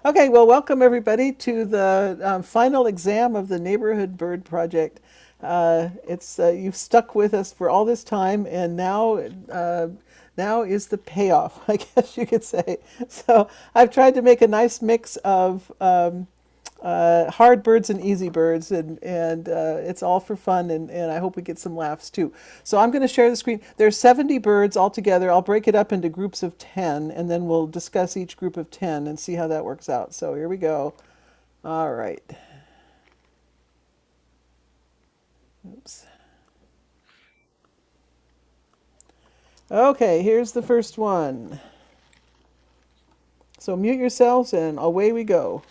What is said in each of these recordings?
Okay, well, welcome everybody to the final exam of the Neighborhood Bird Project. It's you've stuck with us for all this time, and now is the payoff, I guess you could say. So I've tried to make a nice mix of hard birds and easy birds, and it's all for fun, and I hope we get some laughs too. So I'm going to share the screen. There's 70 birds altogether. I'll break it up into groups of 10, and then we'll discuss each group of 10 and see how that works out. So here we go. All right. Oops. Okay, here's the first one. So mute yourselves, and away we go.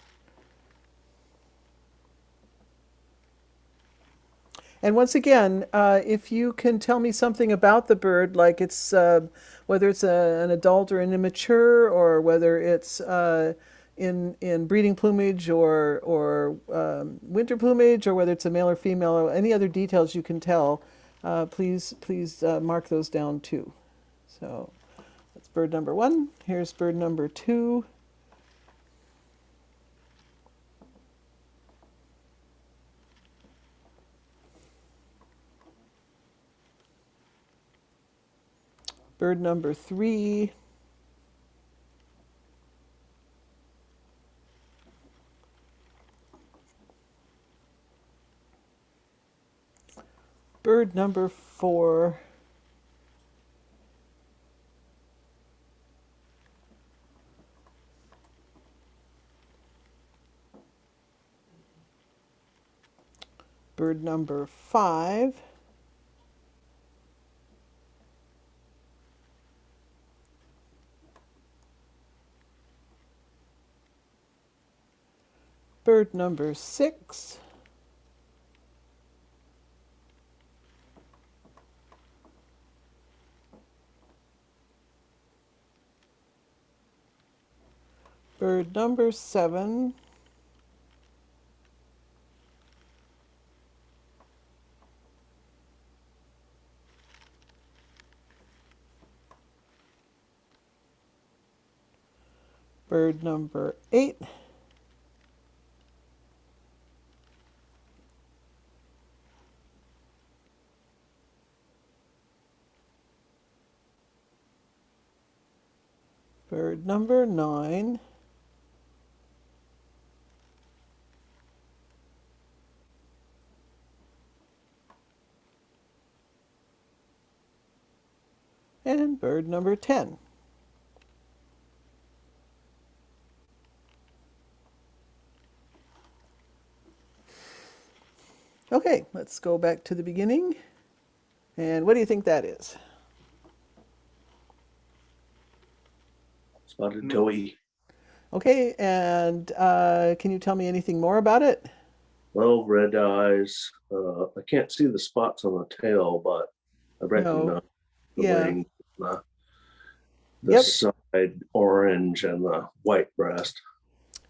And once again, if you can tell me something about the bird, like it's whether it's an adult or an immature, or whether it's in breeding plumage or winter plumage, or whether it's a male or female, or any other details you can tell, please mark those down too. So that's bird number one. Here's bird number two. Bird number three. Bird number four. Bird number five. Bird number six. Bird number seven. Bird number eight. Bird number nine. And bird number 10. Okay, let's go back to the beginning. And what do you think that is? Spotted towhee. Okay, and can you tell me anything more about it? Well, red eyes. I can't see the spots on the tail, but I No. recognize the Yeah. wing, the Yep. side orange, and the white breast.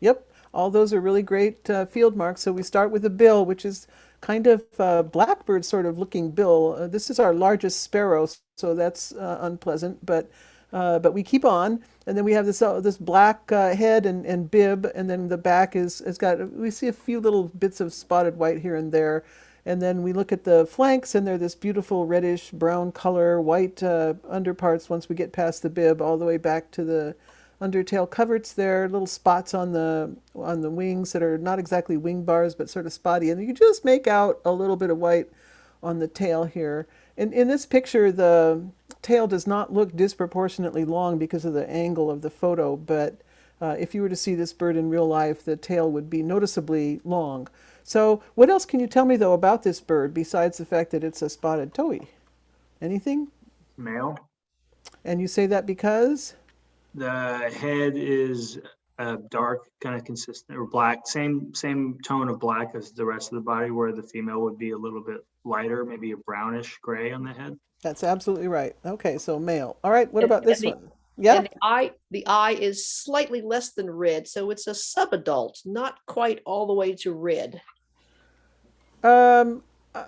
Yep. All those are really great field marks. So we start with the bill, which is kind of blackbird sort of looking bill. This is our largest sparrow, so that's unpleasant. But we keep on, and then we have this black head and bib, and then the back is got. We see a few little bits of spotted white here and there, and then we look at the flanks, and they're this beautiful reddish brown color, white underparts. Once we get past the bib, all the way back to the undertail coverts there, little spots on the wings that are not exactly wing bars but sort of spotty, and you just make out a little bit of white on the tail here. In this picture, the tail does not look disproportionately long because of the angle of the photo, but if you were to see this bird in real life, the tail would be noticeably long. So, what else can you tell me though about this bird besides the fact that it's a spotted towhee? Anything? Male. And you say that because? The head is dark, kind of consistent or black, same tone of black as the rest of the body, where the female would be a little bit lighter, maybe a brownish gray on the head. That's absolutely right. Okay, so male. All right, what And, about and this the one? and Yep. the eye is slightly less than red, so it's a subadult, not quite all the way to red. Um, uh,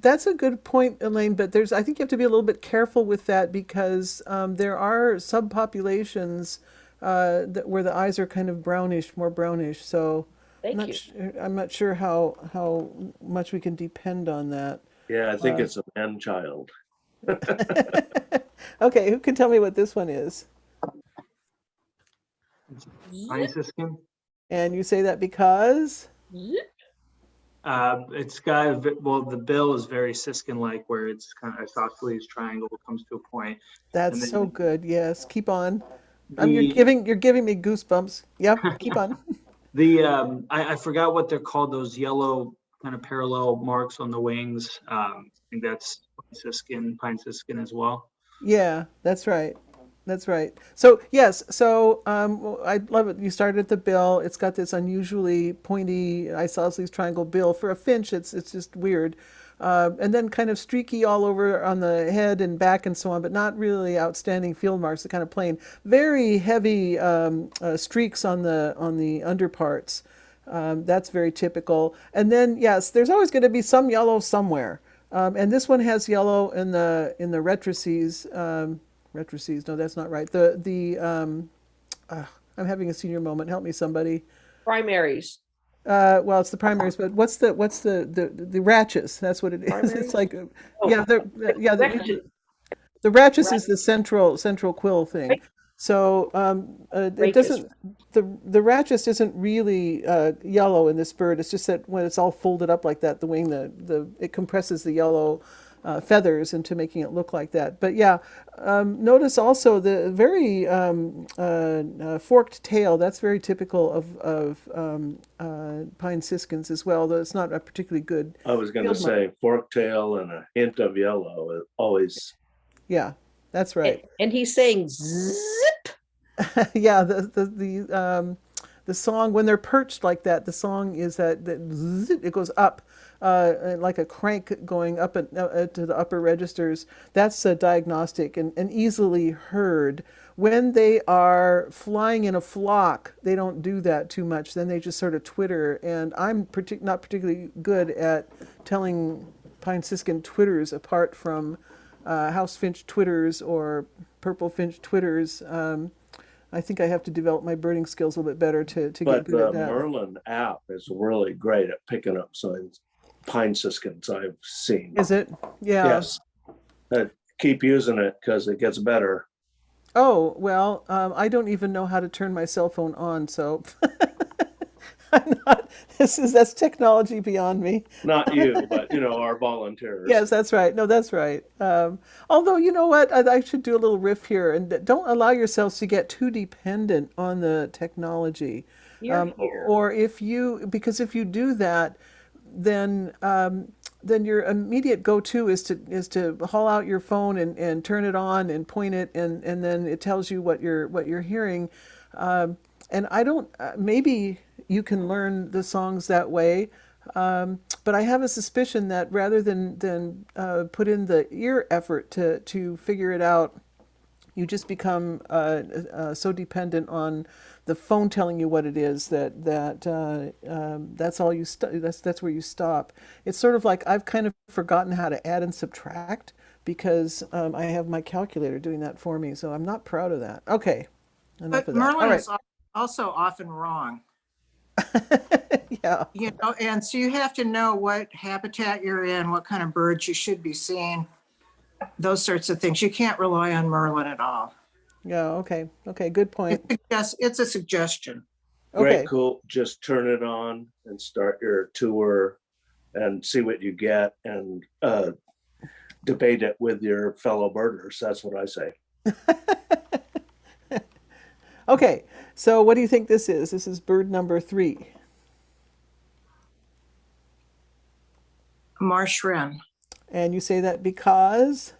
that's a good point, Elaine, but I think you have to be a little bit careful with that because there are subpopulations where the eyes are kind of brownish, more brownish. So Thank you. I'm not sure how much we can depend on that. Yeah, I think it's a man child. Okay, who can tell me what this one is? Pine siskin. And you say that because? It's got well, the bill is very siskin-like, where it's kind of isosceles triangle comes to a point. That's And then so good. Yes, keep on. The, You're giving me goosebumps. Yep, keep on. I forgot what they're called, those yellow kind of parallel marks on the wings. I think that's pine siskin as well. Yeah, that's right. That's right. So yes, so I love it. You started at the bill. It's got this unusually pointy isosceles triangle bill. For a finch, it's just weird. And then kind of streaky all over on the head and back and so on, but not really outstanding field marks. They're kind of plain. Very heavy streaks on the underparts. That's very typical. And then yes, there's always going to be some yellow somewhere. And this one has yellow in the retrices. Retrices, no, that's not right. I'm having a senior moment. Help me, somebody. Primaries. Well, it's the primaries, but what's the rachis? That's what it is. Primaries? It's like, Oh, yeah, Rachis. the rachis is the central quill thing. Right. So it Rachis. doesn't. The rachis isn't really yellow in this bird. It's just that when it's all folded up like that, the wing, it compresses the yellow feathers into making it look like that. But yeah, notice also the very forked tail. That's very typical of pine siskins as well, though it's not a particularly good. I was going to Field mark. say fork tail and a hint of yellow is always. Yeah, that's right. And he's saying zip. Yeah, the song when they're perched like that, the song is that it goes up like a crank going up to the upper registers. That's diagnostic and easily heard. When they are flying in a flock, they don't do that too much. Then they just sort of twitter. And I'm not particularly good at telling pine siskin twitters apart from house finch twitters or purple finch twitters. I think I have to develop my birding skills a little bit better to get But good the at that. Merlin app is really great at picking up signs, pine siskins I've seen. Is it? Yeah. Yes. Keep using it because it gets better. Oh, well, I don't even know how to turn my cell phone on, so that's technology beyond me. Not you, but our volunteers. Yes, that's right. No, that's right. Although, you know what? I should do a little riff here, and don't allow yourselves to get too dependent on the technology. You're here. Or because if you do that, then your immediate go-to is to haul out your phone and turn it on and point it, and then it tells you what you're hearing. And I don't. Maybe you can learn the songs that way, but I have a suspicion that rather than put in the ear effort to figure it out, you just become so dependent on the phone telling you what it is that's all you that's where you stop. It's sort of like I've kind of forgotten how to add and subtract because I have my calculator doing that for me, so I'm not proud of that. Okay, enough But of that. All Merlin right. is also often wrong, Yeah. and so you have to know what habitat you're in, what kind of birds you should be seeing, those sorts of things. You can't rely on Merlin at all. Yeah. Okay. Good point. It's a suggestion. Okay. Great, cool. Just turn it on and start your tour and see what you get and debate it with your fellow birders. That's what I say. Okay. So what do you think this is? This is bird number 3. Marsh wren, And you say that because?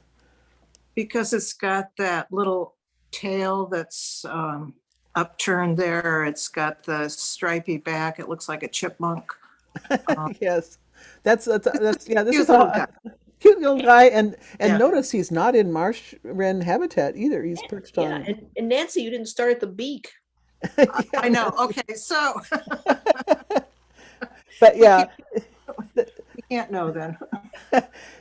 because it's got that little tail that's upturned there. It's got the stripy back. It looks like a chipmunk. Yes. That's yeah, this Cute is little a guy. cute little guy, and Yeah. notice he's not in marsh wren habitat either. He's perched Yeah, on. and Nancy, you didn't start at the beak. I know. Okay, so But yeah, you can't know then.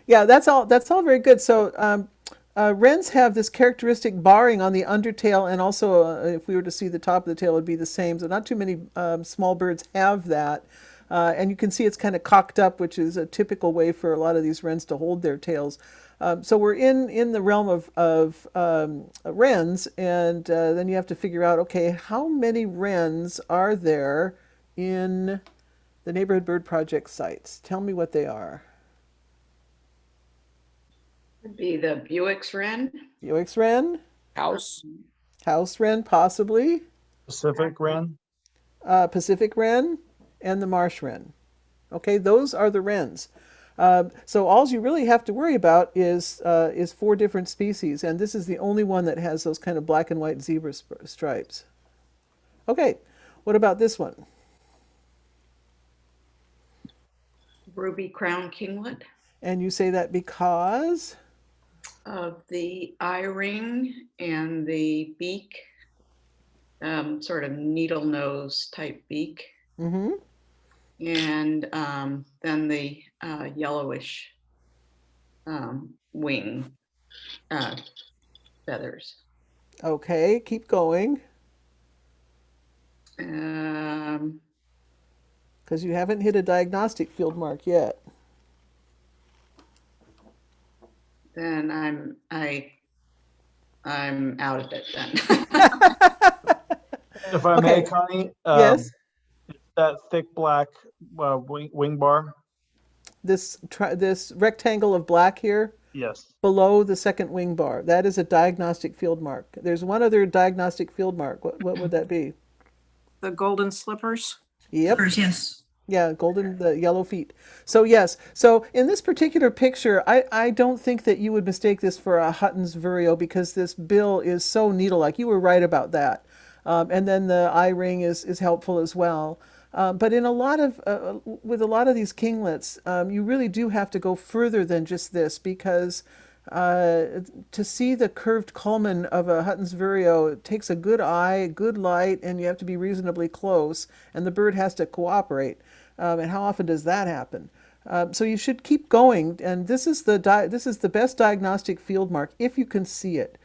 yeah, that's all very good. So Wrens have this characteristic barring on the undertail, and also if we were to see the top of the tail, it would be the same. So not too many small birds have that. And you can see it's kind of cocked up, which is a typical way for a lot of these wrens to hold their tails. So we're in the realm of wrens, and then you have to figure out, okay, how many wrens are there in the Neighborhood Bird Project sites? Tell me what they are. Would be the Buick's wren. Yoix wren, House. house wren, possibly, Pacific wren. Pacific wren, and the marsh wren. Okay, those are the wrens. So all you really have to worry about is 4 different species, and this is the only one that has those kind of black and white zebra stripes. Okay, what about this one? Ruby crown kinglet And you say that because? of the eye ring and the beak, sort of needle nose type beak, Mm-hmm. and then the yellowish wing feathers. Okay, keep going, Um, because you haven't hit a diagnostic field mark yet. then I'm out of it then. If I Okay. may, Connie, Yes, that thick black wing bar. this rectangle of black here Yes. below the second wing bar, that is a diagnostic field mark. There's one other diagnostic field mark. What would that be? The golden slippers. Yep. Yes. Yeah, the yellow feet. So yes, so in this particular picture, I don't think that you would mistake this for a Hutton's vireo because this bill is so needle-like. You were right about that. And then the eye ring is helpful as well. But in with a lot of these kinglets, you really do have to go further than just this because to see the curved culmen of a Hutton's vireo, it takes a good eye, good light, and you have to be reasonably close, and the bird has to cooperate. And how often does that happen? So you should keep going, and this is the best diagnostic field mark if you can see it.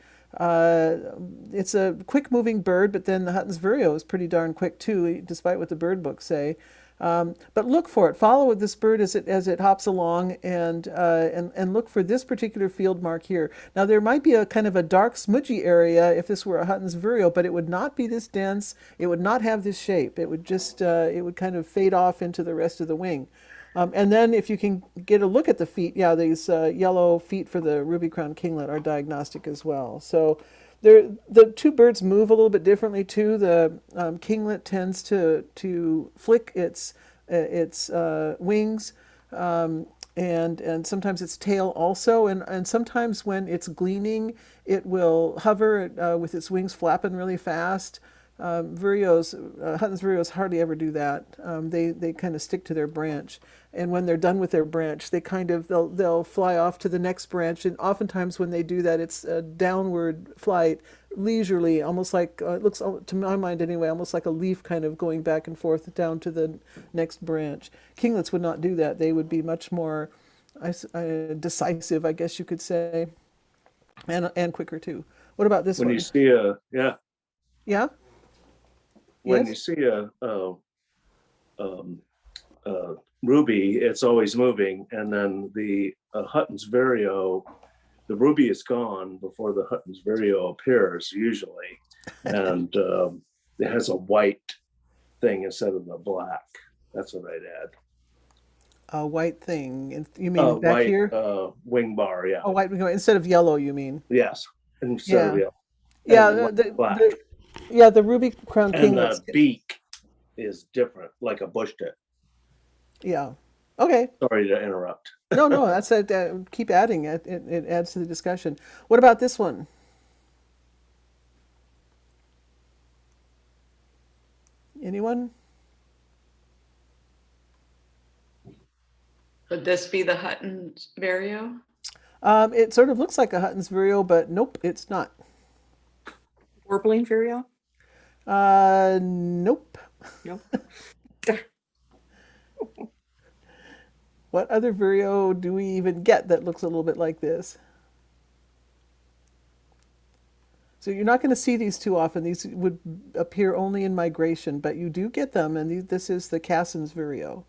It's a quick-moving bird, but then the Hutton's vireo is pretty darn quick too, despite what the bird books say. But look for it. Follow this bird as it hops along, and look for this particular field mark here. Now there might be a kind of a dark smudgy area if this were a Hutton's vireo, but it would not be this dense. It would not have this shape. It would just it would kind of fade off into the rest of the wing. And then if you can get a look at the feet, yeah, these yellow feet for the ruby crown kinglet are diagnostic as well. So the two birds move a little bit differently too. The kinglet tends to flick its wings, and sometimes its tail also, and sometimes when it's gleaning, it will hover with its wings flapping really fast. Hutton's vireos hardly ever do that. They kind of stick to their branch, and when they're done with their branch, they'll fly off to the next branch. And oftentimes when they do that, it's a downward flight, leisurely, almost like it looks to my mind anyway, almost like a leaf kind of going back and forth down to the next branch. Kinglets would not do that. They would be much more decisive, I guess you could say, and quicker too. What about this When one? you see Yeah. when Yes? you see ruby, it's always moving, and then the Hutton's vireo, the ruby is gone before the Hutton's vireo appears usually, and it has a white thing instead of the black. That's what I'd add. A white thing. You mean back White here? wing bar, yeah. Oh, white instead of yellow, you mean? Yes, instead of Yeah. yellow. Yeah, And black. the ruby crown And kinglets. the beak is different, like a bush tit. Yeah. Okay. Sorry to interrupt. No, that's it. Keep adding it. It adds to the discussion. What about this one? Anyone? Would this be the Hutton's vireo? It sort of looks like a Hutton's vireo, but nope, it's not. Warbling vireo? Nope. Nope. What other vireo do we even get that looks a little bit like this? So you're not going to see these too often. These would appear only in migration, but you do get them, and this is the Casson's vireo.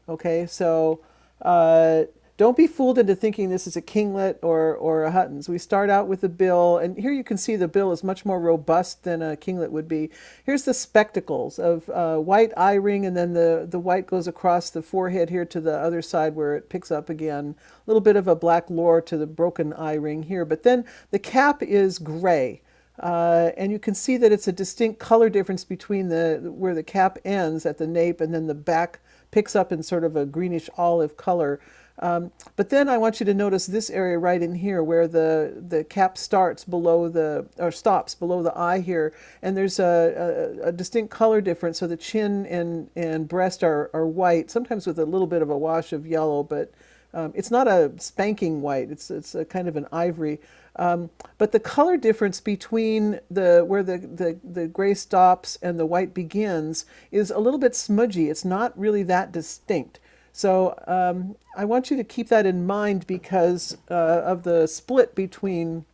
Okay, so don't be fooled into thinking this is a kinglet or a Hutton's. We start out with the bill, and here you can see the bill is much more robust than a kinglet would be. Here's the spectacles of white eye ring, and then the white goes across the forehead here to the other side where it picks up again. A little bit of a black lure to the broken eye ring here, but then the cap is gray. And you can see that it's a distinct color difference between where the cap ends at the nape and then the back picks up in sort of a greenish olive color. But then I want you to notice this area right in here where the cap starts below stops below the eye here, and there's a distinct color difference. So the chin and breast are white, sometimes with a little bit of a wash of yellow, but it's not a spanking white. It's a kind of an ivory. But the color difference between where the gray stops and the white begins is a little bit smudgy. It's not really that distinct. So I want you to keep that in mind because of the split between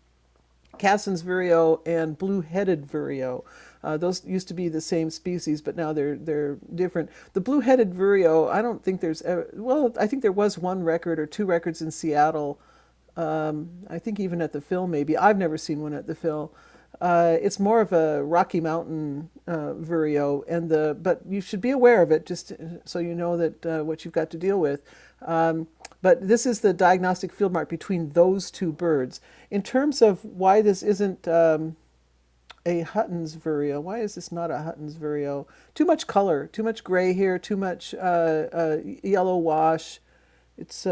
Casson's vireo and blue-headed vireo. Those used to be the same species, but now they're different. The blue-headed vireo, I don't think I think there was one record or two records in Seattle. I think even at the Phil maybe. I've never seen one at the Phil. It's more of a Rocky Mountain vireo, but you should be aware of it just so you know that what you've got to deal with. But this is the diagnostic field mark between those two birds. In terms of why this isn't a Hutton's vireo, why is this not a Hutton's vireo? Too much color, too much gray here, too much yellow wash. It's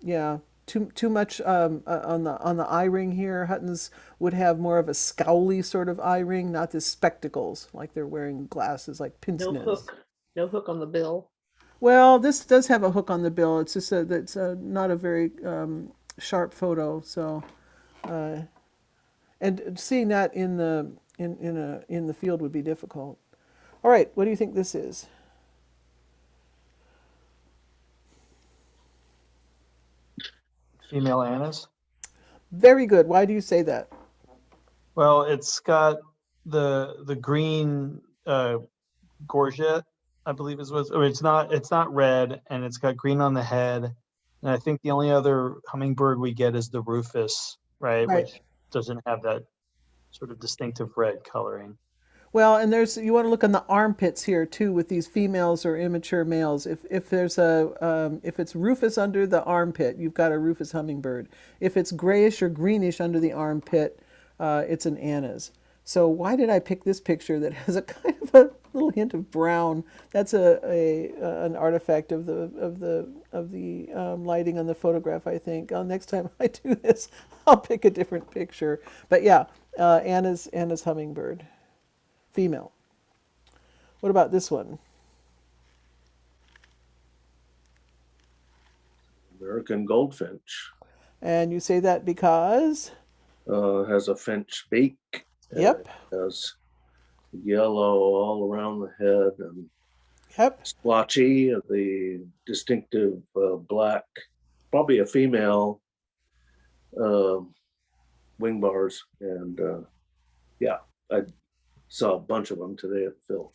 yeah. Too much on the eye ring here. Huttons would have more of a scowly sort of eye ring, not the spectacles like they're wearing glasses like pince No nez. hook. No hook on the bill. Well, this does have a hook on the bill. It's just that's not a very sharp photo. So, and seeing that in the field would be difficult. All right, what do you think this is? Female anise. Very good. Why do you say that? Well, it's got the green gorget, I believe is what. Or it's not red, and it's got green on the head. And I think the only other hummingbird we get is the rufous, right? Right. Which doesn't have that sort of distinctive red coloring. Well, and you want to look on the armpits here too with these females or immature males. If it's rufous under the armpit, you've got a rufous hummingbird. If it's grayish or greenish under the armpit, it's an anise. So why did I pick this picture that has a kind of a little hint of brown? That's an artifact of the lighting on the photograph, I think. Next time I do this, I'll pick a different picture. But yeah, anise hummingbird. Female. What about this one? American goldfinch And you say that because? has a finch beak. and Yep. it has yellow all around the head and Yep. splotchy, the distinctive black, probably a female wing bars. And yeah, I saw a bunch of them today at Phil.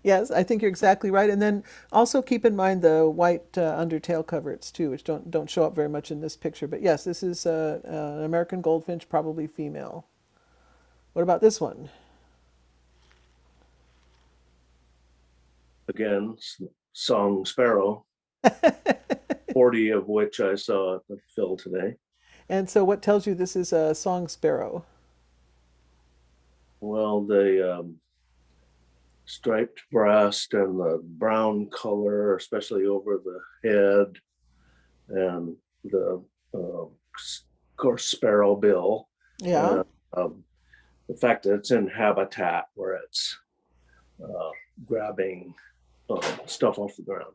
Yes, I think you're exactly right. And then also keep in mind the white undertail coverts too, which don't show up very much in this picture. But yes, this is an American goldfinch, probably female. What about this one? Again, song sparrow, 40 of which I saw at the Phil today. And so what tells you this is a song sparrow? Well, the striped breast and the brown color, especially over the head, and the of course sparrow bill. Yeah. The fact that it's in habitat where it's grabbing stuff off the ground.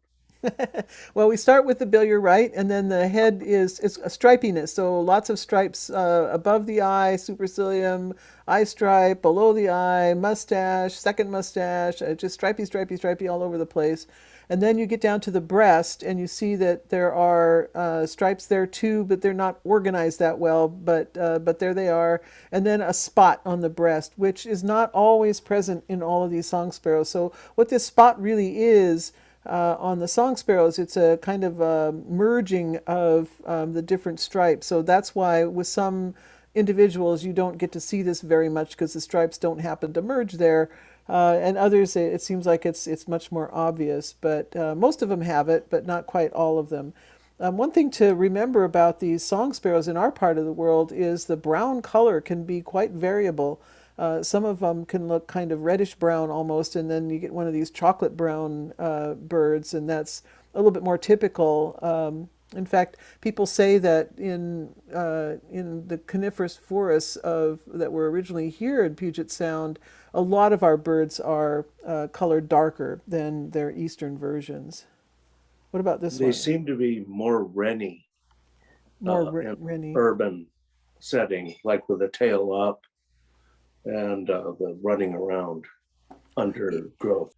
Well, we start with the bill, you're right, and then the head is a stripiness. So lots of stripes above the eye, supercilium, eye stripe, below the eye, mustache, second mustache, just stripy, stripy, stripy all over the place. And then you get down to the breast and you see that there are stripes there too, but they're not organized that well, but there they are. And then a spot on the breast, which is not always present in all of these song sparrows. So what this spot really is, on the song sparrows, it's a kind of a merging of the different stripes. So that's why with some individuals you don't get to see this very much because the stripes don't happen to merge there. And others, it seems like it's much more obvious. But most of them have it, but not quite all of them. One thing to remember about these song sparrows in our part of the world is the brown color can be quite variable. Some of them can look kind of reddish brown almost, and then you get one of these chocolate brown birds, and that's a little bit more typical. In fact, people say that in the coniferous forests that were originally here in Puget Sound, a lot of our birds are colored darker than their eastern versions. What about this They one? seem to be more wrenny More in renny. urban setting, like with the tail up and the running around undergrowth.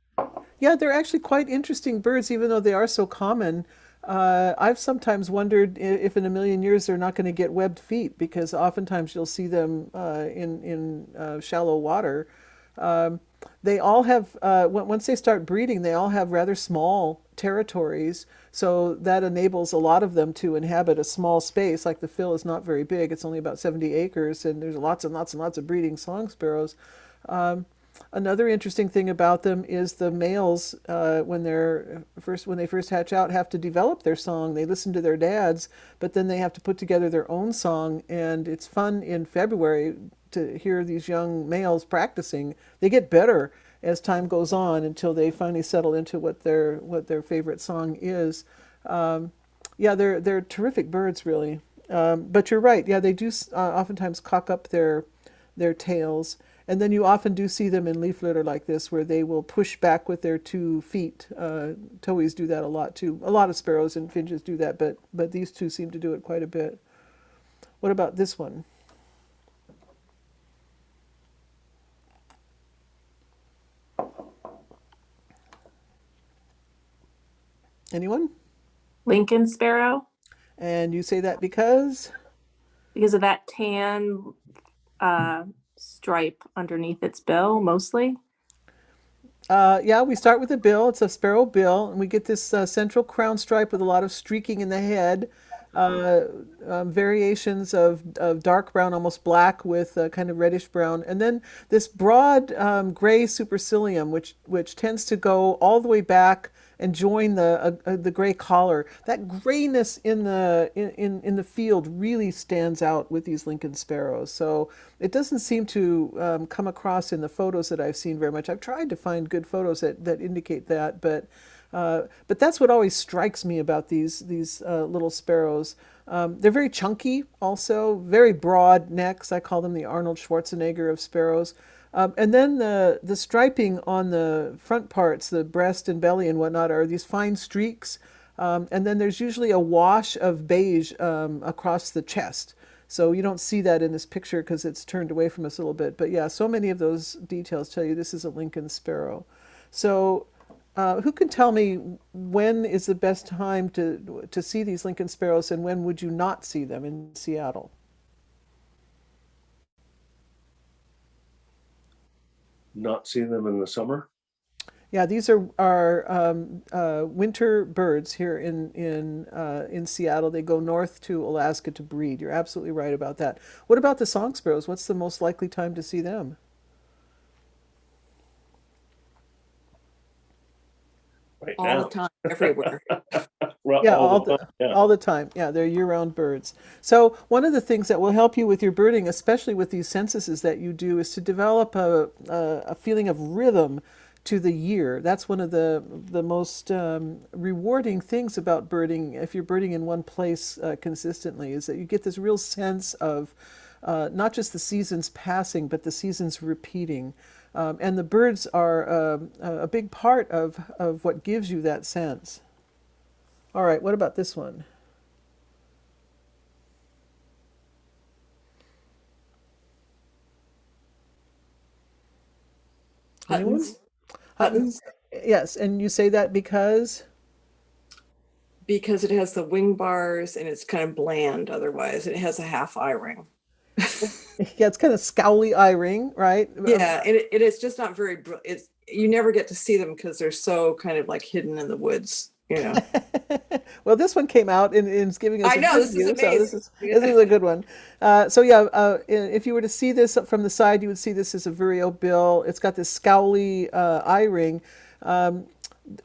Yeah, they're actually quite interesting birds, even though they are so common. I've sometimes wondered if in a million years they're not going to get webbed feet, because oftentimes you'll see them in shallow water. They all have, once they start breeding, they all have rather small territories. So that enables a lot of them to inhabit a small space. Like the Phil is not very big, it's only about 70 acres, and there's lots and lots and lots of breeding song sparrows. Another interesting thing about them is the males, when they first hatch out, have to develop their song. They listen to their dads, but then they have to put together their own song. And it's fun in February to hear these young males practicing. They get better as time goes on until they finally settle into what their favorite song is. Yeah, they're terrific birds, really. But you're right. Yeah, they do oftentimes cock up their tails. And then you often do see them in leaf litter like this, where they will push back with their 2 feet. Towhees do that a lot too. A lot of sparrows and finches do that, but these two seem to do it quite a bit. What about this one? Anyone? Lincoln sparrow, And you say that because? because of that tan stripe underneath its bill, mostly. Yeah, we start with the bill. It's a sparrow bill, and we get this central crown stripe with a lot of streaking in the head. Variations of dark brown, almost black, with kind of reddish brown, and then this broad gray supercilium, which tends to go all the way back and join the gray collar. That grayness in the field really stands out with these Lincoln sparrows. So it doesn't seem to come across in the photos that I've seen very much. I've tried to find good photos that indicate that, but that's what always strikes me about these little sparrows. They're very chunky, also very broad necks. I call them the Arnold Schwarzenegger of sparrows. And then the striping on the front parts, the breast and belly and whatnot, are these fine streaks. And then there's usually a wash of beige across the chest. So you don't see that in this picture because it's turned away from us a little bit. But yeah, so many of those details tell you this is a Lincoln sparrow. So who can tell me when is the best time to see these Lincoln sparrows, and when would you not see them in Seattle? Not seeing them in the summer. Yeah, these are winter birds here in Seattle. They go north to Alaska to breed. You're absolutely right about that. What about the song sparrows? What's the most likely time to see them? Right All now. the time, everywhere. Well, Yeah, yeah. all the time. Yeah, they're year-round birds. So one of the things that will help you with your birding, especially with these censuses that you do, is to develop a feeling of rhythm to the year. That's one of the most rewarding things about birding, if you're birding in one place consistently, is that you get this real sense of not just the seasons passing, but the seasons repeating. And the birds are a big part of what gives you that sense. All right, what about this one? Anyone? Huttons. Huttons. Yes, and you say that because Because it has the wing bars and it's kind of bland otherwise. It has a half eye ring. yeah, it's kind of scowly eye ring, right? Yeah, and it is just not very, it's, you never get to see them because they're so kind of like hidden in the woods, you know. Well, this one came out and is giving us I a know, good this is view, so amazing. this is a good one. So yeah, if you were to see this from the side, you would see this as a vireo bill. It's got this scowly eye ring. Um,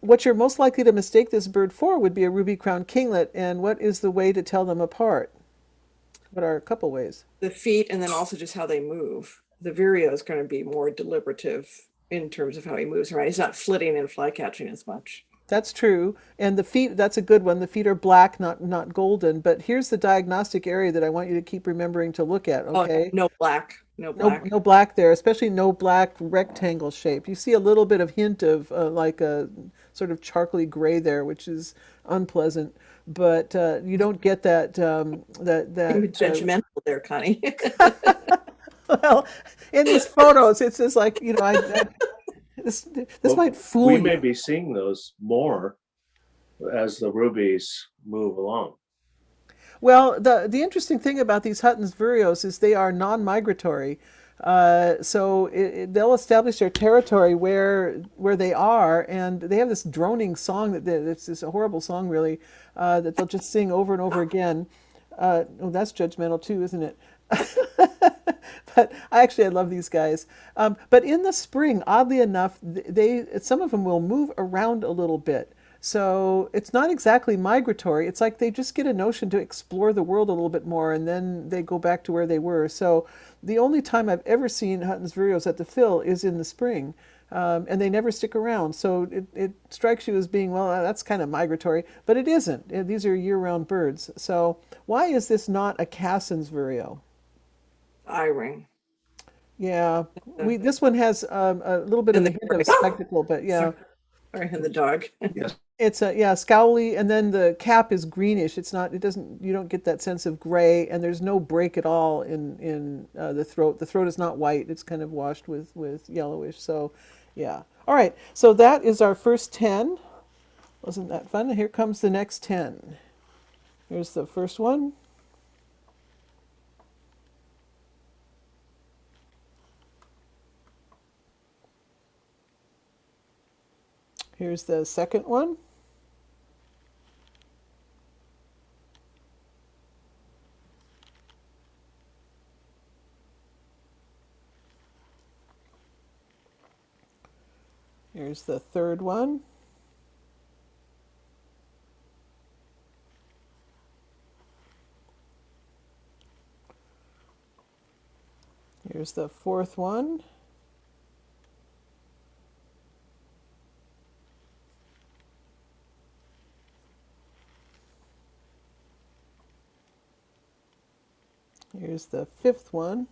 what you're most likely to mistake this bird for would be a ruby crowned kinglet. And what is the way to tell them apart? What are a couple ways? The feet and then also just how they move. The vireo is going to be more deliberative in terms of how he moves around. He's not flitting and fly catching as much. That's true. And the feet, that's a good one. The feet are black, not golden. But here's the diagnostic area that I want you to keep remembering to look at, Oh, okay? no black, no No, black. no black there, especially no black rectangle shape. You see a little bit of hint of like a sort of charcoaly gray there, which is unpleasant. But you don't get that I'm judgmental there, Connie. well, in these photos, it's just like this Well, might fool we you. may be seeing those more as the rubies move along. Well, the interesting thing about these Hutton's vireos is they are non-migratory. So they'll establish their territory where they are, and they have this droning song that's this horrible song, really, that they'll just sing over and over again. Oh, that's judgmental too, isn't it? But I love these guys. But in the spring, oddly enough, some of them will move around a little bit. So it's not exactly migratory. It's like they just get a notion to explore the world a little bit more, and then they go back to where they were. So the only time I've ever seen Hutton's vireos at the Phil is in the spring, and they never stick around. So it strikes you as being, well, that's kind of migratory, but it isn't. These are year-round birds. So why is this not a Cassin's vireo? Eye ring. Yeah, this one has a little bit of a hint of spectacle, but yeah. Sorry, and the dog. Yes. It's a scowly, and then the cap is greenish. It's not. It doesn't. You don't get that sense of gray, and there's no break at all in the throat. The throat is not white. It's kind of washed with yellowish. So, yeah. All right. So that is our first 10. Wasn't that fun? Here comes the next 10. Here's the first one. Here's the second one. Here's the third one. Here's the fourth one. Here's the fifth one.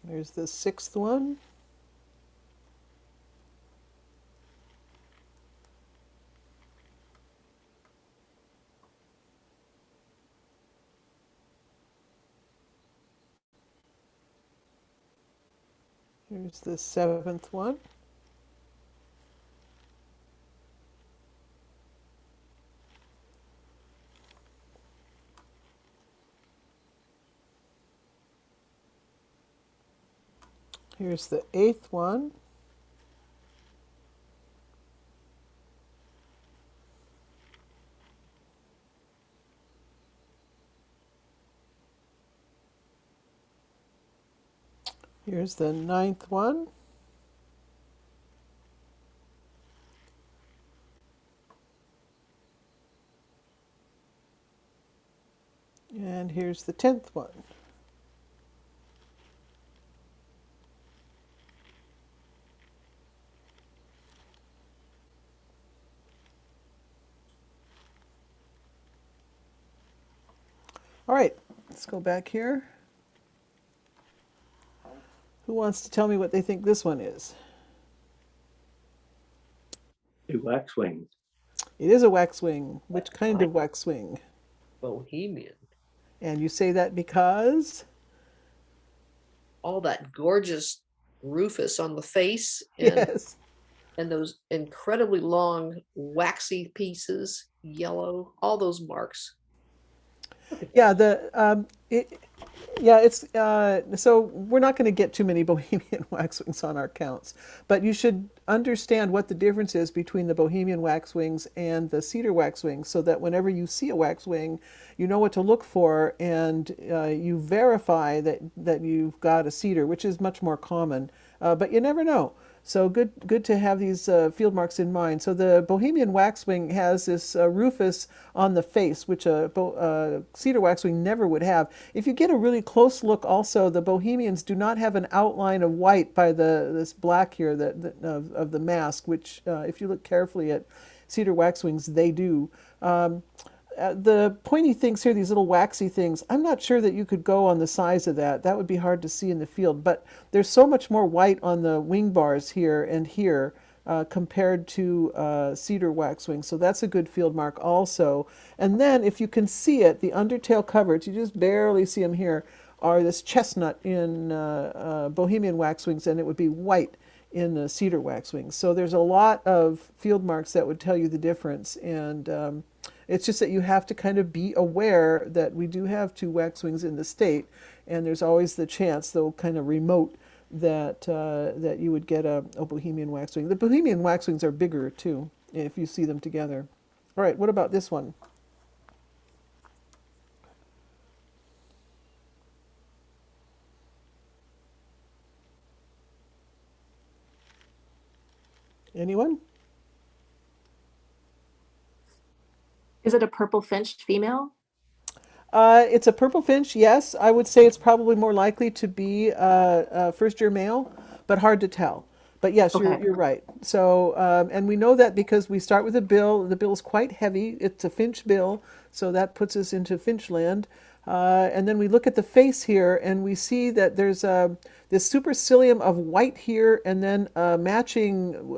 Here's the sixth one. Here's the seventh one. Here's the eighth one. Here's the ninth one. And here's the 10th one. All right, let's go back here. Who wants to tell me what they think this one is? A waxwing. It is a waxwing. Which kind of waxwing? Bohemian. And you say that because? All that gorgeous rufous on the face and, Yes. and those incredibly long waxy pieces, yellow, all those marks. Yeah, it's so we're not going to get too many Bohemian waxwings on our counts, but you should understand what the difference is between the Bohemian waxwings and the cedar waxwings, so that whenever you see a waxwing, you know what to look for, and you verify that you've got a cedar, which is much more common, but you never know. So good to have these field marks in mind. So the Bohemian waxwing has this rufous on the face, which a cedar waxwing never would have. If you get a really close look, also the Bohemians do not have an outline of white by this black here of the mask, which if you look carefully at cedar waxwings, they do. The pointy things here, these little waxy things, I'm not sure that you could go on the size of that. That would be hard to see in the field. But there's so much more white on the wing bars here and here compared to cedar waxwing. So that's a good field mark also. And then if you can see it, the undertail coverts, you just barely see them here, are this chestnut in Bohemian waxwings, and it would be white in the cedar waxwings. So there's a lot of field marks that would tell you the difference. And it's just that you have to kind of be aware that we do have 2 waxwings in the state, and there's always the chance, though kind of remote, that that you would get a Bohemian waxwing. The Bohemian waxwings are bigger too, if you see them together. All right, what about this one? Anyone? Is it a purple finch female? It's a purple finch, yes. I would say it's probably more likely to be a first-year male, but hard to tell. But yes, Okay. you're right. So, and we know that because we start with a bill. The bill is quite heavy. It's a finch bill, so that puts us into finch land. And then we look at the face here, and we see that there's this supercilium of white here, and then a matching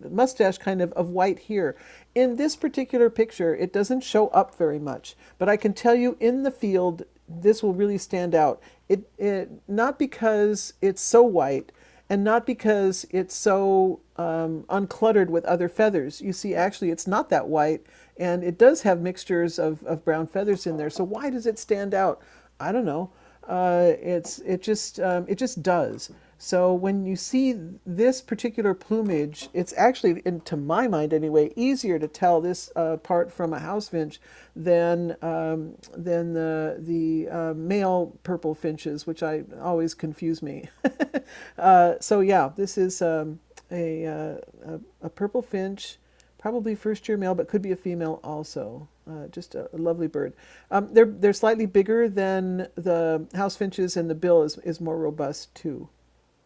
mustache kind of white here. In this particular picture, it doesn't show up very much, but I can tell you in the field, this will really stand out. It not because it's so white, and not because it's so uncluttered with other feathers. You see, actually, it's not that white, and it does have mixtures of brown feathers in there. So why does it stand out? I don't know. It just does. So when you see this particular plumage, it's actually, to my mind anyway, easier to tell this apart from a house finch than the male purple finches, which I always confuse me. So yeah, this is a purple finch, probably first-year male, but could be a female also. Just a lovely bird. They're slightly bigger than the house finches, and the bill is more robust too.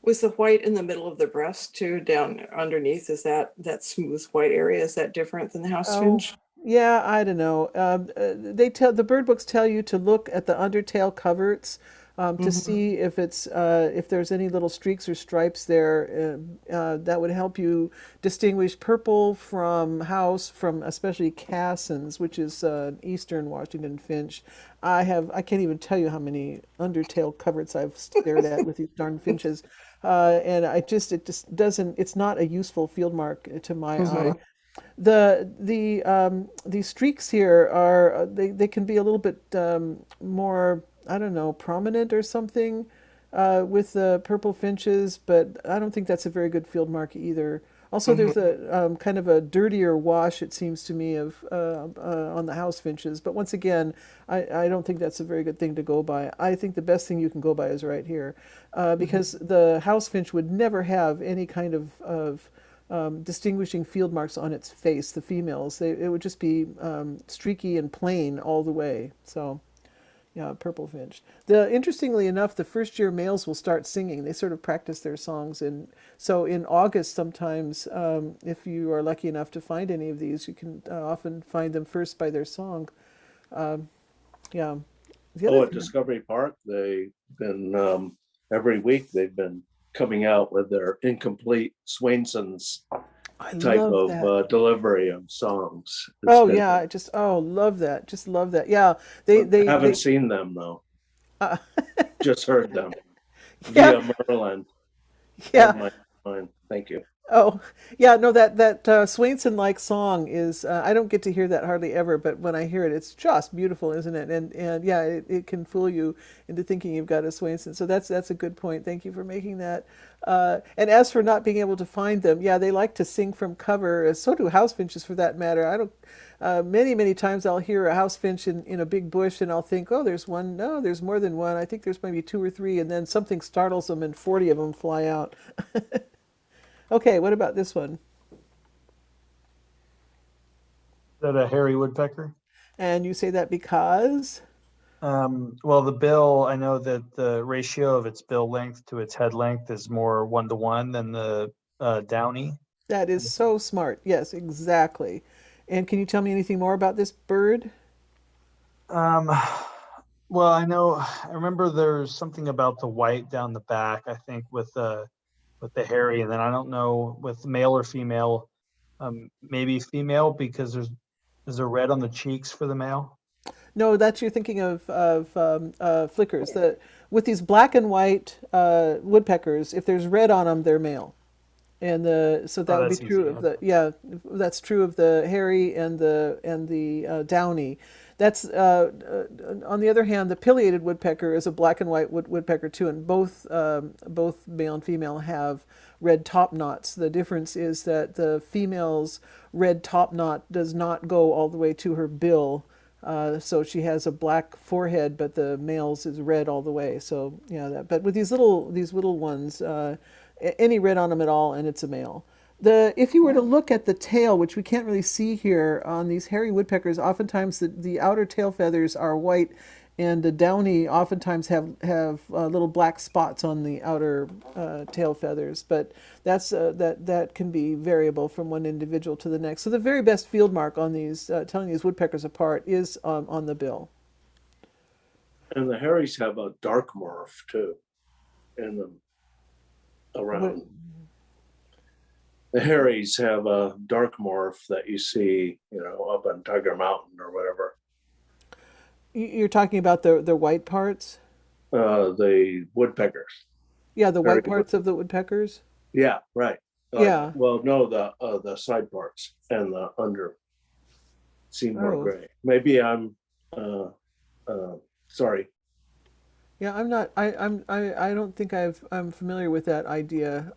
Was the white in the middle of the breast too, down underneath? Is that smooth white area? Is that different than the house finch? Yeah, I don't know. The bird books tell you to look at the undertail coverts to see if if there's any little streaks or stripes there. That would help you distinguish purple from house, from especially Casson's, which is eastern Washington finch. I can't even tell you how many undertail coverts I've stared at with these darn finches. And it just doesn't, it's not a useful field mark to my eye. The streaks here are, they can be a little bit more, I don't know, prominent or something with the purple finches, but I don't think that's a very good field mark either. Also, there's a kind of a dirtier wash, it seems to me, of on the house finches. But once again, I don't think that's a very good thing to go by. I think the best thing you can go by is right here, because the house finch would never have any kind of distinguishing field marks on its face. The females, it would just be streaky and plain all the way. So. Yeah, purple finch. Interestingly enough, the first-year males will start singing. They sort of practice their songs, and so in August sometimes, if you are lucky enough to find any of these, you can often find them first by their song. Yeah. At Discovery Park, they've been every week they've been coming out with their incomplete Swainson's I type love of that. delivery of songs. It's Oh been, yeah, I just love that. Just love that. Yeah, I haven't they seen them though, uh, just heard them yeah, via Merlin yeah. on my mind. Thank you. Oh, yeah, no, that Swainson-like song is I don't get to hear that hardly ever, but when I hear it, it's just beautiful, isn't it? And yeah, it can fool you into thinking you've got a Swainson. So that's a good point. Thank you for making that. And as for not being able to find them, yeah, they like to sing from cover. So do house finches, for that matter. I don't. Many times I'll hear a house finch in a big bush, and I'll think, oh, there's one. No, there's more than one. I think there's maybe two or three, and then something startles them, and 40 of them fly out. Okay, what about this one? That a hairy woodpecker? And you say that because Well, the bill, I know that the ratio of its bill length to its head length is more 1-to-1 than the downy. that is so smart. Yes, exactly. And can you tell me anything more about this bird? Um, well, I remember there's something about the white down the back, I think with the hairy, and then I don't know with male or female, maybe female because there's a red on the cheeks for the male. No, that's you're thinking of flickers. The with these black and white woodpeckers, if there's red on them, they're male. And the so Oh, that would be that's true easy. of the yeah, that's true of the hairy and the downy. That's on the other hand, the pileated woodpecker is a black and white woodpecker too, and both male and female have red top knots. The difference is that the female's red top knot does not go all the way to her bill. So she has a black forehead, but the male's is red all the way. So yeah, that. But with these little ones, any red on them at all, and it's a male. If you were to look at the tail, which we can't really see here on these hairy woodpeckers, oftentimes the outer tail feathers are white, and the downy oftentimes have little black spots on the outer tail feathers. But that can be variable from one individual to the next. So the very best field mark on these telling these woodpeckers apart is on the bill. And the Harrys have a dark morph too in them What, around. The Harrys have a dark morph that you see, up on Tiger Mountain or whatever. you're talking about the white parts? The woodpeckers. Yeah, the Very white good. parts of the woodpeckers. Yeah, right. Yeah. Well, no, the side parts and the under seem more Oh. gray. Maybe I'm sorry. Yeah, I'm not. I don't think I'm familiar with that idea.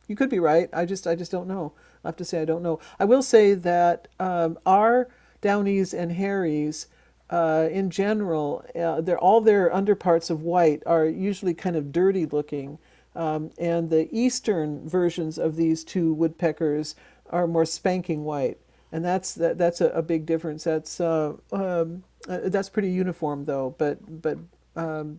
You could be right. I just don't know. I have to say I don't know. I will say that our Downies and Harrys, in general, they're all their underparts of white are usually kind of dirty looking, and the eastern versions of these two woodpeckers are more spanking white, and that's a big difference. That's pretty uniform though, but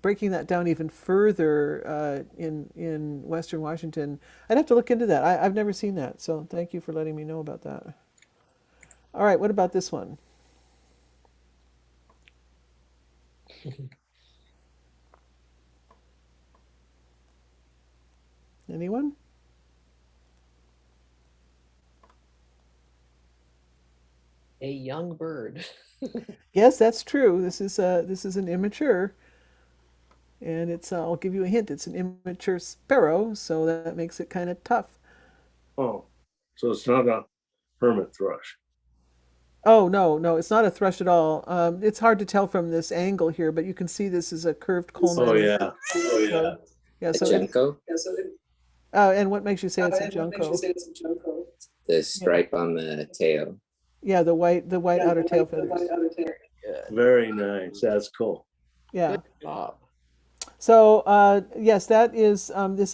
breaking that down even further in Western Washington, I'd have to look into that. I've never seen that, so thank you for letting me know about that. All right, what about this one? Anyone? A young bird. Yes, that's true. This is an immature, and it's I'll give you a hint. It's an immature sparrow, so that makes it kind of tough. Oh, so it's not a hermit thrush. Oh no, it's not a thrush at all. It's hard to tell from this angle here, but you can see this is a curved culmen. Oh yeah. Oh yeah. So, yeah. A So junco, and what makes you say it's a junco? the stripe on the tail. Yeah, the white outer tail feathers. Good. Very nice. That's cool. Yeah. Good job. So yes, that is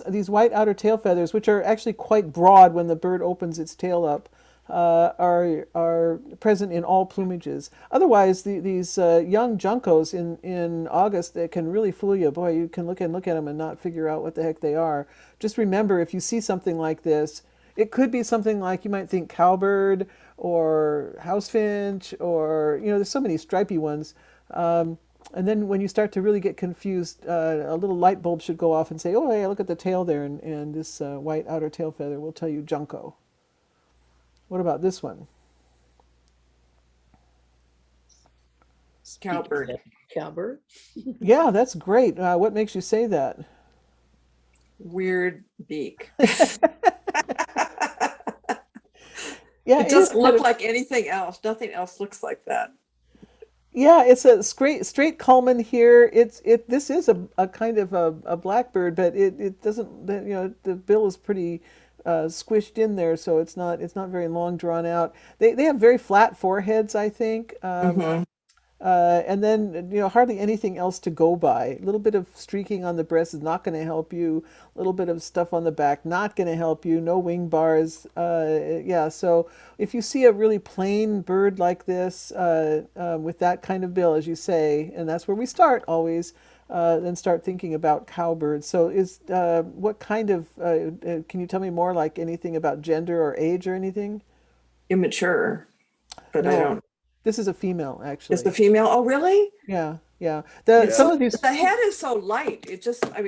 these white outer tail feathers, which are actually quite broad when the bird opens its tail up, are present in all plumages. Otherwise, these young juncos in August, they can really fool you. Boy, you can look at them and not figure out what the heck they are. Just remember, if you see something like this, it could be something like you might think cowbird or house finch, or there's so many stripy ones. And then when you start to really get confused, a little light bulb should go off and say, oh, hey, look at the tail there, and this white outer tail feather will tell you junco. What about this one? Cowbird. Cowbird. Yeah, that's great. What makes you say that? Weird beak. Yeah, It is doesn't kind look of- like anything else. Nothing else looks like that. Yeah, it's a straight culmen here. This is a kind of a blackbird, but it doesn't, the bill is pretty squished in there, so it's not very long drawn out. They have very flat foreheads, I think. Mhm. And then, hardly anything else to go by. A little bit of streaking on the breast is not going to help you. A little bit of stuff on the back, not going to help you. No wing bars. Yeah, so if you see a really plain bird like this with that kind of bill, as you say, and that's where we start always, then start thinking about cowbirds. So what kind of, can you tell me more, like anything about gender or age or anything? Immature, but I No. don't. This is a female, Is the actually. female? Oh, really? Yeah, yeah. It's Some so, of these. the head is so light. It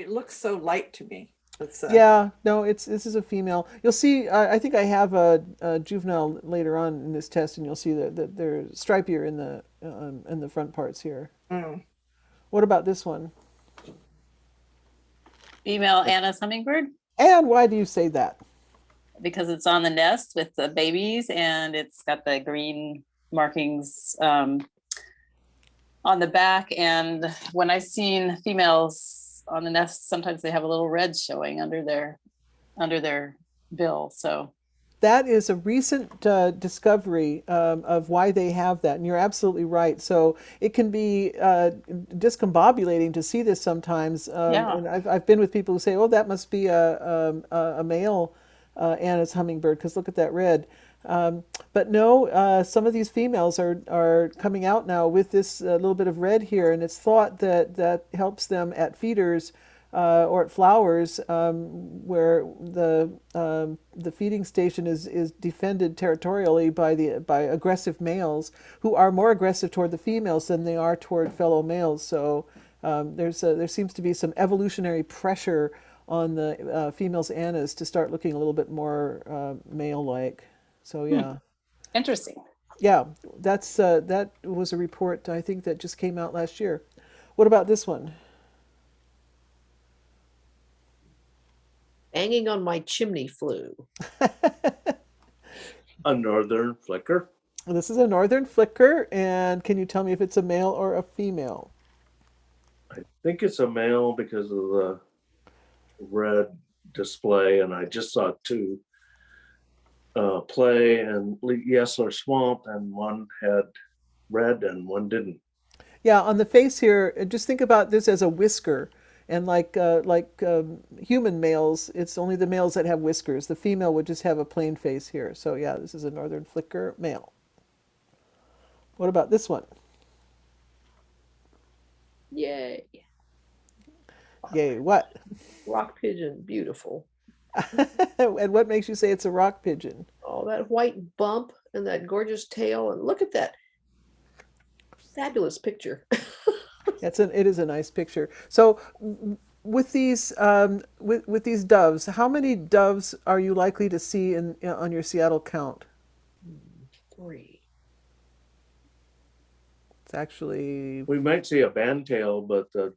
looks so light to me. It's Yeah, no, this is a female. You'll see. I think I have a juvenile later on in this test, and you'll see that they're stripier in the front parts here. mm. What about this one? Female Anna's hummingbird, And why do you say that? because it's on the nest with the babies and it's got the green markings on the back. And when I've seen females on the nest, sometimes they have a little red showing under their bill. So That is a recent discovery of why they have that, and you're absolutely right. So it can be discombobulating to see this sometimes. Yeah. And I've been with people who say, "Oh, that must be a male Anna's hummingbird because look at that red." But no, some of these females are coming out now with this little bit of red here, and it's thought that helps them at feeders. Or at flowers, where the feeding station is defended territorially by aggressive males who are more aggressive toward the females than they are toward fellow males. So there seems to be some evolutionary pressure on the females Annas to start looking a little bit more male-like. So yeah. interesting. Yeah, that was a report I think that just came out last year. What about this one? Hanging on my chimney flue. A northern flicker. This is a northern flicker, and can you tell me if it's a male or a female? I think it's a male because of the red display, and I just saw two play, and Yesler Swamp, and one had red and one didn't. Yeah, on the face here, just think about this as a whisker. And like human males, it's only the males that have whiskers. The female would just have a plain face here. So yeah, this is a northern flicker male. What about this one? Yay. Yay, what? Rock pigeon, beautiful. And what makes you say it's a rock pigeon? Oh, that white bump and that gorgeous tail. And look at that fabulous picture. It is a nice picture. So with these with these doves, how many doves are you likely to see on your Seattle count? 3. It's actually We might see a bandtail, but the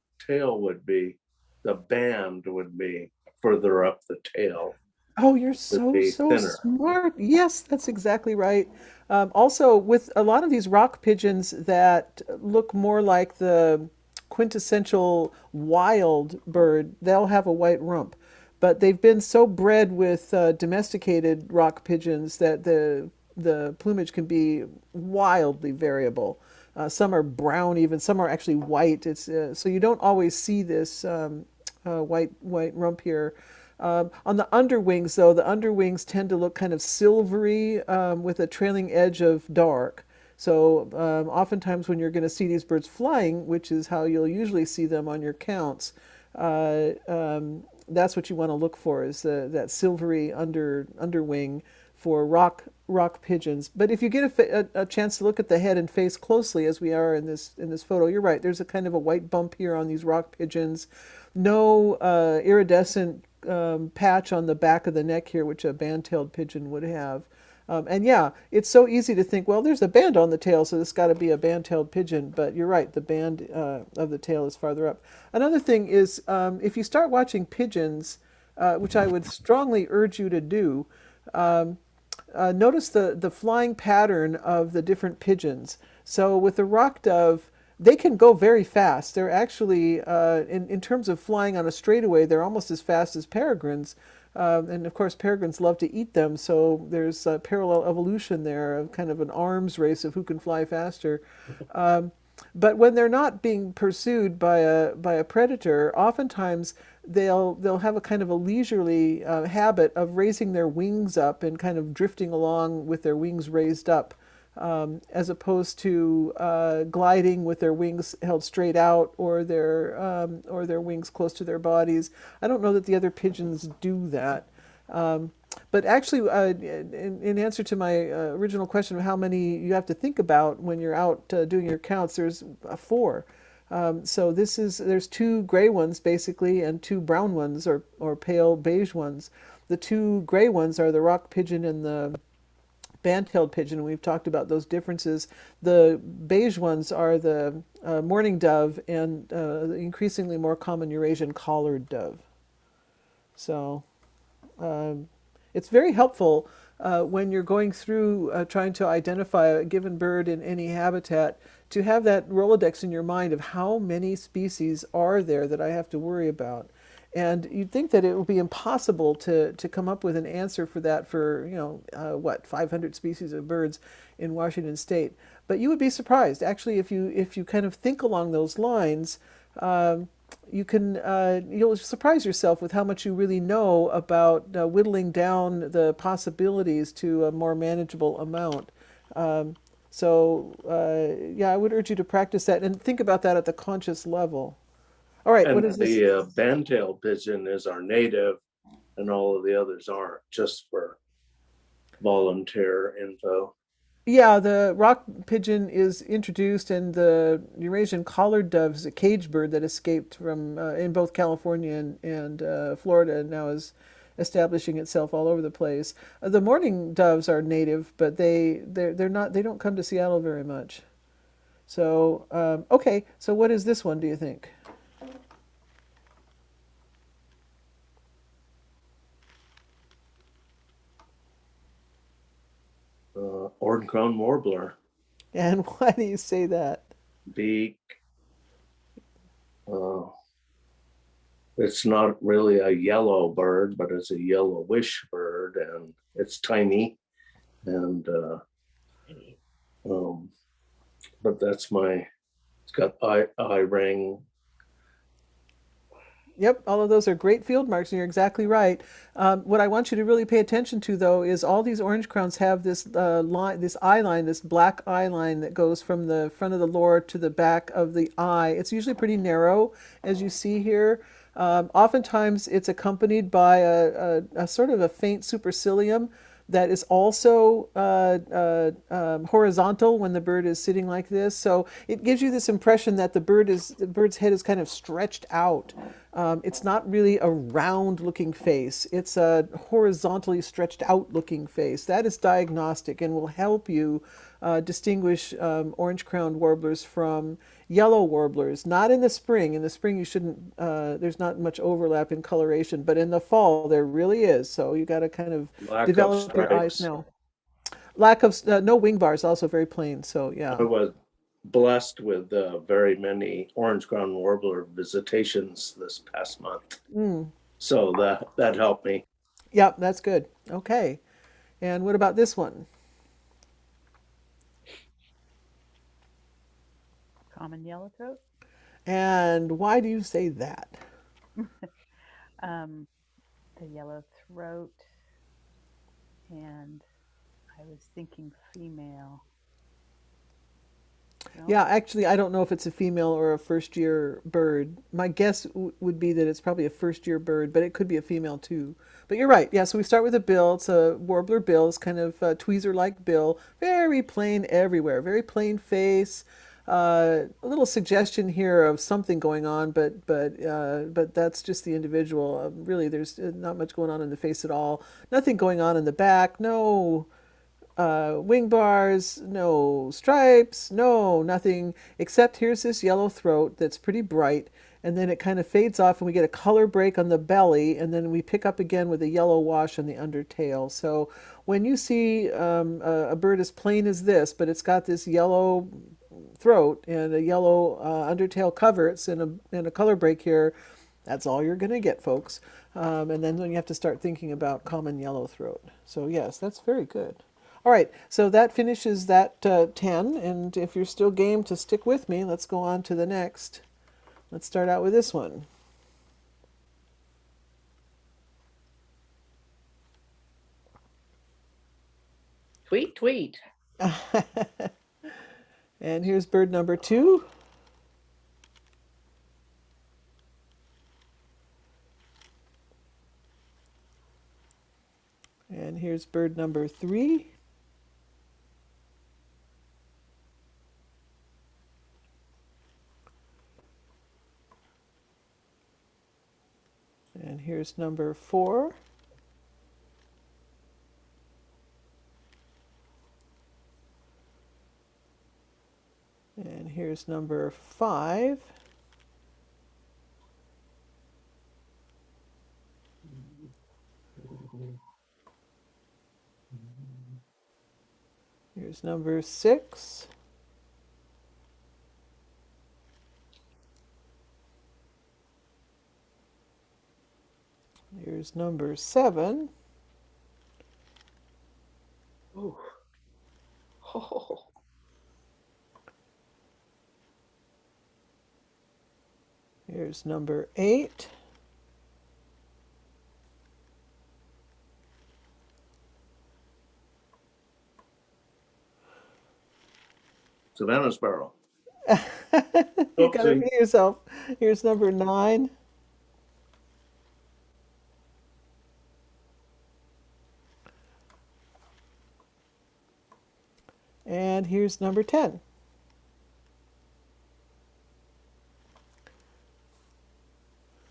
band would be further up the tail. Oh, you're so be thinner. smart. Yes, that's exactly right. Also, with a lot of these rock pigeons that look more like the quintessential wild bird, they'll have a white rump. But they've been so bred with domesticated rock pigeons that the plumage can be wildly variable. Some are brown, even some are actually white. It's so you don't always see this white rump here. On the underwings, though, the underwings tend to look kind of silvery with a trailing edge of dark. So oftentimes when you're going to see these birds flying, which is how you'll usually see them on your counts, that's what you want to look for, is that silvery underwing for rock pigeons. But if you get a chance to look at the head and face closely, as we are in this photo, you're right. There's a kind of a white bump here on these rock pigeons. No iridescent patch on the back of the neck here, which a band-tailed pigeon would have. And yeah, it's so easy to think, well, there's a band on the tail, so this got to be a band-tailed pigeon. But you're right, the band of the tail is farther up. Another thing is, if you start watching pigeons, which I would strongly urge you to do, notice the flying pattern of the different pigeons. So with the rock dove, they can go very fast. They're actually, in terms of flying on a straightaway, they're almost as fast as peregrines. And of course, peregrines love to eat them, so there's a parallel evolution there of kind of an arms race of who can fly faster. But when they're not being pursued by a predator, oftentimes they'll have a kind of a leisurely habit of raising their wings up and kind of drifting along with their wings raised up, as opposed to gliding with their wings held straight out or their wings close to their bodies. I don't know that the other pigeons do that. But actually, in answer to my original question of how many you have to think about when you're out doing your counts, there's 4. So there's 2 gray ones basically and 2 brown ones or pale beige ones. The 2 gray ones are the rock pigeon and the band-tailed pigeon. We've talked about those differences. The beige ones are the mourning dove and the increasingly more common Eurasian collared dove. So it's very helpful when you're going through trying to identify a given bird in any habitat to have that Rolodex in your mind of how many species are there that I have to worry about. And you'd think that it would be impossible to come up with an answer for that for, 500 species of birds in Washington State. But you would be surprised. Actually, if you kind of think along those lines, you'll surprise yourself with how much you really know about whittling down the possibilities to a more manageable amount. I would urge you to practice that and think about that at the conscious level. All right, And what is this? the band-tailed pigeon is our native, and all of the others aren't, just for volunteer info. Yeah, the rock pigeon is introduced, and the Eurasian collared dove is a cage bird that escaped from in both California and Florida, and now is establishing itself all over the place. The mourning doves are native, but they're not. They don't come to Seattle very much. So okay, so what is this one? Do you think? Orange-crowned warbler, And why do you say that? beak. It's not really a yellow bird, but it's a yellowish bird, and it's tiny. And but it's got eye ring. Yep, all of those are great field marks, and you're exactly right. What I want you to really pay attention to, though, is all these orange crowns have this line, this eye line, this black eye line that goes from the front of the lower to the back of the eye. It's usually pretty narrow, as you see here. Oftentimes, it's accompanied by a sort of a faint supercilium that is also horizontal when the bird is sitting like this. So it gives you this impression that the bird's head is kind of stretched out. It's not really a round looking face. It's a horizontally stretched out looking face. That is diagnostic and will help you distinguish orange-crowned warblers from yellow warblers. Not in the spring. In the spring you shouldn't, there's not much overlap in coloration, but in the fall there really is. So you got to kind of Lack of develop your eyes stripes. now. Lack of, no wing bars, also very plain. So yeah. I was blessed with very many orange-crowned warbler visitations this past month, Mm. so that helped me. Yep, that's good. Okay. And what about this one? Common yellowthroat. And why do you say that? The yellow throat, and I was thinking female. No? Yeah, actually, I don't know if it's a female or a first-year bird. My guess would be that it's probably a first-year bird, but it could be a female too. But you're right. Yeah, so we start with a bill. It's a warbler bill. It's kind of a tweezer-like bill. Very plain everywhere. Very plain face. A little suggestion here of something going on, but that's just the individual. Really, there's not much going on in the face at all. Nothing going on in the back. No wing bars, no stripes, no nothing, except here's this yellow throat that's pretty bright, and then it kind of fades off and we get a color break on the belly, and then we pick up again with a yellow wash on the undertail. So when you see a bird as plain as this, but it's got this yellow throat and a yellow undertail coverts and a color break here, that's all you're going to get, folks. And then when you have to start thinking about common yellow throat. So yes, that's very good. All right, so that finishes that 10, and if you're still game to stick with me, let's go on to the next. Let's start out with this one. Tweet, tweet. And here's bird number 2. And here's bird number 3. And here's number 4. And here's number 5. Here's number 6. Here's number 7. Oh. Oh. Here's number 8. Savannah sparrow. You gotta Oopsie. be yourself. Here's number 9. And here's number 10.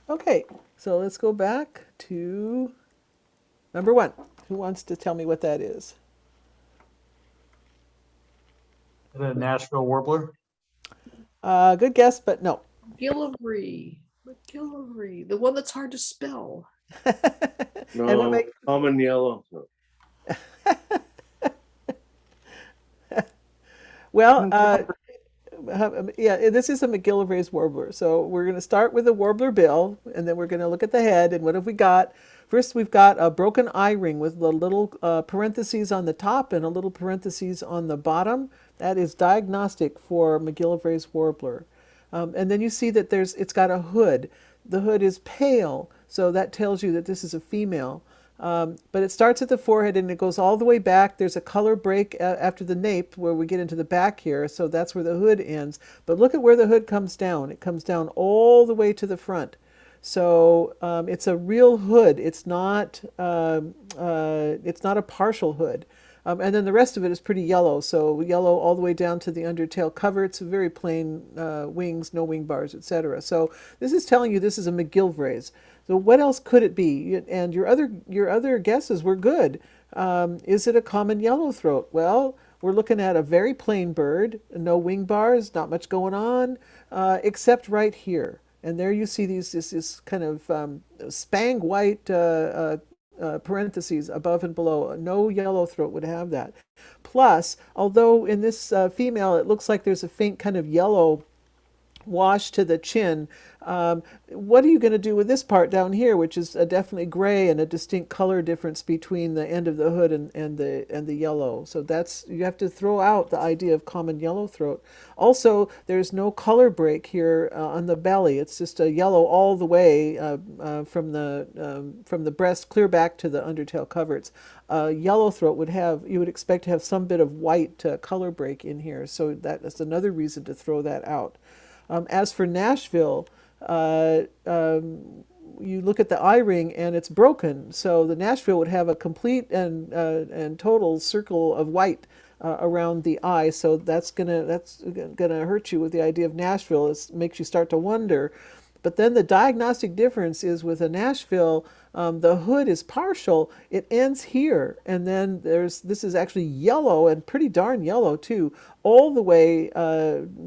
Okay, so let's go back to number 1. Who wants to tell me what that is? The Nashville warbler. Good guess, but no. McGillivray. McGillivray. The one that's hard to spell. And what No, make- common yellow. Well, yeah, this is a McGillivray's warbler. So we're going to start with the warbler bill, and then we're going to look at the head. And what have we got? First, we've got a broken eye ring with the little parentheses on the top and a little parentheses on the bottom. That is diagnostic for McGillivray's warbler. And then you see that it's got a hood. The hood is pale, so that tells you that this is a female. But it starts at the forehead and it goes all the way back. There's a color break after the nape where we get into the back here, so that's where the hood ends. But look at where the hood comes down. It comes down all the way to the front. So it's a real hood. It's not a partial hood. And then the rest of it is pretty yellow. So yellow all the way down to the undertail cover. It's very plain wings, no wing bars, etc. So this is telling you this is a McGillivray's. So what else could it be? And your other guesses were good. Is it a common yellow throat? Well, we're looking at a very plain bird, no wing bars, not much going on, except right here. And there you see this kind of spang white parentheses above and below. No yellow throat would have that. Plus, although in this female it looks like there's a faint kind of yellow wash to the chin, what are you going to do with this part down here, which is definitely gray and a distinct color difference between the end of the hood and the yellow? So that's, you have to throw out the idea of common yellow throat. Also, there's no color break here on the belly. It's just a yellow all the way from the breast clear back to the undertail coverts. Yellow throat you would expect to have some bit of white color break in here. So that's another reason to throw that out. As for Nashville, you look at the eye ring and it's broken. So the Nashville would have a complete and total circle of white around the eye. So that's gonna hurt you with the idea of Nashville. It makes you start to wonder, But then the diagnostic difference is with a Nashville, the hood is partial. It ends here, and then this is actually yellow and pretty darn yellow too, all the way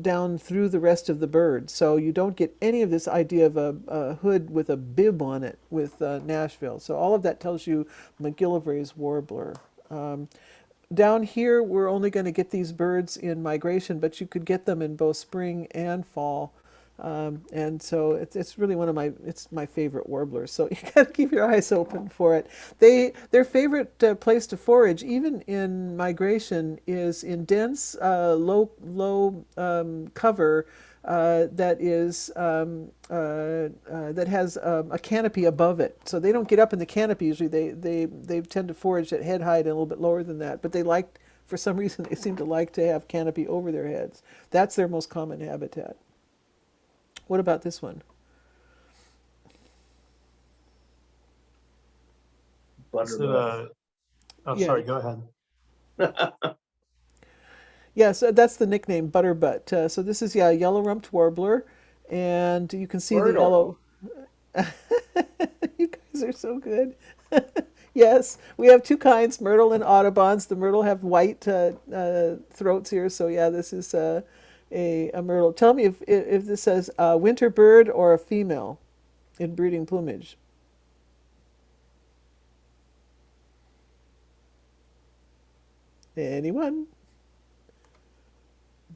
down through the rest of the bird. So you don't get any of this idea of a hood with a bib on it with Nashville. So all of that tells you McGillivray's warbler. Down here, we're only going to get these birds in migration, but you could get them in both spring and fall. And so it's really it's my favorite warblers. So you got to keep your eyes open for it. Their favorite place to forage, even in migration, is in dense, low cover that has a canopy above it. So they don't get up in the canopy usually. They tend to forage at head height and a little bit lower than that. But for some reason, they seem to like to have canopy over their heads. That's their most common habitat. What about this one? Butterball. Yeah. Sorry, go ahead. Yeah, so that's the nickname, Butterbutt. So this is, yellow-rumped warbler, and you can see the yellow. You guys are so good. Yes, we have two kinds, myrtle and Audubons. The myrtle have white throats here, so yeah, this is a myrtle. Tell me if this says a winter bird or a female in breeding plumage. Anyone?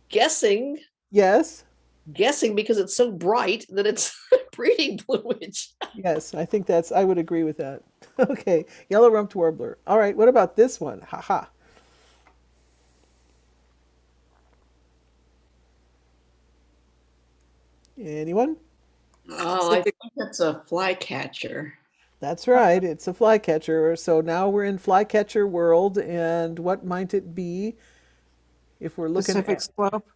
Guessing Yes? because it's so bright that it's breeding plumage. Yes, I would agree with that. Okay, yellow-rumped warbler. All right, what about this one? Ha ha. Anyone? Oh, I think that's a flycatcher. That's right, it's a flycatcher. So now we're in flycatcher world, and what might it be if we're looking Pacific at... slope.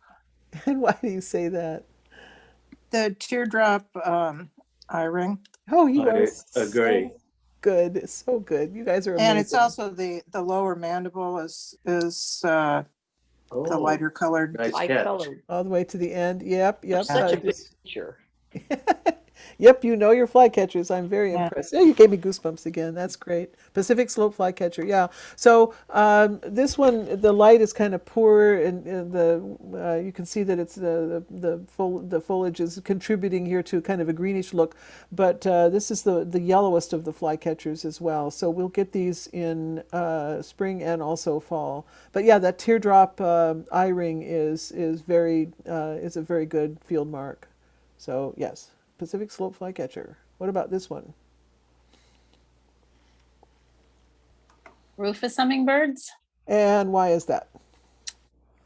And why do you say that? The teardrop eye-ring. Oh, you I are agree. so good, so good. You guys are amazing. And it's also the lower mandible is the lighter colored. Nice High catch. colored. all the way to the end. Yep. Such a big picture. Yep, you know your flycatchers. I'm very Yeah. impressed. Yeah, you gave me goosebumps again. That's great. Pacific slope flycatcher. Yeah. So this one, the light is kind of poor, and you can see that it's the foliage is contributing here to kind of a greenish look. But this is the yellowest of the flycatchers as well. So we'll get these in spring and also fall. But yeah, that teardrop eye ring is a very good field mark. So yes. Pacific slope flycatcher. What about this one? Rufous hummingbirds, And why is that?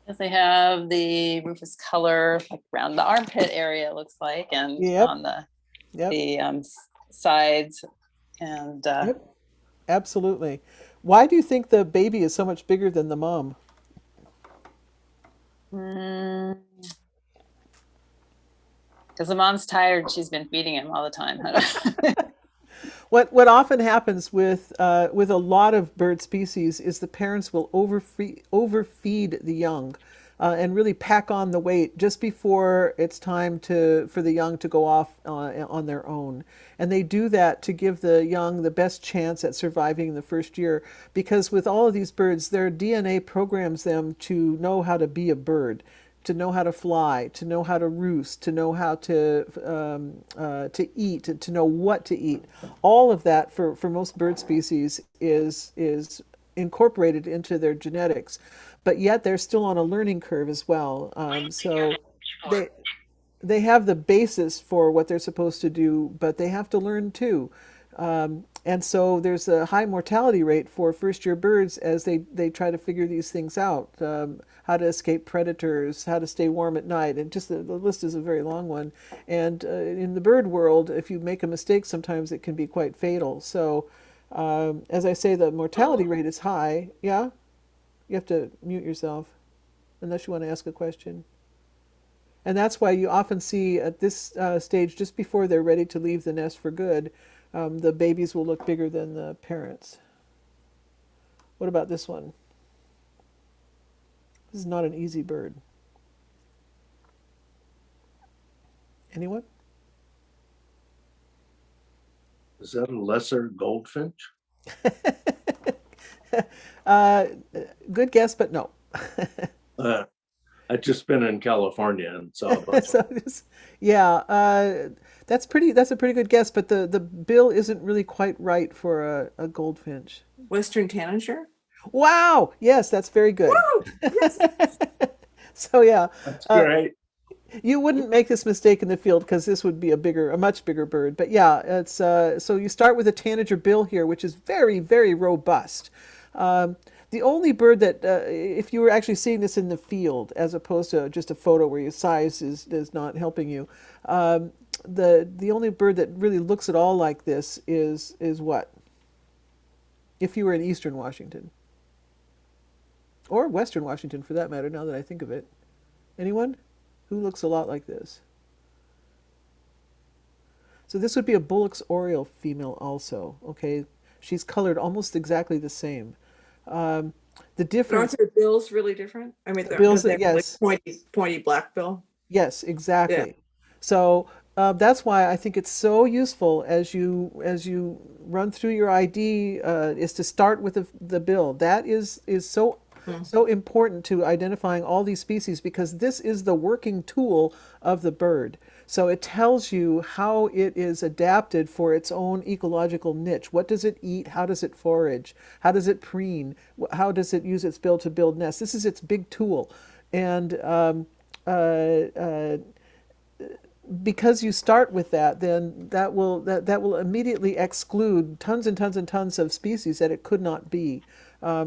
because they have the rufous color like around the armpit area, it looks like, and Yep. on the Yep. sides. And Yep. Absolutely. Why do you think the baby is so much bigger than the mom? because the mom's tired, she's been feeding him all the time. What often happens with a lot of bird species is the parents will overfeed the young, and really pack on the weight just before it's time for the young to go off on their own. And they do that to give the young the best chance at surviving the first year, because with all of these birds, their DNA programs them to know how to be a bird, to know how to fly, to know how to roost, to know how to eat, to know what to eat. All of that for most bird species is incorporated into their genetics, but yet they're still on a learning curve as well. So they have the basis for what they're supposed to do, but they have to learn too. And so there's a high mortality rate for first-year birds as they try to figure these things out, how to escape predators, how to stay warm at night, and just the list is a very long one. And in the bird world, if you make a mistake, sometimes it can be quite fatal. So as I say, the mortality rate is high. Yeah? You have to mute yourself, unless you want to ask a question. And that's why you often see at this stage, just before they're ready to leave the nest for good, the babies will look bigger than the parents. What about this one? This is not an easy bird. Anyone? Is that a lesser goldfinch? Uh, good guess, but no. I've just been in California and saw a bunch. So yeah, that's a pretty good guess, but the bill isn't really quite right for a goldfinch. Western tanager? Wow, yes, that's very good. Woo! Yes. So yeah, That's great. you wouldn't make this mistake in the field because this would be a much bigger bird. But yeah, it's so you start with a tanager bill here, which is very, very robust. The only bird that, if you were actually seeing this in the field, as opposed to just a photo where your size is not helping you, the only bird that really looks at all like this is what? If you were in Eastern Washington. Or Western Washington, for that matter, now that I think of it. Anyone who looks a lot like this? So this would be a Bullock's Oriole female also, okay? She's colored almost exactly the same. The But difference, aren't their bills really different? I mean, bills, doesn't they have, yes. like pointy black bill? yes, exactly. So that's why I think it's so useful as you run through your ID is to start with the bill. That is so so important to identifying all these species because this is the working tool of the bird. So it tells you how it is adapted for its own ecological niche. What does it eat? How does it forage? How does it preen? How does it use its bill to build nests? This is its big tool. And because you start with that, then that will immediately exclude tons and tons and tons of species that it could not be,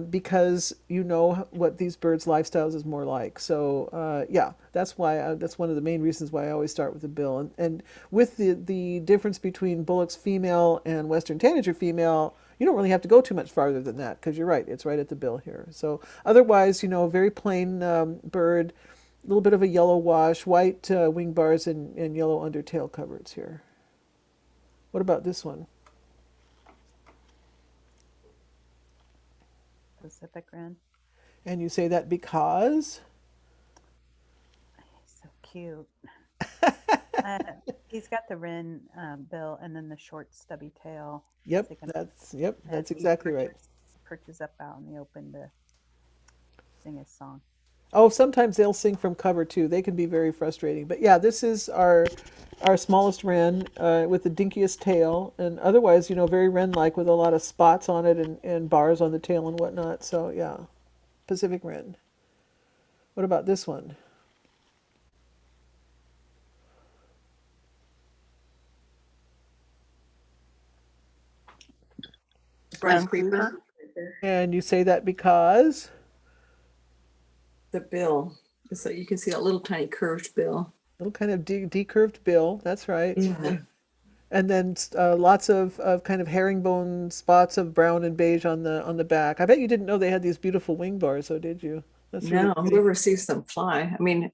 because you know what these birds' lifestyles is more like. So yeah, that's why that's one of the main reasons why I always start with the bill. And with the difference between Bullock's female and Western tanager female, you don't really have to go too much farther than that because you're right, it's right at the bill here. So otherwise, you know, very plain bird. A little bit of a yellow wash, white wing bars, and yellow undertail coverts here. What about this one? Pacific Wren. And you say that because? He's so cute. He's got the wren bill and then the short stubby tail. Yep, So he can- that's as he exactly right. perches up out in the open to sing his song. Oh, sometimes they'll sing from cover too. They can be very frustrating. But yeah, this is our smallest wren with the dinkiest tail, and otherwise, you know, very wren-like with a lot of spots on it and bars on the tail and whatnot. So yeah, Pacific wren. What about this one? Brown creeper, And you say that because? the bill. So you can see that little tiny curved bill. Little kind of decurved bill. That's right. Yeah. And then lots of kind of herringbone spots of brown and beige on the back. I bet you didn't know they had these beautiful wing bars, though, did you? That's really No, pretty. whoever sees them fly. I mean,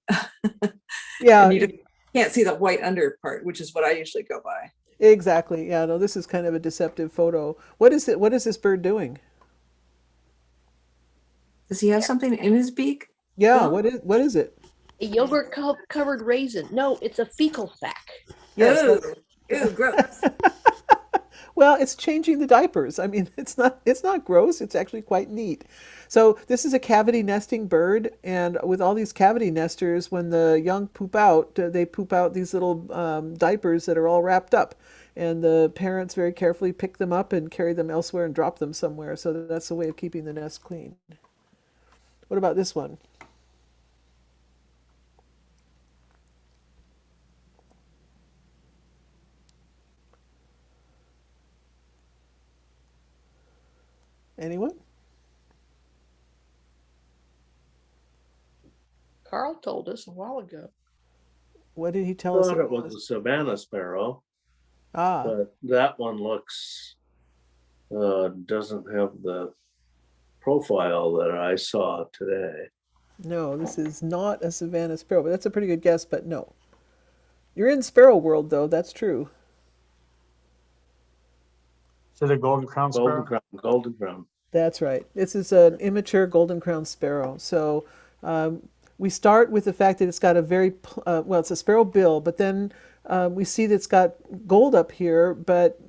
Yeah, and you can't see the white under part, which is what I usually go by. exactly. Yeah, no, this is kind of a deceptive photo. What is it? What is this bird doing? Does he have something in his beak? Yeah, Oh. what is it? A yogurt covered raisin. No, it's a fecal sac. Yes, Ew, ew, gross. well, it's changing the diapers. I mean, it's not gross. It's actually quite neat. So this is a cavity nesting bird, and with all these cavity nesters, when the young poop out, they poop out these little diapers that are all wrapped up, and the parents very carefully pick them up and carry them elsewhere and drop them somewhere. So that's a way of keeping the nest clean. What about this one? Anyone? Carl told us a while ago. What did he I tell us? thought it was a Savannah sparrow, Ah, but that one looks doesn't have the profile that I saw today. no, this is not a Savannah sparrow, but that's a pretty good guess, but no. You're in sparrow world, though, that's true. So the golden crown Golden sparrow. crown, golden crown. That's right. This is an immature golden crown sparrow. So we start with the fact that it's got a very, well, it's a sparrow bill, but then we see that it's got gold up here, but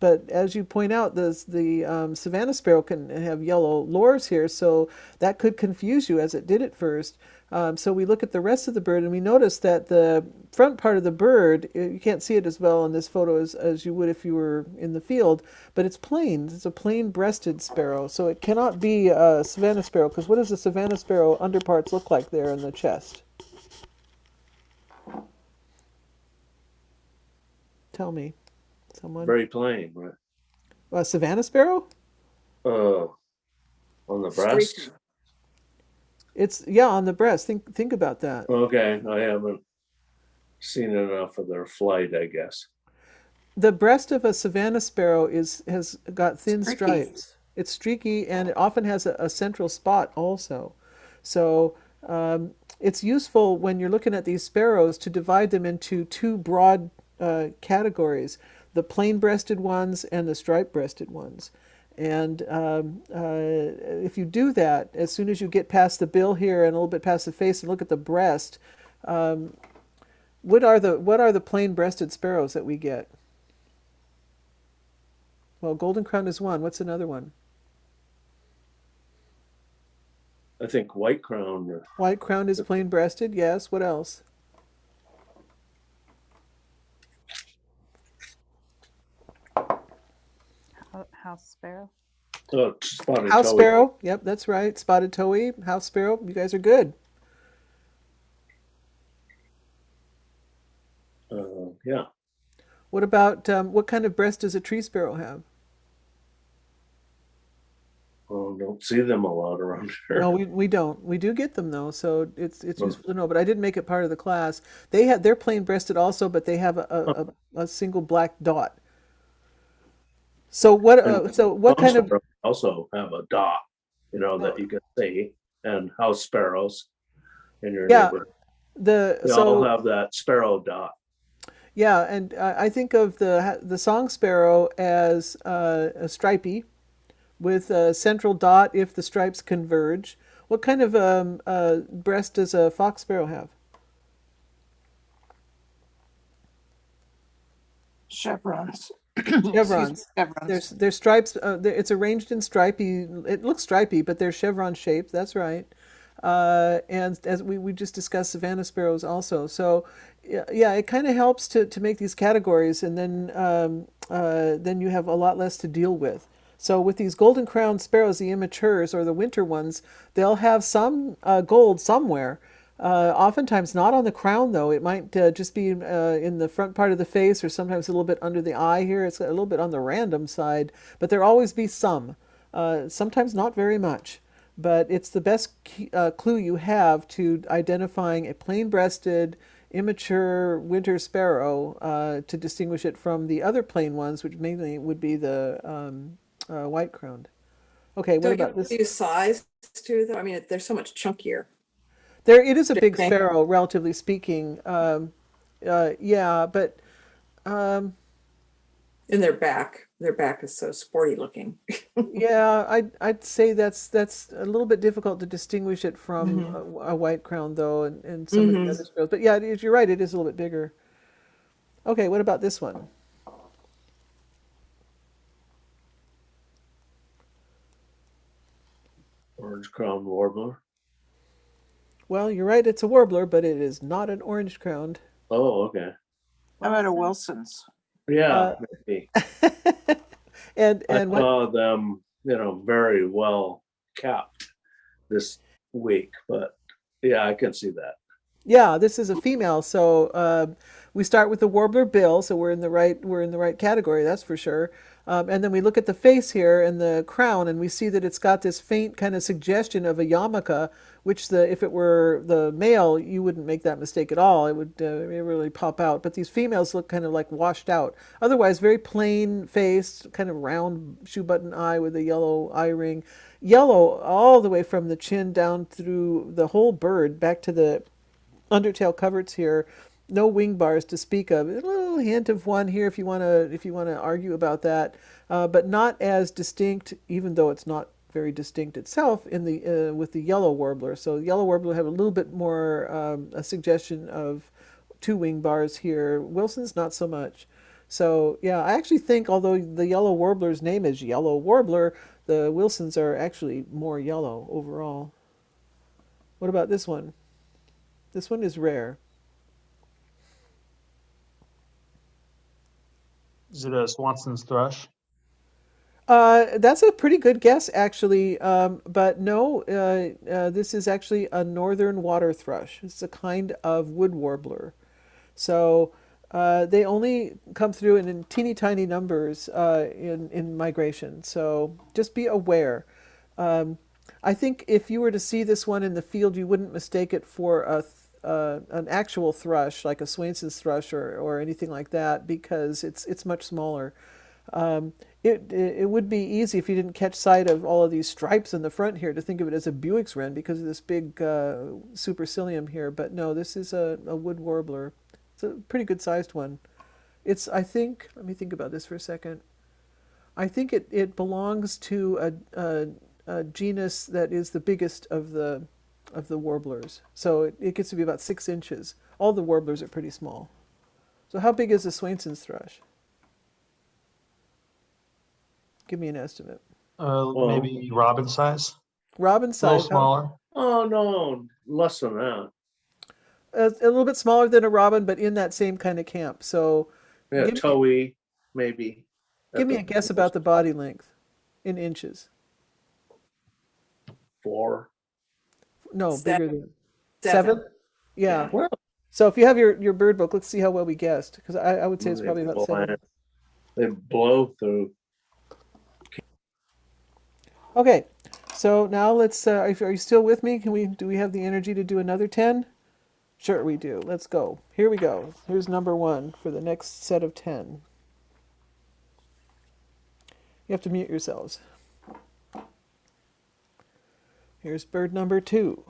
but as you point out, the Savannah sparrow can have yellow lores here, so that could confuse you as it did at first. So we look at the rest of the bird and we notice that the front part of the bird, you can't see it as well in this photo as you would if you were in the field, but it's plain. It's a plain-breasted sparrow, so it cannot be a Savannah sparrow, because what does the Savannah sparrow underparts look like there in the chest? Tell me, someone. Very plain, right? A Savannah sparrow? On the breast. Streaky. It's, yeah, on the breast. Think about that. Okay, I haven't seen enough of their flight, I guess. The breast of a Savannah sparrow has got thin Streaky. stripes. It's streaky, and it often has a central spot also. So it's useful when you're looking at these sparrows to divide them into two broad categories: the plain-breasted ones and the stripe-breasted ones. And if you do that, as soon as you get past the bill here and a little bit past the face and look at the breast, what are the plain-breasted sparrows that we get? Well, golden crown is one. What's another one? I think white crown. White crown is plain-breasted. Yes. What else? House sparrow. Oh, spotted House towhee. sparrow. Yep, that's right. Spotted towhee, house sparrow. You guys are good. Yeah. What about what kind of breast does a tree sparrow have? Oh, don't see them a lot around here. No, we don't. We do get them though, so it's useful to know. But I didn't make it part of the class. They're plain breasted also, but they have a single black dot. So what kind of Sparrows also have a dot, that you can see, and house sparrows in your Yeah, neighborhood. the They all so have that sparrow dot. yeah, and I think of the song sparrow as a stripy with a central dot if the stripes converge. What kind of breast does a fox sparrow have? Chevrons. Chevrons. Chevrons. There's stripes. It's arranged in stripy. It looks stripy, but they're chevron shaped. That's right. And as we just discussed, Savannah sparrows also. So yeah, it kind of helps to make these categories, and then you have a lot less to deal with. So with these golden crowned sparrows, the immatures or the winter ones, they'll have some gold somewhere. Oftentimes not on the crown though. It might just be in the front part of the face, or sometimes a little bit under the eye here. It's a little bit on the random side, but there always be some. Sometimes not very much, but it's the best clue you have to identifying a plain-breasted, immature winter sparrow to distinguish it from the other plain ones, which mainly would be the white-crowned. Okay, what Don't about you this? use size too, though? I mean, they're so much chunkier. It is a big Okay. sparrow, relatively speaking. Yeah, but In their back is so sporty looking. yeah, I'd say that's a little bit difficult to distinguish it from a white crown, though, and some of the other sparrows. But yeah, you're right. It is a little bit bigger. Okay, what about this one? Orange crown warbler. Well, you're right. It's a warbler, but it is not an orange crowned. Oh, okay. How about a Wilson's? Yeah, maybe. And I what? saw them, very well kept this week, but yeah, I can see that. Yeah, this is a female, so we start with the warbler bill, so we're in the right category, that's for sure. And then we look at the face here and the crown, and we see that it's got this faint kind of suggestion of a yarmulke, which if it were the male, you wouldn't make that mistake at all. It would really pop out. But these females look kind of like washed out. Otherwise, very plain face, kind of round shoe button eye with a yellow eye ring. Yellow all the way from the chin down through the whole bird, back to the undertail coverts here. No wing bars to speak of. A little hint of one here if you want to argue about that, but not as distinct, even though it's not very distinct itself in the with the yellow warbler. So yellow warbler have a little bit more a suggestion of two wing bars here. Wilson's not so much. So yeah, I actually think although the yellow warbler's name is yellow warbler, the Wilsons are actually more yellow overall. What about this one? This one is rare. Is it a Swanson's thrush? That's a pretty good guess, actually. But no, this is actually a northern water thrush. It's a kind of wood warbler. So they only come through in teeny tiny numbers in migration. So just be aware. I think if you were to see this one in the field, you wouldn't mistake it for an actual thrush, like a Swainson's thrush or anything like that, because it's much smaller. It would be easy if you didn't catch sight of all of these stripes in the front here to think of it as a Buick's wren because of this big supercilium here. But no, this is a wood warbler. It's a pretty good sized one. I think, let me think about this for a second. I think it belongs to a genus that is the biggest of the warblers. So it gets to be about 6 inches. All the warblers are pretty small. So how big is the Swainson's thrush? Give me an estimate. Maybe robin size. Robin A little size. smaller. Oh, no, less than that. A little bit smaller than a robin, but in that same kind of camp. So Yeah, give me, toey, maybe. give me a guess about the body length in inches. 4. No, bigger than Seven. 7? Yeah. Well, So if you have your bird book, let's see how well we guessed. Because I would say it's probably about 7. They blow through. Okay, so now let's. Are you still with me? Do we have the energy to do another 10? Sure, we do. Let's go. Here we go. Here's number 1 for the next set of 10. You have to mute yourselves. Here's bird number 2.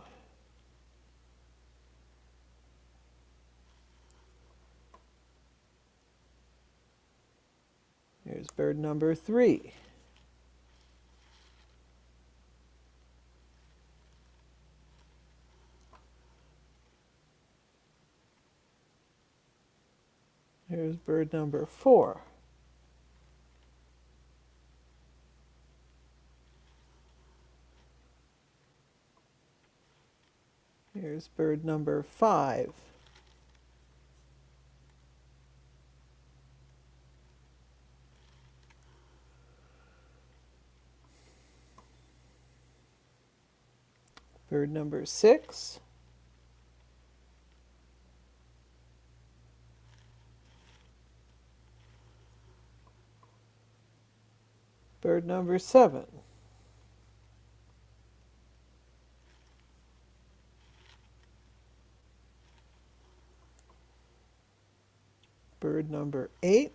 Here's bird number 3. Here's bird number 4. Here's bird number 5. Bird number 6. Bird number 7. Bird number 8.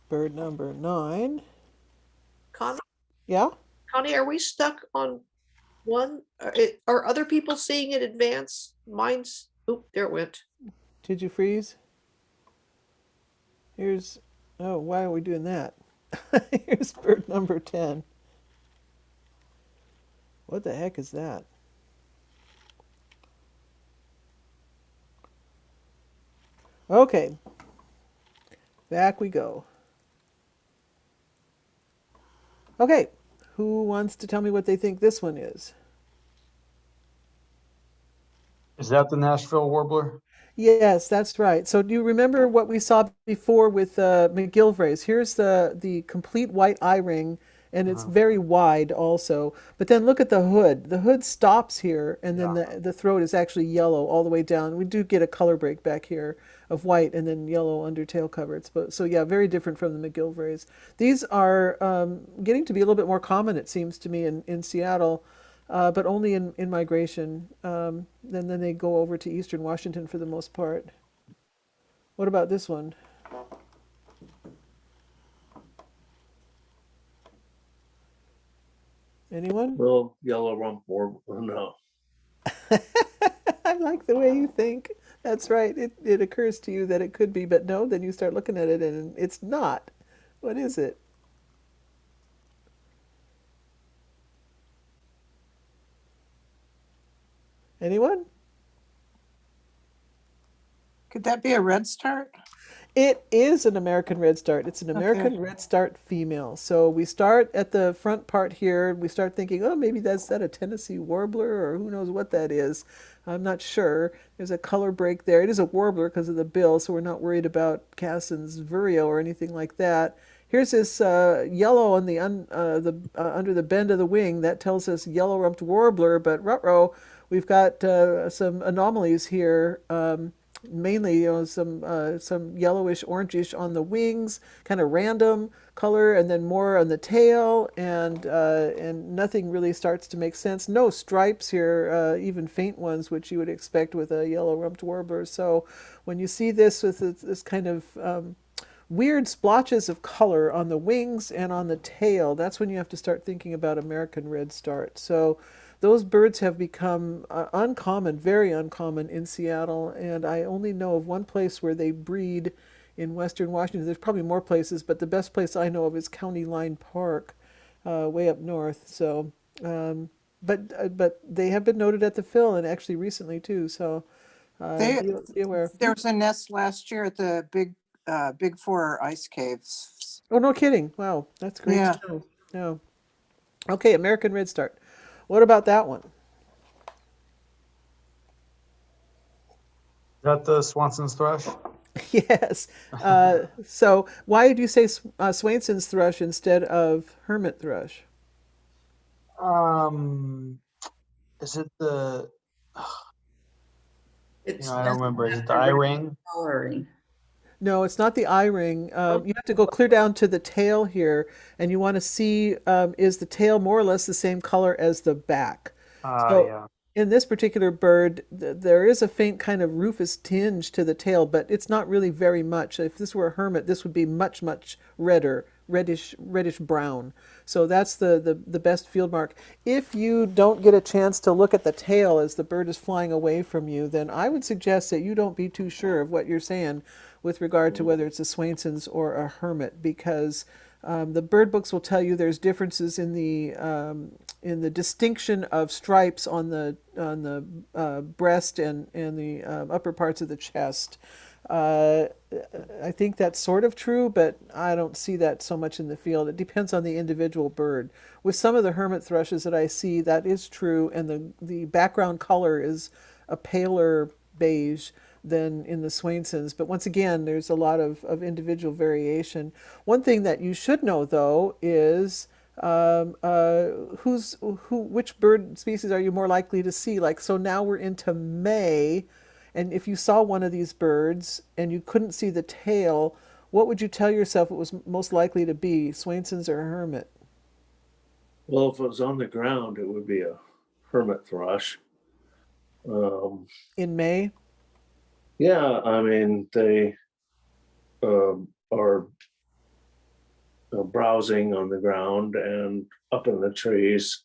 Bird number 9. Connie, Yeah? Connie, are we stuck on one? Are other people seeing it advance? Mine's, oop, there it went. Did you freeze? Here's, oh, why are we doing that? Here's bird number 10. What the heck is that? Okay, back we go. Okay, who wants to tell me what they think this one is? Is that the Nashville warbler? Yes, that's right. So do you remember what we saw before with McGilvrays? Here's the complete white eye ring, and it's very wide also. But then look at the hood. The hood stops here, and then the throat is actually yellow all the way down. We do get a color break back here of white and then yellow under tail coverts. But so yeah, very different from the McGilvrays. These are getting to be a little bit more common, it seems to me, in Seattle. But only in migration. Then they go over to eastern Washington for the most part. What about this one? Anyone? Little yellow rump warbler. No. I like the way you think. That's right. It occurs to you that it could be, but no, then you start looking at it and it's not. What is it? Anyone? Could that be a red start? It is an American redstart. It's an American Okay. redstart female. So we start at the front part here. We start thinking, oh, maybe that's that a Tennessee warbler or who knows what that is. I'm not sure. There's a color break there. It is a warbler because of the bill, so we're not worried about Cassin's vireo or anything like that. Here's this yellow on under the bend of the wing. That tells us yellow-rumped warbler, but ruh-roh, we've got some anomalies here. Mainly, some yellowish, orangish on the wings, kind of random color, and then more on the tail, and nothing really starts to make sense. No stripes here, even faint ones, which you would expect with a yellow-rumped warbler. So when you see this with this kind of weird splotches of color on the wings and on the tail, that's when you have to start thinking about American redstart. So those birds have become uncommon, very uncommon in Seattle, and I only know of one place where they breed in Western Washington. There's probably more places, but the best place I know of is County Line Park, way up north. So, but they have been noted at the Phil and actually recently too. So They, be aware. there was a nest last year at the Big Four ice caves. Oh, no kidding! Wow, that's great Yeah. to know. Yeah. Okay, American redstart. What about that one? Got the Swanson's thrush? Yes. So why did you say Swainson's thrush instead of hermit thrush? Is it the, It's I don't remember, is it the red I-ring? coloring. No, it's not the eye ring. You have to go clear down to the tail here, and you want to see is the tail more or less the same color as the back. So Yeah. in this particular bird, there is a faint kind of rufous tinge to the tail, but it's not really very much. If this were a hermit, this would be much, much redder, reddish brown. So that's the best field mark. If you don't get a chance to look at the tail as the bird is flying away from you, then I would suggest that you don't be too sure of what you're saying with regard to whether it's a Swainson's or a hermit, because the bird books will tell you there's differences in the distinction of stripes on the breast and the upper parts of the chest. I think that's sort of true, but I don't see that so much in the field. It depends on the individual bird. With some of the hermit thrushes that I see, that is true, and the background color is a paler beige than in the Swainsons. But once again, there's a lot of individual variation. One thing that you should know, though, is which bird species are you more likely to see? Like, so now we're into May, and if you saw one of these birds and you couldn't see the tail, what would you tell yourself it was most likely to be, Swainson's or hermit? Well, if it was on the ground, it would be a hermit thrush. In May? Yeah, I mean, they are browsing on the ground and up in the trees,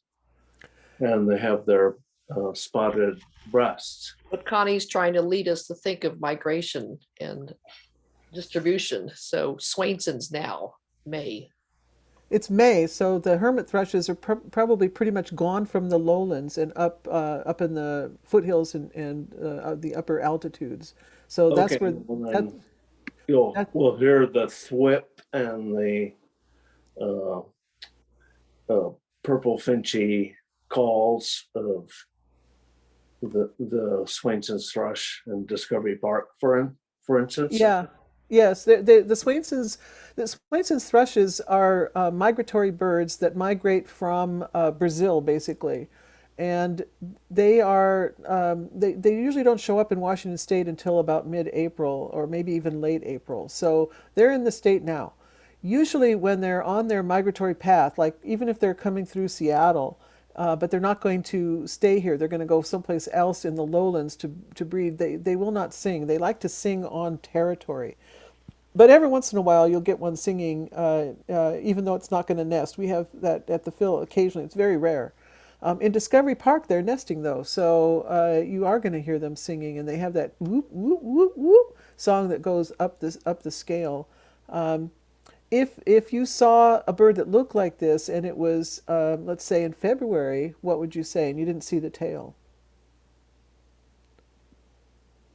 and they have their spotted breasts. But Connie's trying to lead us to think of migration and distribution. So Swainson's now, May. It's May, so the hermit thrushes are probably pretty much gone from the lowlands and up in the foothills and the upper altitudes. So that's Okay, where well that, then that we'll hear the thwip and the purple finchy calls of the Swainson's thrush and Discovery Park, for instance. yeah, yes, the Swainson's thrushes are migratory birds that migrate from Brazil, basically, and they are they usually don't show up in Washington State until about mid-April or maybe even late April. So they're in the state now. Usually, when they're on their migratory path, like even if they're coming through Seattle, but they're not going to stay here. They're going to go someplace else in the lowlands to breed. They will not sing. They like to sing on territory. But every once in a while, you'll get one singing, even though it's not going to nest. We have that at the Phil occasionally. It's very rare. In Discovery Park, they're nesting though, so you are going to hear them singing, and they have that whoop whoop whoop whoop song that goes up the scale. If you saw a bird that looked like this and it was, let's say in February, what would you say? And you didn't see the tail.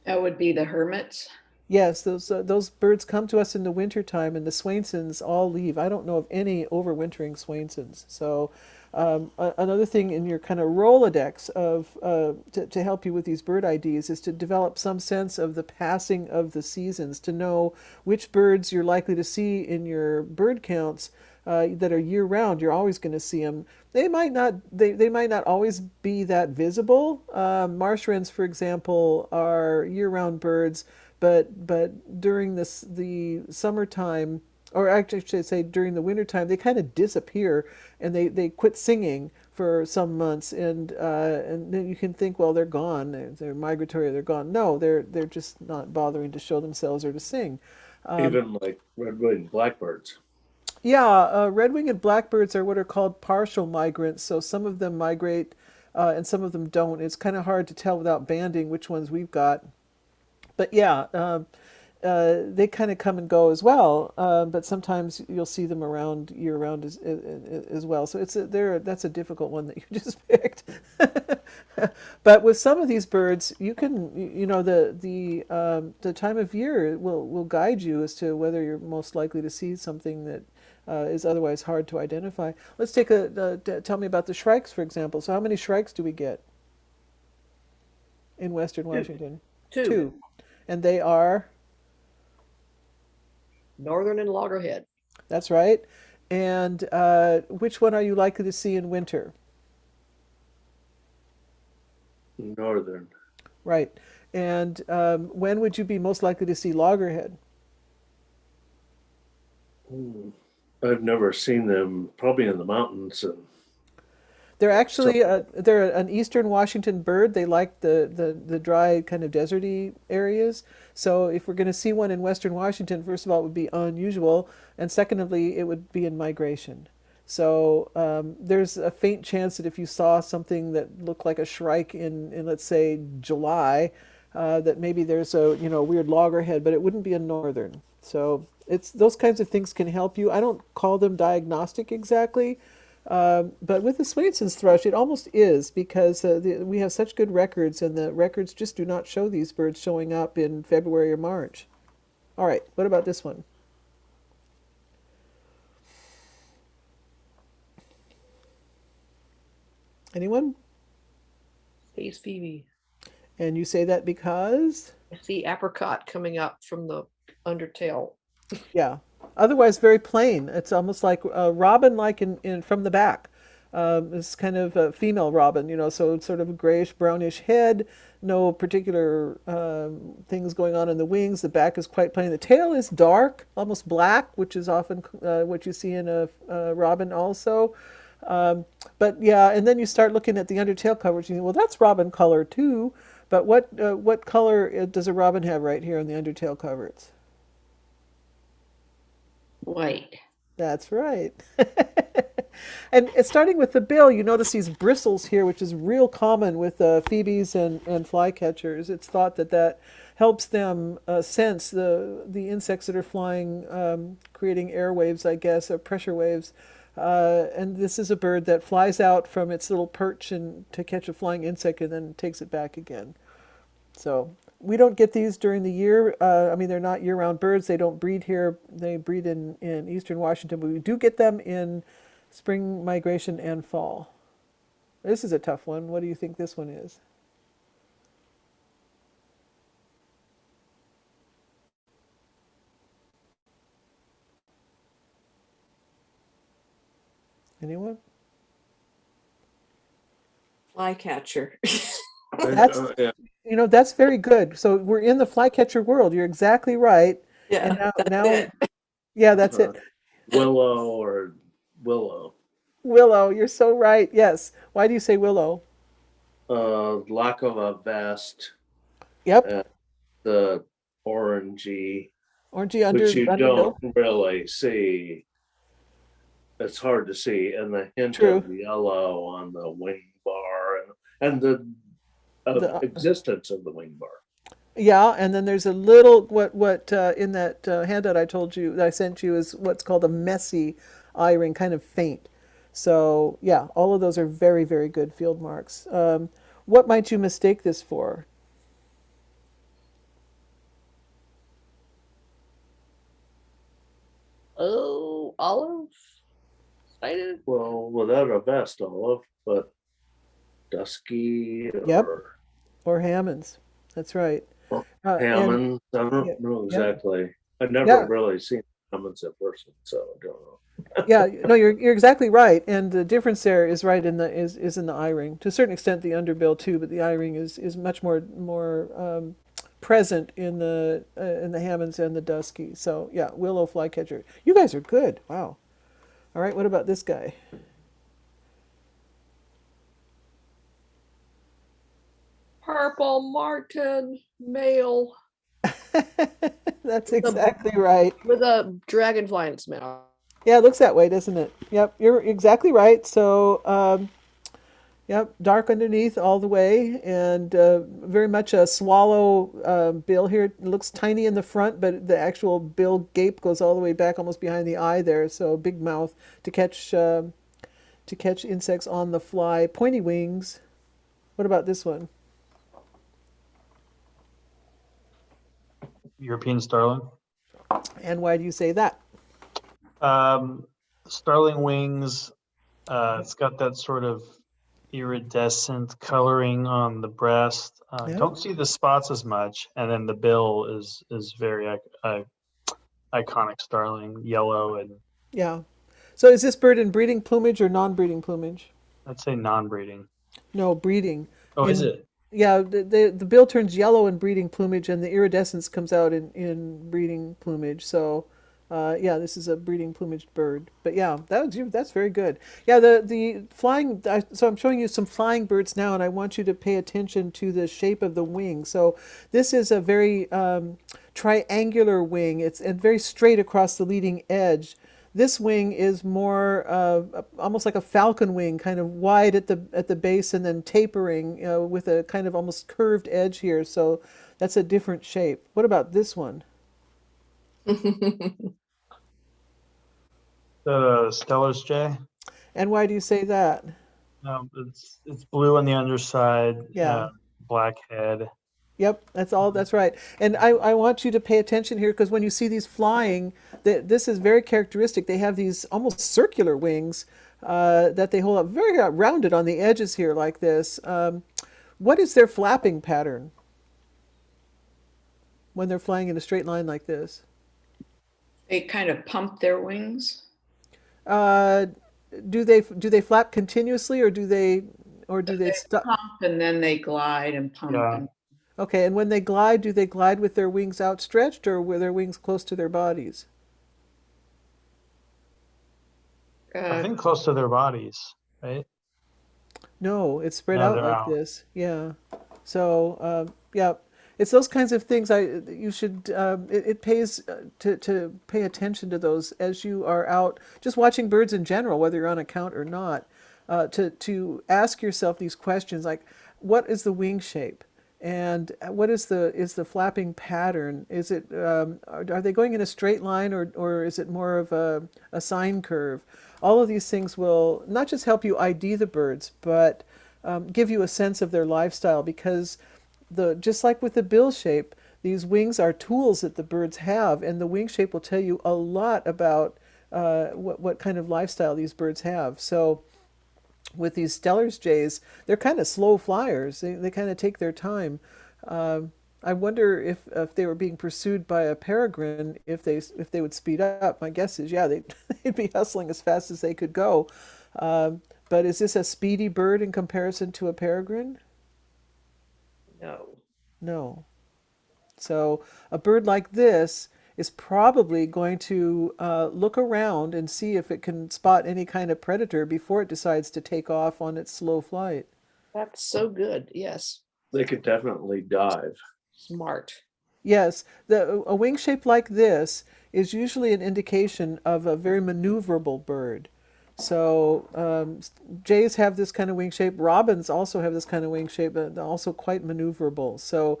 That would be the hermits. Yes, those birds come to us in the wintertime, and the Swainsons all leave. I don't know of any overwintering Swainsons. So, another thing in your kind of Rolodex of to help you with these bird IDs is to develop some sense of the passing of the seasons, to know which birds you're likely to see in your bird counts that are year round. You're always going to see them. They might not always be that visible. Marsh wrens, for example, are year round birds. But during the summertime, or actually I should say during the wintertime, they kind of disappear and they quit singing for some months, and then you can think, well, they're gone, they're migratory, they're gone. No, they're just not bothering to show themselves or to sing. Even like red-winged blackbirds. Yeah, red-winged blackbirds are what are called partial migrants. So some of them migrate, and some of them don't. It's kind of hard to tell without banding which ones we've got. But yeah, they kind of come and go as well. But sometimes you'll see them around year round as well. So that's a difficult one that you just picked. But with some of these birds, you can the time of year will guide you as to whether you're most likely to see something that is otherwise hard to identify. Let's tell me about the shrikes, for example. So how many shrikes do we get in Western Washington? Two. And they are? Northern and loggerhead. That's right. And which one are you likely to see in winter? Northern. Right. And when would you be most likely to see loggerhead? I've never seen them, probably in the mountains. And They're actually they're an eastern Washington bird. They like the dry kind of deserty areas. So if we're going to see one in Western Washington, first of all, it would be unusual, and secondly, it would be in migration. So there's a faint chance that if you saw something that looked like a shrike in let's say July, that maybe there's a weird loggerhead, but it wouldn't be a northern. So it's those kinds of things can help you. I don't call them diagnostic exactly. But with the Swainson's thrush, it almost is, because we have such good records, and the records just do not show these birds showing up in February or March. All right, what about this one? Anyone? Space Phoebe. And you say that because? I see apricot coming up from the undertail. Yeah. Otherwise, very plain. It's almost like a robin, like in from the back. It's kind of a female robin, so it's sort of a grayish, brownish head, no particular things going on in the wings. The back is quite plain. The tail is dark, almost black, which is often what you see in a robin also. But yeah, and then you start looking at the undertail coverage, and you think, well, that's robin color too. But what color does a robin have right here on the undertail coverts? White. That's right. And starting with the bill, you notice these bristles here, which is real common with phoebes and flycatchers. It's thought that helps them sense the insects that are flying, creating air waves, I guess, or pressure waves. And this is a bird that flies out from its little perch to catch a flying insect and then takes it back again. So we don't get these during the year. They're not year-round birds. They don't breed here. They breed in eastern Washington, but we do get them in spring migration and fall. This is a tough one. What do you think this one is? Anyone? Flycatcher. That's yeah. That's very good. So we're in the flycatcher world. You're exactly right. Yeah, And that's now it. yeah, that's it. Willow or willow. Willow, you're so right. Yes. Why do you say willow? Lack of a vest. Yep. The orangey, Orangey under which you underbill. don't really see. It's hard to see, and the hint True. of yellow on the wing bar, and the existence of the wing bar. Yeah, and then there's a little what in that handout I told you that I sent you is what's called a messy eye ring, kind of faint. So yeah, all of those are very, very good field marks. What might you mistake this for? Oh, olive. Excited. Well, without a vest, Olive, but dusky Yep. or Or Hammonds. That's right. And Hammonds. I yeah, don't know yeah, exactly. I've never yeah, really seen Hammonds in person, so I don't know. yeah. No, you're exactly right. And the difference there is right in the is in the eye ring. To a certain extent, the underbill too, but the eye ring is much more present in the Hammonds and the Dusky. So yeah, willow flycatcher. You guys are good. Wow. All right. What about this guy? Purple martin male That's exactly right. with a dragonfly in its mouth. Yeah, it looks that way, doesn't it? Yep, you're exactly right. So, yep, dark underneath all the way, and very much a swallow bill here. It looks tiny in the front, but the actual bill gape goes all the way back, almost behind the eye there. So, big mouth to catch insects on the fly. Pointy wings. What about this one? European starling. And why do you say that? Starling wings. It's got that sort of iridescent coloring on the breast. Yeah. Don't see the spots as much, and then the bill is very iconic starling, yellow, and Yeah. So, is this bird in breeding plumage or non-breeding plumage? I'd say non-breeding. No, breeding. Oh, is In it? Yeah, the bill turns yellow in breeding plumage, and the iridescence comes out in breeding plumage. So, yeah, this is a breeding plumaged bird. But yeah, that's very good. Yeah, the flying. So I'm showing you some flying birds now, and I want you to pay attention to the shape of the wing. So this is a very triangular wing. It's and very straight across the leading edge. This wing is more almost like a falcon wing, kind of wide at the base and then tapering, with a kind of almost curved edge here. So that's a different shape. What about this one? The Stellar's jay. And why do you say that? It's blue on the underside. Yeah. Black head. Yep, that's right. And I want you to pay attention here because when you see these flying, this is very characteristic. They have these almost circular wings that they hold up, very rounded on the edges here like this. What is their flapping pattern when they're flying in a straight line like this? They kind of pump their wings. Do they flap continuously or do they stop? Pump and then they glide and pump. Yeah. And Okay, and when they glide, do they glide with their wings outstretched or with their wings close to their bodies? I think close to their bodies, right? No, it's spread No, out they're like out. this. Yeah. So, yeah, it's those kinds of things you should, it pays to pay attention to those as you are out just watching birds in general, whether you're on account or not, to ask yourself these questions like, what is the wing shape? And what is the flapping pattern? Is it are they going in a straight line or is it more of a sine curve? All of these things will not just help you ID the birds, but give you a sense of their lifestyle because just like with the bill shape, these wings are tools that the birds have, and the wing shape will tell you a lot about what kind of lifestyle these birds have. So with these Stellar's jays, they're kind of slow flyers. They kind of take their time. I wonder if they were being pursued by a peregrine, if they would speed up. My guess is, yeah, they'd be hustling as fast as they could go. But is this a speedy bird in comparison to a peregrine? No. No. So a bird like this is probably going to look around and see if it can spot any kind of predator before it decides to take off on its slow flight. That's so good. Yes. They could definitely dive. Smart. Yes, a wing shape like this is usually an indication of a very maneuverable bird. So jays have this kind of wing shape. Robins also have this kind of wing shape, but they're also quite maneuverable. So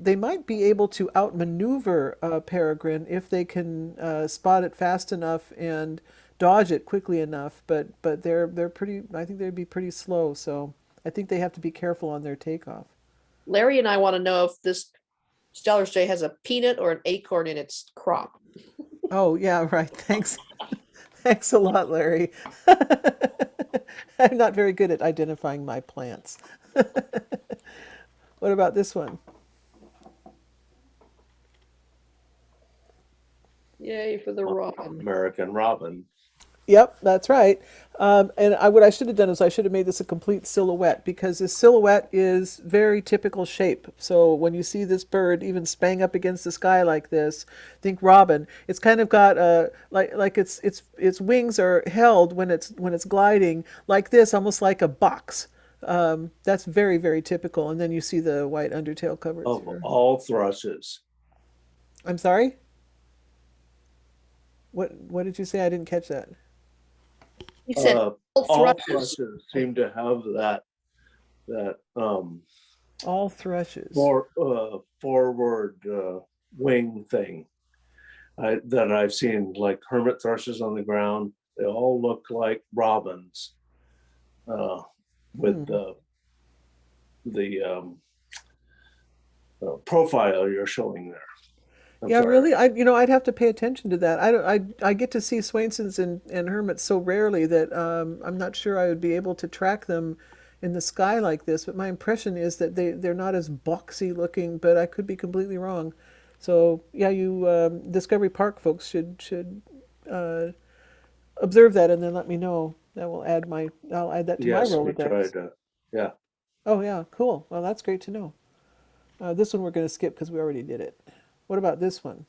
they might be able to outmaneuver a peregrine if they can spot it fast enough and dodge it quickly enough. But they're pretty. I think they'd be pretty slow. So I think they have to be careful on their takeoff. Larry and I want to know if this Stellar's jay has a peanut or an acorn in its crop. Oh, yeah, right. Thanks. Thanks a lot, Larry. I'm not very good at identifying my plants. What about this one? Yay for the robin. American robin. Yep, that's right. What I should have done is I should have made this a complete silhouette because this silhouette is very typical shape. So when you see this bird even spang up against the sky like this, think robin. It's kind of got like its wings are held when it's gliding like this, almost like a box. That's very, very typical. And then you see the white undertail coverts Of here. all thrushes. I'm sorry? What did you say? I didn't catch that. He said All all thrushes. thrushes seem to have that All thrushes. forward wing thing that I've seen, like hermit thrushes on the ground. They all look like robins with the profile you're showing there. I'm Yeah, sorry. really. I'd have to pay attention to that. I get to see Swainson's and hermits so rarely that I'm not sure I would be able to track them in the sky like this. But my impression is that they're not as boxy looking, but I could be completely wrong. So yeah, you Discovery Park folks should observe that and then let me know. I'll add that to my Yes, we Rolodex. tried to. Yeah. Oh yeah, cool. Well, that's great to know. This one we're going to skip because we already did it. What about this one?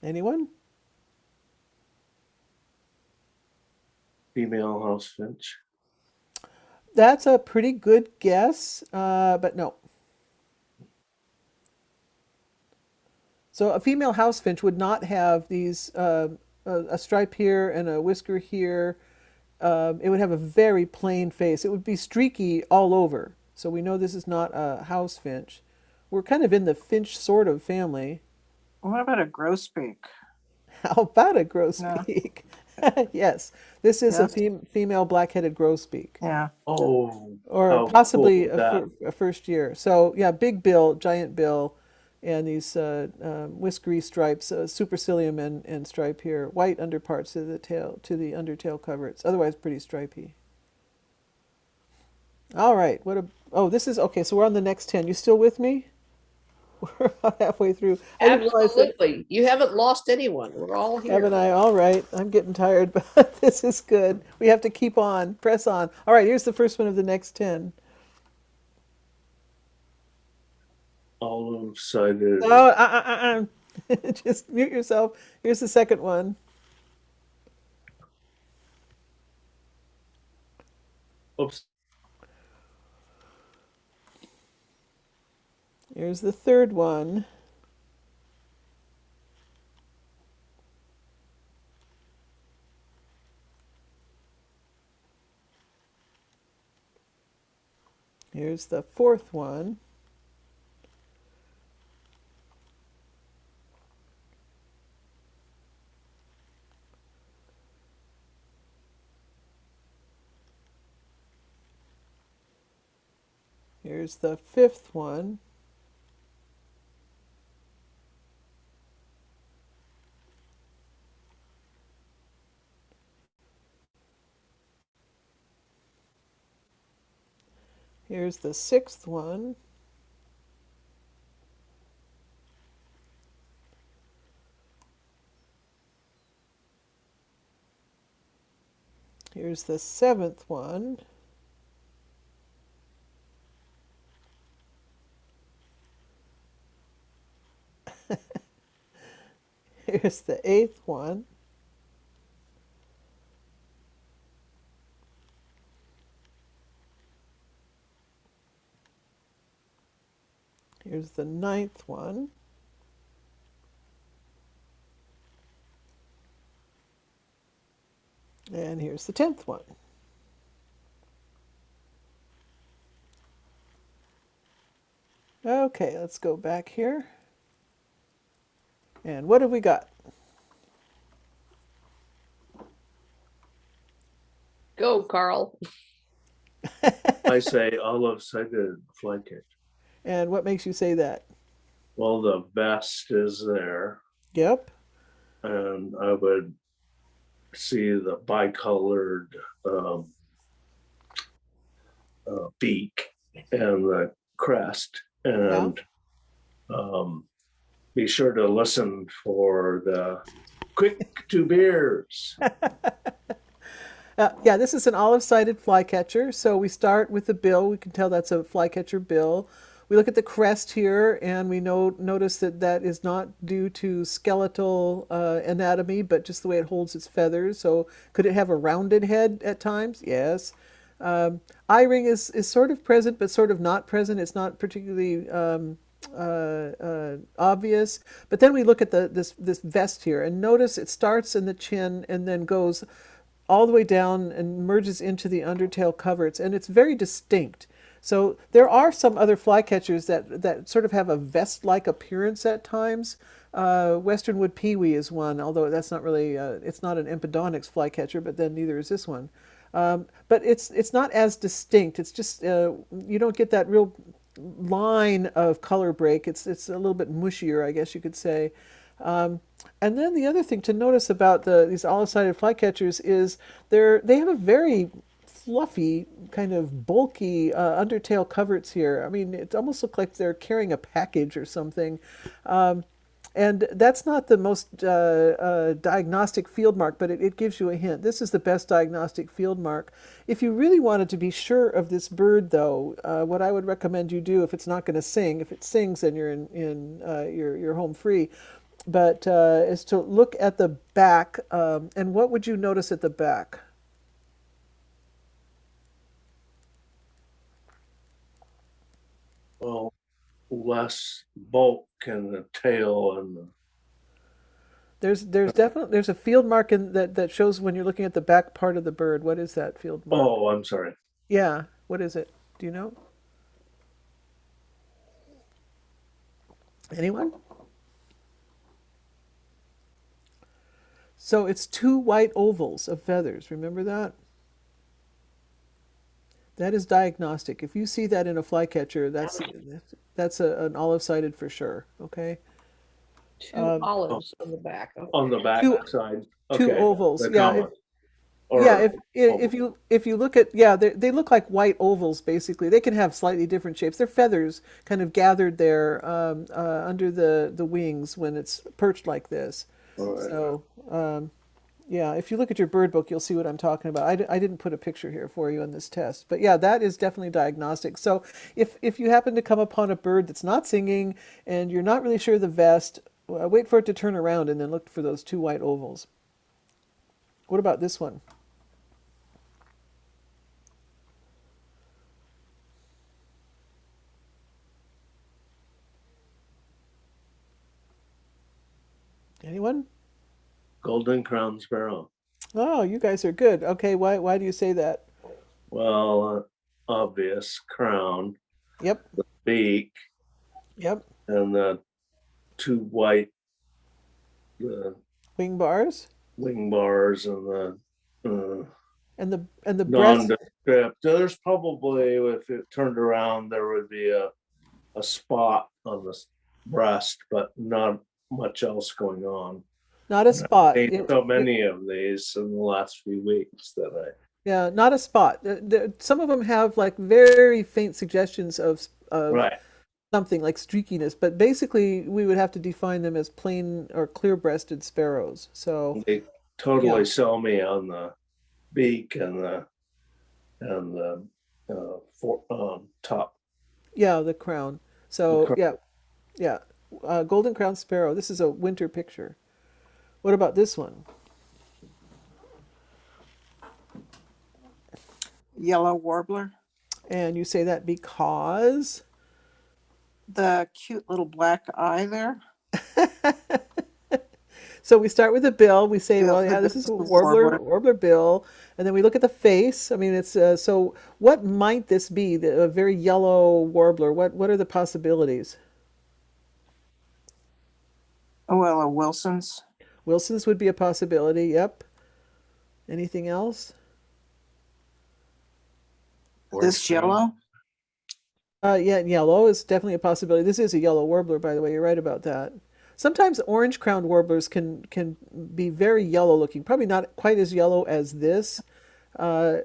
Anyone? Female house finch. That's a pretty good guess, but no. So a female house finch would not have these a stripe here and a whisker here. It would have a very plain face. It would be streaky all over. So we know this is not a house finch. We're kind of in the finch sort of family. What about a grosbeak? How about a grosbeak? Yes, this is Yes. a female black-headed grosbeak. Yeah. Oh, Or how possibly cool is that? a first year. So yeah, big bill, giant bill, and these whiskery stripes, supercilium and stripe here, white underparts to the tail, to the undertail coverts. Otherwise, pretty stripy. All right, this is okay. So we're on the next 10. You still with me? We're about halfway through. I didn't realize that. Absolutely. You haven't lost anyone. We're all here. Haven't I? All right. I'm getting tired, but this is good. We have to keep on, press on. All right, here's the first one of the next 10. Olive-sided. Oh, just mute yourself. Here's the second one. Oops. Here's the third one. Here's the fourth one. Here's the fifth one. Here's the sixth one. Here's the seventh one. Here's the eighth one. Here's the ninth one. And here's the 10th one. Okay, let's go back here. And what have we got? Go, Carl. I say olive-sided flycatcher. And what makes you say that? Well, the vest is there, Yep. and I would see the bicolored beak and the crest, and be sure to listen for the quick two beers. Yeah, this is an olive-sided flycatcher. So we start with the bill. We can tell that's a flycatcher bill. We look at the crest here, and we notice that that is not due to skeletal anatomy, but just the way it holds its feathers. So could it have a rounded head at times? Yes. Eye ring is sort of present, but sort of not present. It's not particularly obvious. But then we look at this vest here, and notice it starts in the chin and then goes all the way down and merges into the undertail coverts, and it's very distinct. So there are some other flycatchers that sort of have a vest-like appearance at times. Western wood pewee is one, although that's not really, it's not an Empedonyx flycatcher, but then neither is this one. But it's not as distinct. It's just, you don't get that real line of color break. It's a little bit mushier, I guess you could say. And then the other thing to notice about these olive-sided flycatchers is they have a very fluffy, kind of bulky undertail coverts here. I mean, it almost looks like they're carrying a package or something. And that's not the most diagnostic field mark, but it gives you a hint. This is the best diagnostic field mark. If you really wanted to be sure of this bird, though, what I would recommend you do, if it's not going to sing, if it sings, then you're home free. But is to look at the back, and what would you notice at the back? Well, less bulk in the tail and the There's definitely a field mark in that shows when you're looking at the back part of the bird. What is that field mark? oh, I'm sorry. Yeah, what is it? Do you know? Anyone? So it's two white ovals of feathers. Remember that? That is diagnostic. If you see that in a flycatcher, that's an olive-sided for sure. Okay. Two olives on the back. On the back Two- side. two Okay, ovals, the yeah, comma. Or- Yeah, if you look at they look like white ovals basically. They can have slightly different shapes. They're feathers kind of gathered there under the wings when it's perched like this. All right. So yeah, if you look at your bird book, you'll see what I'm talking about. I didn't put a picture here for you on this test, but yeah, that is definitely diagnostic. So if you happen to come upon a bird that's not singing and you're not really sure of the vest, wait for it to turn around and then look for those two white ovals. What about this one? Anyone? Golden crown sparrow. Oh, you guys are good. Okay, why do you say that? Well, obvious crown, Yep, beak, yep. and the two white the Wing bars wing bars and the and the breast. nondescript. There's probably, if it turned around, there would be a spot on the breast, but not much else going on. Not a spot. Made so many of these in the last few weeks that Yeah, not a spot. Some of them have like very faint suggestions of right. something like streakiness, but basically we would have to define them as plain or clear-breasted sparrows. So They totally Yeah. sell me on the beak and the top. yeah, the crown. So crown. yeah. Golden crown sparrow. This is a winter picture. What about this one? Yellow warbler, And you say that because the cute little black eye there. so we start with the bill. We say, Yeah, well, yeah, this is a the warbler bill, and then we look at the face. I mean, it's so. What might this be? A very yellow warbler. What are the possibilities? Oh, well, a Wilson's. Wilson's would be a possibility. Yep. Anything else? This Orange crown. yellow? Yeah, yellow is definitely a possibility. This is a yellow warbler, by the way. You're right about that. Sometimes orange-crowned warblers can be very yellow looking. Probably not quite as yellow as this. Uh,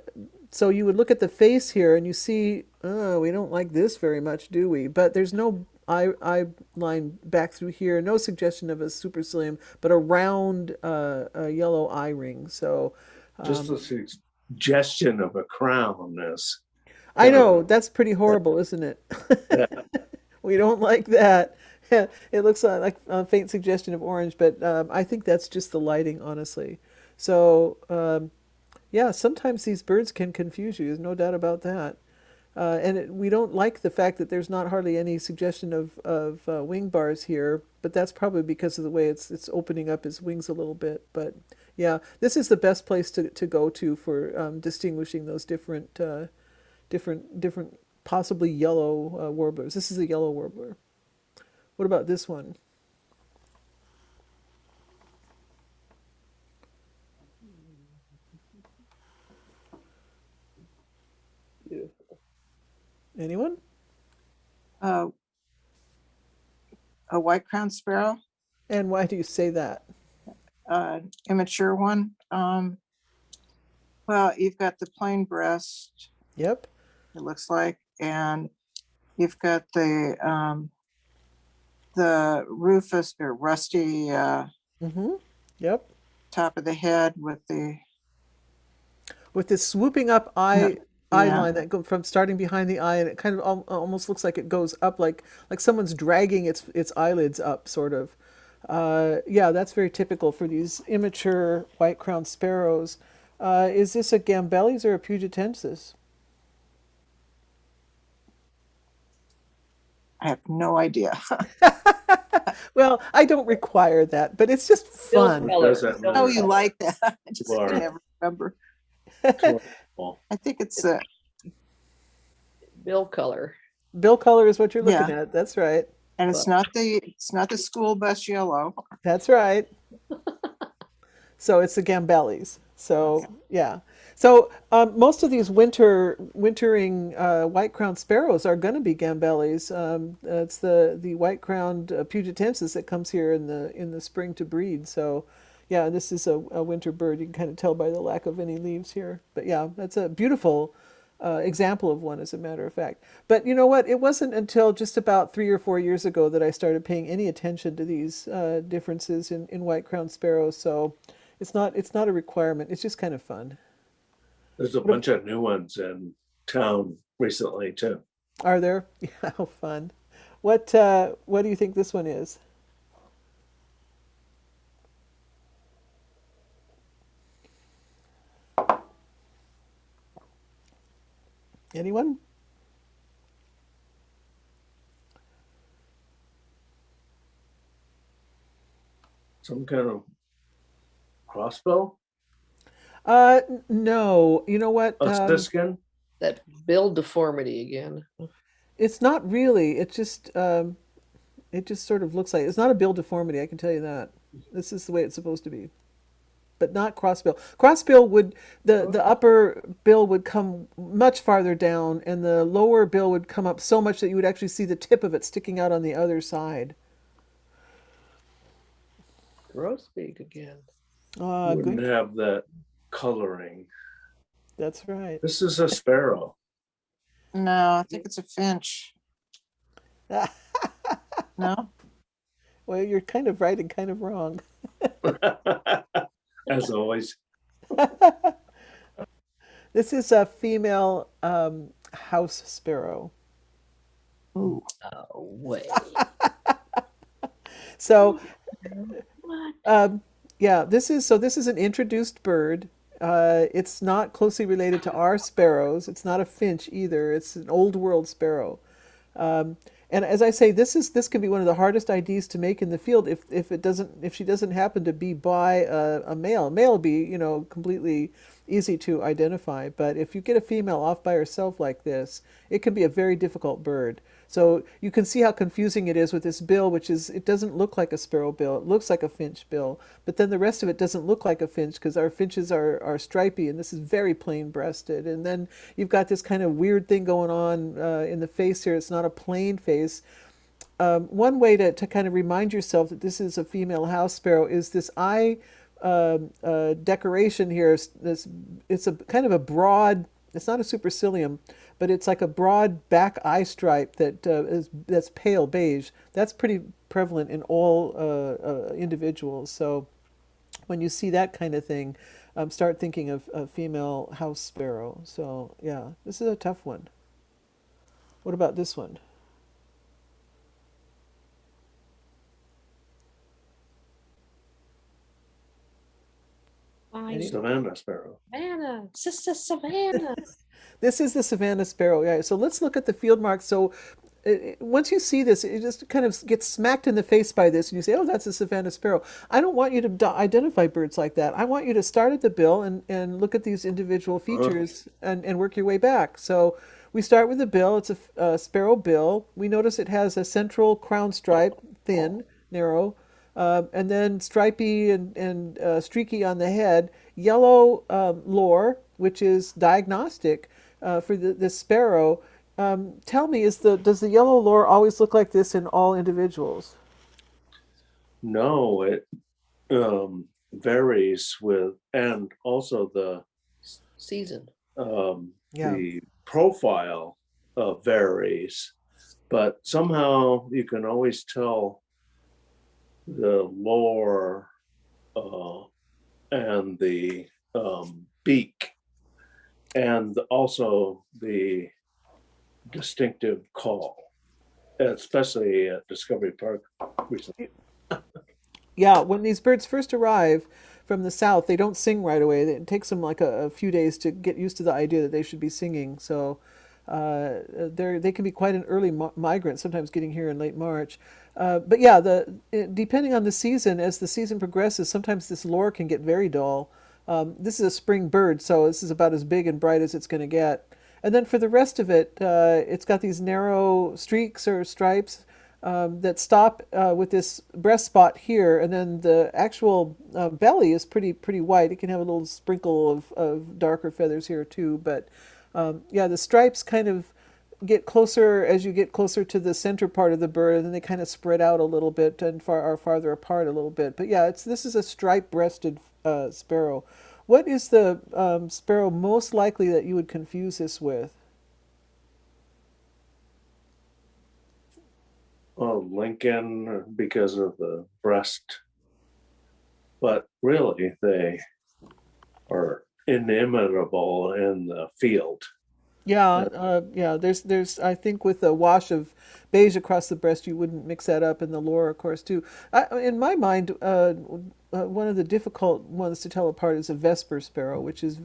so you would look at the face here and you see, oh, we don't like this very much, do we? But there's no eye line back through here. No suggestion of a supercilium, but a round a yellow eye ring. So Just the suggestion of a crown is. I know that's pretty horrible, isn't it? Yeah. We don't like that. It looks like a faint suggestion of orange, but I think that's just the lighting, honestly. So, yeah, sometimes these birds can confuse you. There's no doubt about that. We don't like the fact that there's not hardly any suggestion of wing bars here, but that's probably because of the way it's opening up his wings a little bit. But yeah, this is the best place to go to for distinguishing those different possibly yellow warblers. This is a yellow warbler. What about this one? Beautiful. Anyone? Uh, a white crowned sparrow, And why do you say that? immature one. Well, you've got the plain breast, Yep. it looks like, and you've got the rufous or rusty Mm-hmm. Yep. top of the head with the With this swooping up eye yeah. line that go from starting behind the eye, and it kind of almost looks like it goes up, like someone's dragging its eyelids up, sort of. Yeah, that's very typical for these immature white-crowned sparrows. Is this a Gambellus or a Pugetensis? I have no idea. Well, I don't require that, but it's just fun. Does that Oh, matter? you like that? I just Laura. can never remember. Well, I think it's Bill color. Bill color is what you're looking Yeah. at. That's right. and it's not the school bus yellow. That's right. So it's the Gambellus. So yeah. So most of these wintering white-crowned sparrows are going to be Gambellus. It's the white-crowned Pugetensis that comes here in the spring to breed. So yeah, this is a winter bird. You can kind of tell by the lack of any leaves here. But yeah, that's a beautiful example of one, as a matter of fact. But you know what? It wasn't until just about 3 or 4 years ago that I started paying any attention to these differences in white-crowned sparrows. So it's not a requirement. It's just kind of fun. there's a bunch of new ones in town recently too. Are there? Yeah, how fun. What do you think this one is? Anyone? Some kind of crossbill, No. You know what? a siskin. That bill deformity again. It's not really. It just sort of looks like it's not a bill deformity. I can tell you that. This is the way it's supposed to be, but not crossbill. Crossbill would the upper bill would come much farther down, and the lower bill would come up so much that you would actually see the tip of it sticking out on the other side. Grosbeak again. Wouldn't Good. have that coloring. That's right. This is a sparrow. No, I think it's a finch. No? Well, you're kind of right and kind of wrong. As always. This is a female house sparrow. Ooh. Oh, way. So, What? yeah, this is an introduced bird. It's not closely related to our sparrows. It's not a finch either. It's an old world sparrow. And as I say, this can be one of the hardest IDs to make in the field if she doesn't happen to be by a male. Male will be completely easy to identify. But if you get a female off by herself like this, it can be a very difficult bird. So you can see how confusing it is with this bill, which is, it doesn't look like a sparrow bill. It looks like a finch bill, but then the rest of it doesn't look like a finch because our finches are stripy, and this is very plain breasted. And then you've got this kind of weird thing going on in the face here. It's not a plain face. One way to kind of remind yourself that this is a female house sparrow is this eye decoration here. It's a kind of a broad, it's not a supercilium, but it's like a broad back eye stripe that's pale beige. That's pretty prevalent in all individuals. So when you see that kind of thing, start thinking of a female house sparrow. So yeah, this is a tough one. What about this one? Savannah sparrow. Savannah, Sister Savannah. This is the Savannah sparrow. Yeah. So let's look at the field marks. So once you see this, it just kind of gets smacked in the face by this, and you say, "Oh, that's a Savannah sparrow." I don't want you to identify birds like that. I want you to start at the bill and look at these individual features and work your way back. So we start with the bill. It's a sparrow bill. We notice it has a central crown stripe, thin, narrow. And then stripy and streaky on the head, yellow lore, which is diagnostic for this sparrow. Tell me, does the yellow lore always look like this in all individuals? No, it varies with, and also the Season. the profile varies, but somehow you can always tell the lore and the beak, and also the distinctive call, especially at Discovery Park recently. Yeah, when these birds first arrive from the south, they don't sing right away. It takes them like a few days to get used to the idea that they should be singing. So they can be quite an early migrant, sometimes getting here in late March. But yeah, depending on the season, as the season progresses, sometimes this lore can get very dull. This is a spring bird, so this is about as big and bright as it's going to get. And then for the rest of it, it's got these narrow streaks or stripes that stop with this breast spot here, and then the actual belly is pretty white. It can have a little sprinkle of darker feathers here too, but yeah, the stripes kind of get closer as you get closer to the center part of the bird, and then they kind of spread out a little bit and are farther apart a little bit. But yeah, this is a stripe-breasted sparrow. What is the sparrow most likely that you would confuse this with? Lincoln, because of the breast, but really they are inimitable in the field. Yeah, yeah. There's. I think with a wash of beige across the breast, you wouldn't mix that up in the lore, of course, too. In my mind, one of the difficult ones to tell apart is a Vesper sparrow, which is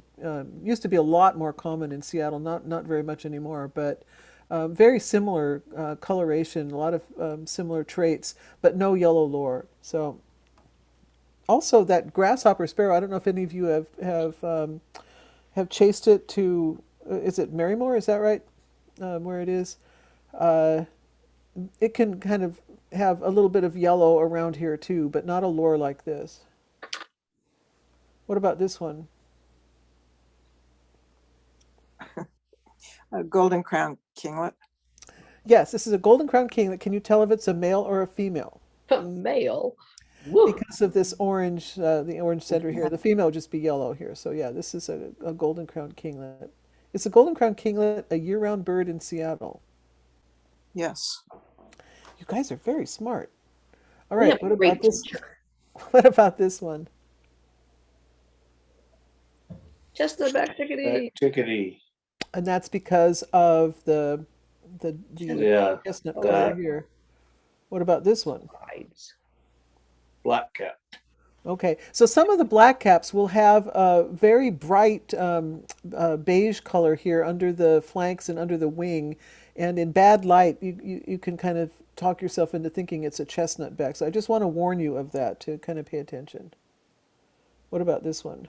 used to be a lot more common in Seattle. Not very much anymore, but very similar coloration, a lot of similar traits, but no yellow lore. So, also that grasshopper sparrow. I don't know if any of you have chased it to. Is it Marymore? Is that right? Where it is? It can kind of have a little bit of yellow around here too, but not a lore like this. What about this one? A golden crown kinglet. Yes, this is a golden crown kinglet. Can you tell if it's a male or a female? A male. Woo. Because of this orange, the orange center here. The female would just be yellow here. So yeah, this is a golden crown kinglet. Is the golden crown kinglet a year-round bird in Seattle? Yes. You guys are very smart. All right, Yeah, what great about this? teacher. What about this one? Chestnut-back chickadee. Chickadee. And that's because of the Yeah. chestnut color here. What about this one? Sides. Black cap. Okay, so some of the black caps will have a very bright beige color here under the flanks and under the wing, and in bad light, you can kind of talk yourself into thinking it's a chestnut back. So I just want to warn you of that to kind of pay attention. What about this one?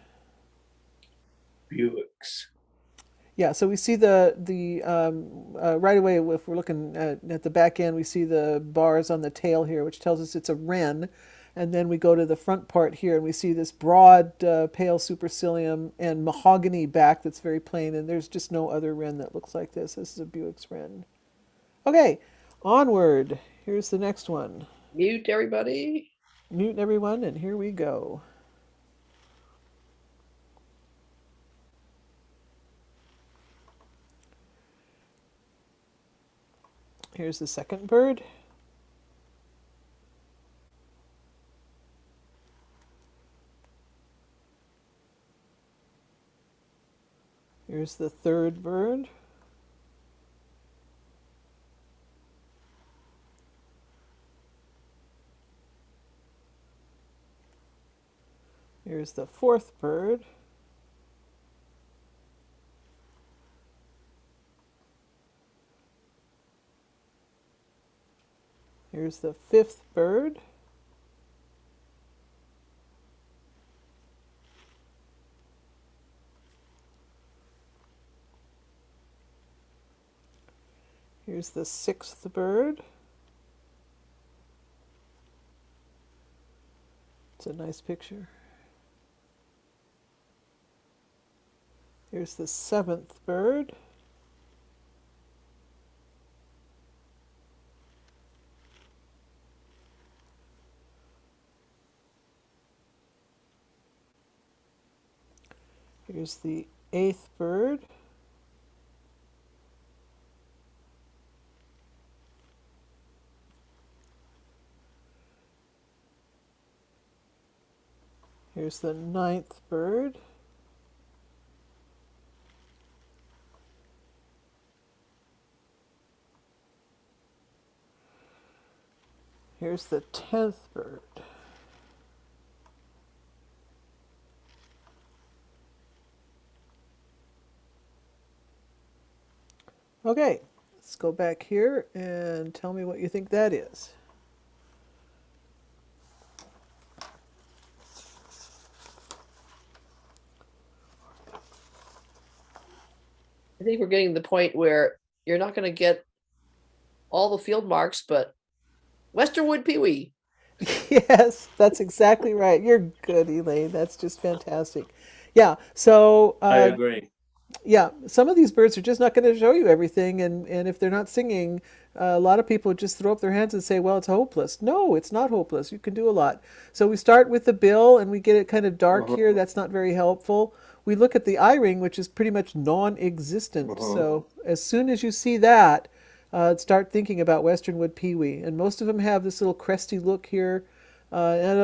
Buicks. Yeah, so we see right away, if we're looking at the back end, we see the bars on the tail here, which tells us it's a wren. And then we go to the front part here and we see this broad, pale supercilium and mahogany back that's very plain. And there's just no other wren that looks like this. This is a Buick's wren. Okay, onward. Here's the next one. Mute everybody. Mute everyone, and here we go. Here's the second bird. Here's the third bird. Here's the fourth bird. Here's the fifth bird. Here's the sixth bird. It's a nice picture. Here's the seventh bird. Here's the eighth bird. Here's the ninth bird. Here's the 10th bird. Okay, let's go back here and tell me what you think that is. I think we're getting to the point where you're not going to get all the field marks, but Westernwood Pewee. Yes, that's exactly right. You're good, Elaine. That's just fantastic. Yeah, so I agree. yeah, some of these birds are just not going to show you everything, and if they're not singing, a lot of people just throw up their hands and say, well, it's hopeless. No, it's not hopeless. You can do a lot. So we start with the bill, and we get it kind of dark here. That's not very helpful. We look at the eye ring, which is pretty much non-existent. So as soon as you see that, start thinking about Westernwood Pewee. And most of them have this little cresty look here, and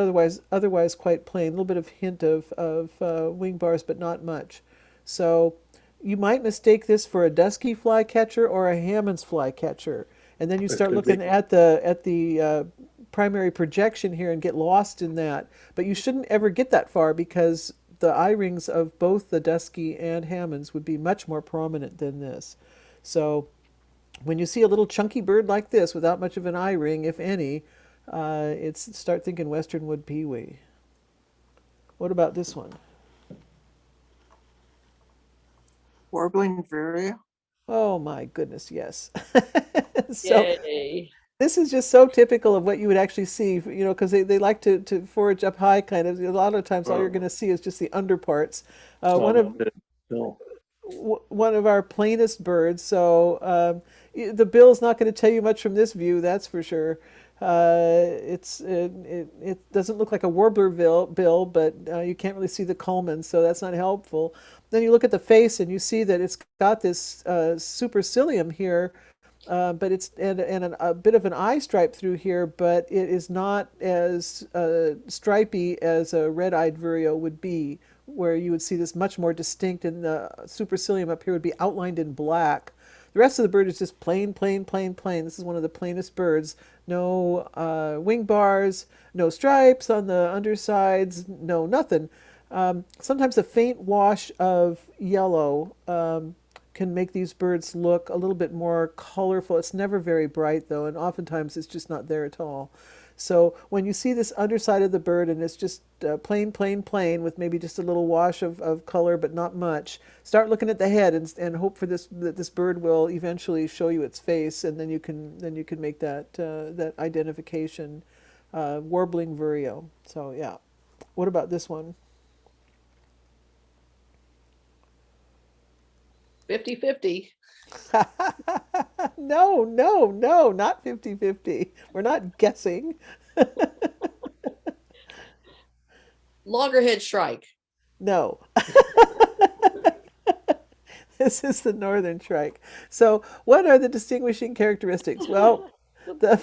otherwise quite plain. A little bit of hint of wing bars, but not much. So you might mistake this for a dusky flycatcher or a Hammond's flycatcher, and then you start looking at the primary projection here and get lost in that. But you shouldn't ever get that far, because the eye rings of both the dusky and Hammond's would be much more prominent than this. So when you see a little chunky bird like this without much of an eye ring, if any, start thinking Westernwood Pewee. What about this one? Warbling vireo. Oh my goodness, yes. So Yay. this is just so typical of what you would actually see, you know, because they like to forage up high, kind of. A lot of times all you're going to see is just the underparts. One of our plainest birds. So the bill's not going to tell you much from this view, that's for sure. It doesn't look like a warbler bill, but you can't really see the culmen, so that's not helpful. Then you look at the face and you see that it's got this supercilium here, but it's and a bit of an eye stripe through here, but it is not as stripy as a red-eyed vireo would be, where you would see this much more distinct, and the supercilium up here would be outlined in black. The rest of the bird is just plain, plain, plain, plain. This is one of the plainest birds. No wing bars, no stripes on the undersides, no nothing. Sometimes a faint wash of yellow can make these birds look a little bit more colorful. It's never very bright, though, and oftentimes it's just not there at all. So when you see this underside of the bird and it's just plain, plain, plain with maybe just a little wash of color, but not much, start looking at the head and hope for that this bird will eventually show you its face, and then you can make that identification. Warbling vireo. So yeah. What about this one? 50-50. No, no, no, not 50-50. We're not guessing. Loggerhead shrike. No. This is the northern shrike. So what are the distinguishing characteristics? Well, the,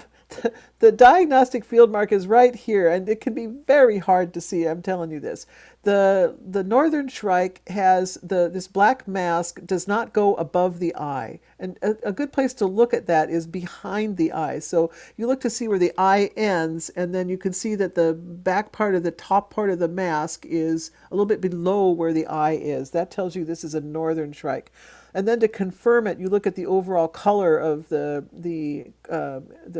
the diagnostic field mark is right here, and it can be very hard to see. I'm telling you this. The northern shrike has this black mask, does not go above the eye, and a good place to look at that is behind the eye. So you look to see where the eye ends, and then you can see that the back part of the top part of the mask is a little bit below where the eye is. That tells you this is a northern shrike. And then to confirm it, you look at the overall color of the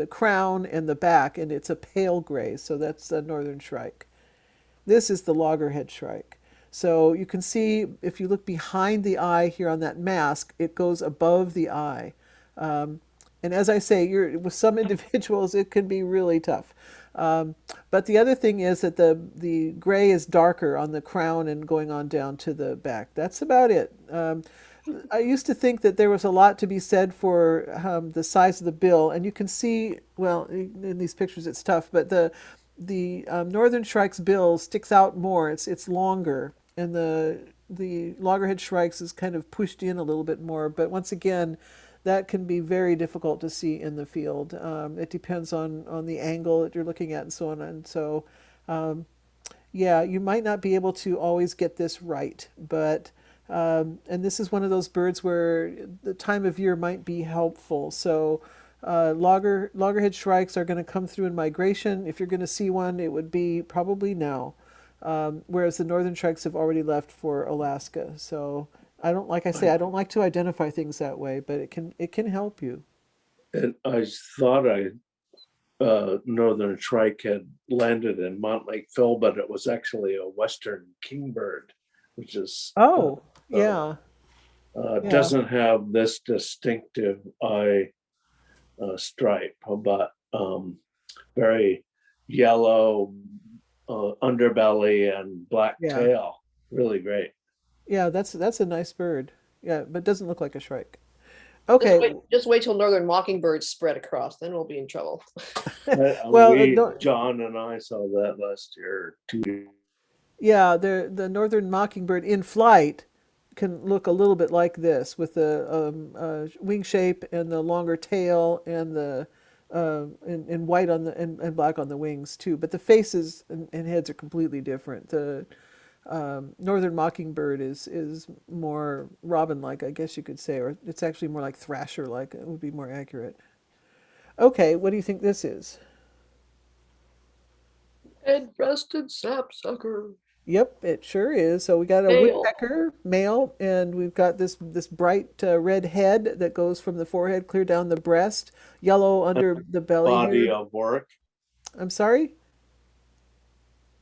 crown and the back, and it's a pale gray. So that's a northern shrike. This is the loggerhead shrike. So you can see if you look behind the eye here on that mask, it goes above the eye. And as I say, with some individuals, it can be really tough. But the other thing is that the gray is darker on the crown and going on down to the back. That's about it. I used to think that there was a lot to be said for the size of the bill, and you can see, well, in these pictures it's tough, but the northern shrike's bill sticks out more. It's longer, and the loggerhead shrike's is kind of pushed in a little bit more. But once again, that can be very difficult to see in the field. It depends on the angle that you're looking at and so on. And so, yeah, you might not be able to always get this right, but and this is one of those birds where the time of year might be helpful. So loggerhead shrikes are going to come through in migration. If you're going to see one, it would be probably now, whereas the northern shrikes have already left for Alaska. So I don't like to identify things that way, but it can help you. And I thought northern shrike had landed in Montlake Phil, but it was actually a western kingbird, which is yeah. Doesn't have this distinctive eye stripe, but very yellow underbelly and black tail. Really great. Yeah, that's a nice bird. Yeah, but doesn't look like a shrike. Okay. Just wait till northern mockingbirds spread across, then we'll be in trouble. Well, John and I saw that last year too. Yeah, the northern mockingbird in flight can look a little bit like this, with the wing shape and the longer tail and the and white on the and black on the wings too. But the faces and heads are completely different. The northern mockingbird is more robin-like, I guess you could say, or it's actually more like thrasher-like. It would be more accurate. Okay, what do you think this is? Red-breasted sapsucker. Yep, it sure is. So we got a woodpecker, male, and we've got this bright red head that goes from the forehead clear down the breast, yellow under the belly. Body of work. I'm sorry?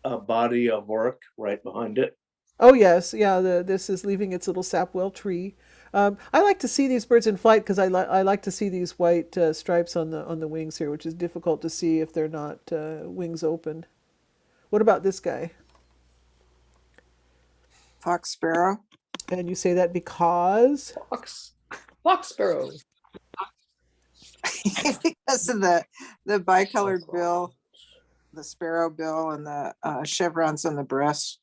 A body of work right behind it. Oh yes, yeah. This is leaving its little sapwell tree. I like to see these birds in flight because I like to see these white stripes on the wings here, which is difficult to see if they're not wings open. What about this guy? Fox sparrow. And you say that because? Fox sparrow. Because of the bicolored bill, the sparrow bill, and the chevrons on the breast.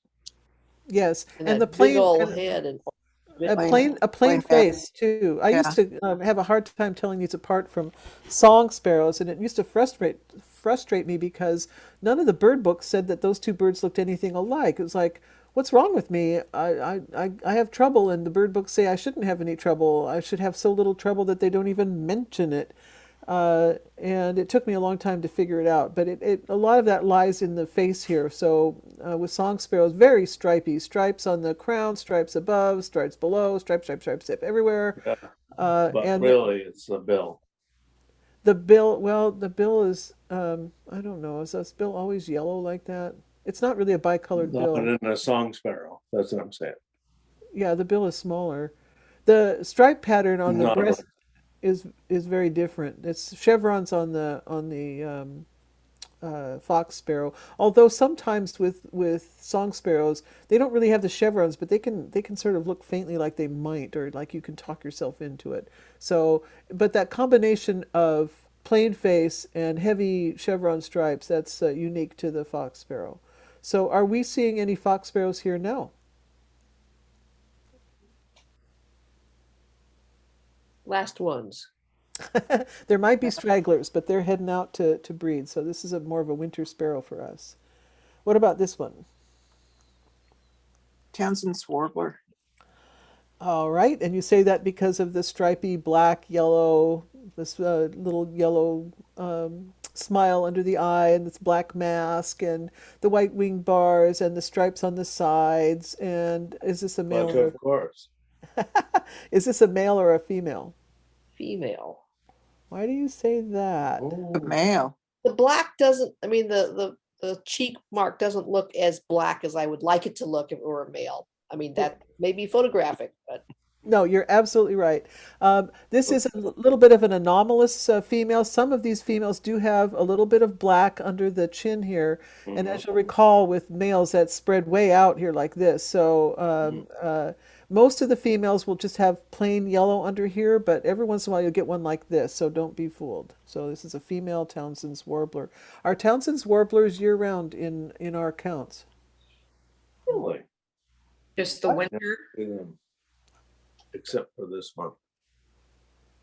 Yes, and the plain head and a plain face too. I used to have a hard time telling these apart from song sparrows, and it used to frustrate me because none of the bird books said that those two birds looked anything alike. It was like, what's wrong with me? I have trouble, and the bird books say I shouldn't have any trouble. I should have so little trouble that they don't even mention it. And it took me a long time to figure it out. But a lot of that lies in the face here. So with song sparrows, very stripy. Stripes on the crown, stripes above, stripes below, stripe everywhere. Yeah. But really, it's the bill. The bill, well, the bill is, I don't know, is this bill always yellow like that? It's not really a bicolored Not bill. in a song sparrow. That's what I'm saying. Yeah, the bill is smaller. The stripe pattern on the Not a- breast is very different. It's chevrons on the fox sparrow. Although sometimes with song sparrows, they don't really have the chevrons, but they can sort of look faintly like they might, or like you can talk yourself into it. So, but that combination of plain face and heavy chevron stripes, that's unique to the fox sparrow. So, are we seeing any fox sparrows here now? Last ones. There might be stragglers, but they're heading out to breed. So this is more of a winter sparrow for us. What about this one? Townsend's warbler. All right, and you say that because of the stripy black, yellow, this little yellow smile under the eye, and this black mask, and the white wing bars, and the stripes on the sides. And is this a male? But of course. Is this a male or a female? Female. Why do you say that? The male. The black doesn't, I mean, the cheek mark doesn't look as black as I would like it to look if it were a male. I mean, that may be photographic, but No, you're absolutely right. This is a little bit of an anomalous female. Some of these females do have a little bit of black under the chin here. And as you'll recall, with males, that's spread way out here like this. So most of the females will just have plain yellow under here, but every once in a while you'll get one like this. So don't be fooled. So this is a female Townsend's warbler. Are Townsend's warblers year-round in our counts? Really? Just the winter. Except for this month.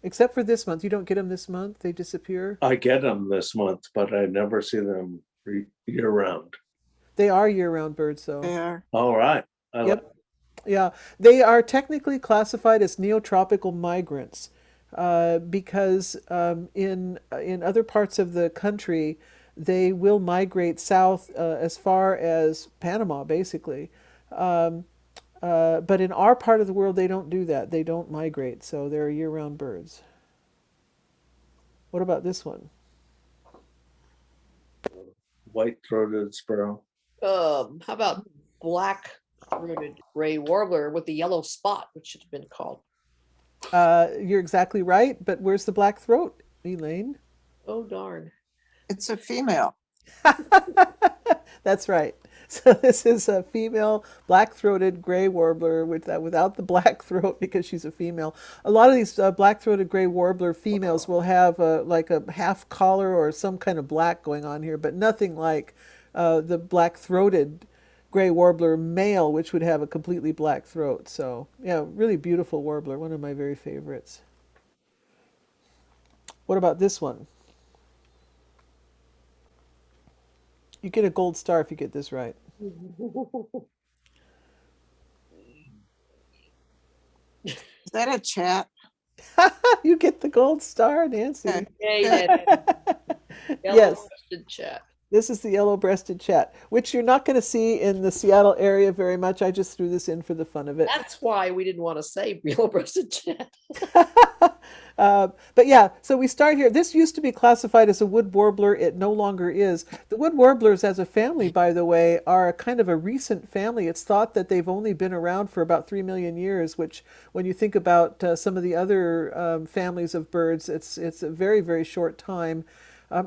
Except for this month. You don't get them this month? They disappear? I get them this month, but I never see them year round. They are year-round birds, though. They are. All right. I Yep. Yeah, they are technically classified as neotropical migrants because in other parts of the country they will migrate south as far as Panama, basically. But in our part of the world, they don't do that. They don't migrate, so they're year-round birds. What about this one? White-throated sparrow. how about black-throated gray warbler with the yellow spot, which should have been called? You're exactly right, but where's the black throat, Elaine? Oh, darn. It's a female. That's right. So this is a female black-throated gray warbler without the black throat because she's a female. A lot of these black-throated gray warbler females will have like a half collar or some kind of black going on here, but nothing like the black-throated gray warbler male, which would have a completely black throat. So yeah, really beautiful warbler, one of my very favorites. What about this one? You get a gold star if you get this right. Is that a chat? You get the gold star, Nancy. Yeah. Yes. Yellow-breasted chat. This is the yellow-breasted chat, which you're not going to see in the Seattle area very much. I just threw this in for the fun of it. That's why we didn't want to say yellow-breasted chat. But yeah, so we start here. This used to be classified as a wood warbler. It no longer is. The wood warblers as a family, by the way, are a kind of a recent family. It's thought that they've only been around for about 3 million years, which when you think about some of the other families of birds, it's a very, very short time.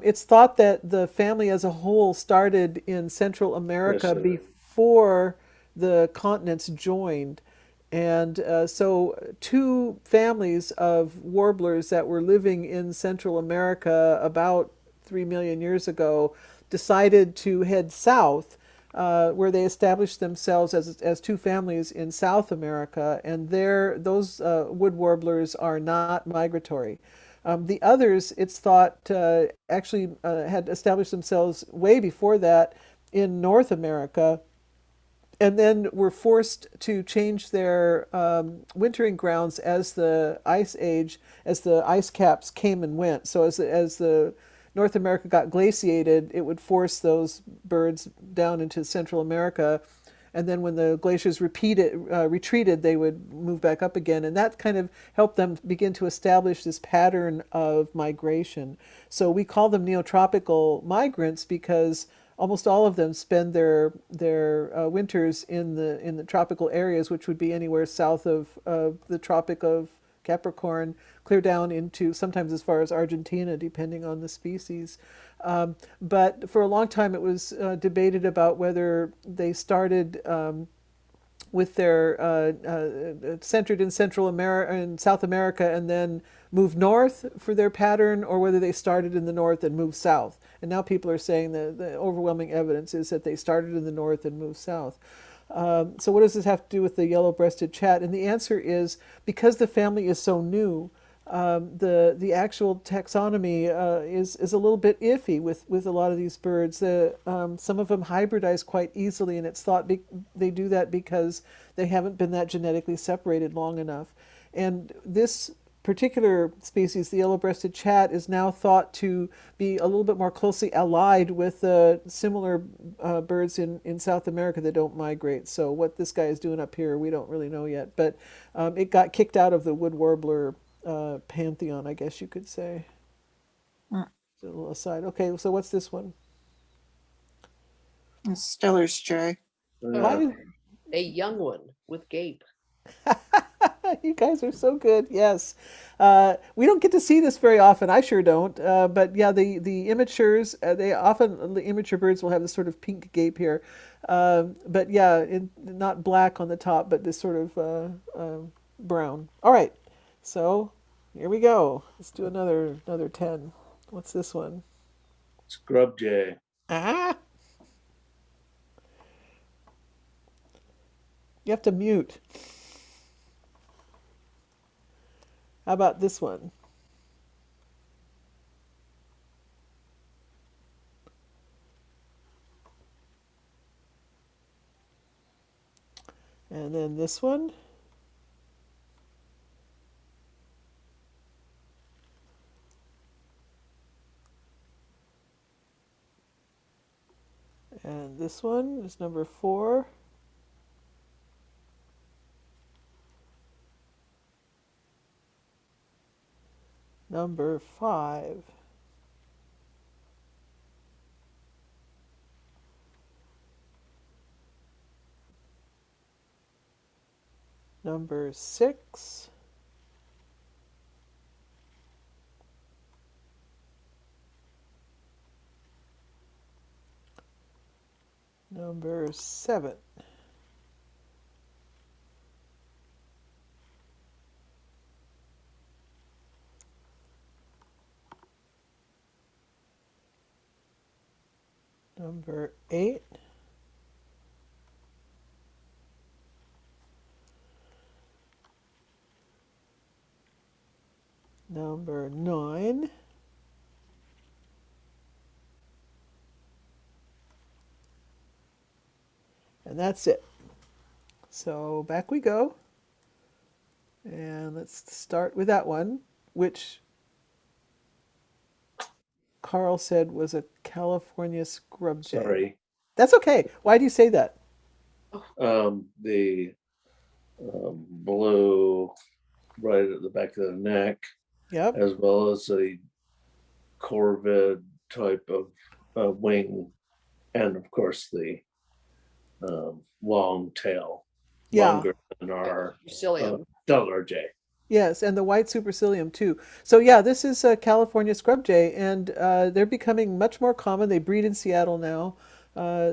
It's thought that the family as a whole started in Central America Yes, before the continents joined. And so two families of warblers that were living in Central America about 3 million years ago decided to head south, where they established themselves as two families in South America. And those wood warblers are not migratory. The others, it's thought, actually had established themselves way before that in North America, and then were forced to change their wintering grounds as the ice caps came and went. So as the North America got glaciated, it would force those birds down into Central America. and then when the glaciers retreated, they would move back up again, and that kind of helped them begin to establish this pattern of migration. So we call them neotropical migrants because almost all of them spend their winters in the tropical areas, which would be anywhere south of the Tropic of Capricorn, clear down into sometimes as far as Argentina, depending on the species. But for a long time, it was debated about whether they started with their centered in Central America and South America, and then moved north for their pattern, or whether they started in the north and moved south. And now people are saying that the overwhelming evidence is that they started in the north and moved south. So what does this have to do with the yellow-breasted chat? And the answer is because the family is so new, the actual taxonomy is a little bit iffy with a lot of these birds. Some of them hybridize quite easily, and it's thought they do that because they haven't been that genetically separated long enough. And this particular species, the yellow-breasted chat, is now thought to be a little bit more closely allied with similar birds in South America that don't migrate. So what this guy is doing up here, we don't really know yet. But it got kicked out of the wood warbler pantheon, I guess you could say. Mm. So a little aside. Okay, so what's this one? Stellar's jay. Why? A young one with gape. You guys are so good. Yes. We don't get to see this very often. I sure don't. But yeah, the immatures, the immature birds will have this sort of pink gape here. But yeah, not black on the top, but this sort of brown. All right. So here we go. Let's do another 10. What's this one? Scrub jay. Ah! You have to mute. How about this one? And then this one. And this one is number 4. Number 5. Number 6. Number 7. Number 8. Number 9. And that's it. So back we go. And let's start with that one, which Carl said was a California scrub jay. Sorry. That's okay. Why do you say that? The blue right at the back of the neck, Yep. as well as a corvid type of wing, and of course the long tail, Yeah. longer than our Psyllium. stellar jay. Yes, and the white supercilium too. So yeah, this is a California scrub jay, and they're becoming much more common. They breed in Seattle now.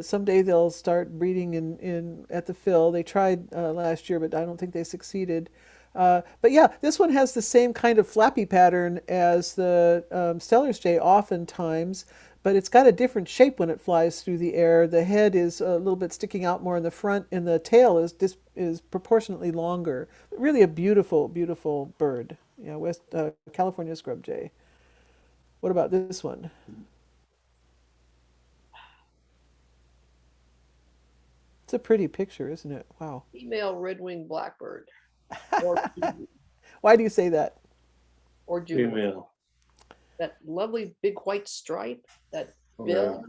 Someday they'll start breeding in at the Phil. They tried last year, but I don't think they succeeded. But yeah, this one has the same kind of flappy pattern as the Stellar's jay oftentimes, but it's got a different shape when it flies through the air. The head is a little bit sticking out more in the front, and the tail is proportionately longer. Really a beautiful, beautiful bird. Yeah, California scrub jay. What about this one? It's a pretty picture, isn't it? Wow. Female red-winged blackbird. Or Why do you say that? or Juno. Female. That lovely big white stripe, that bill.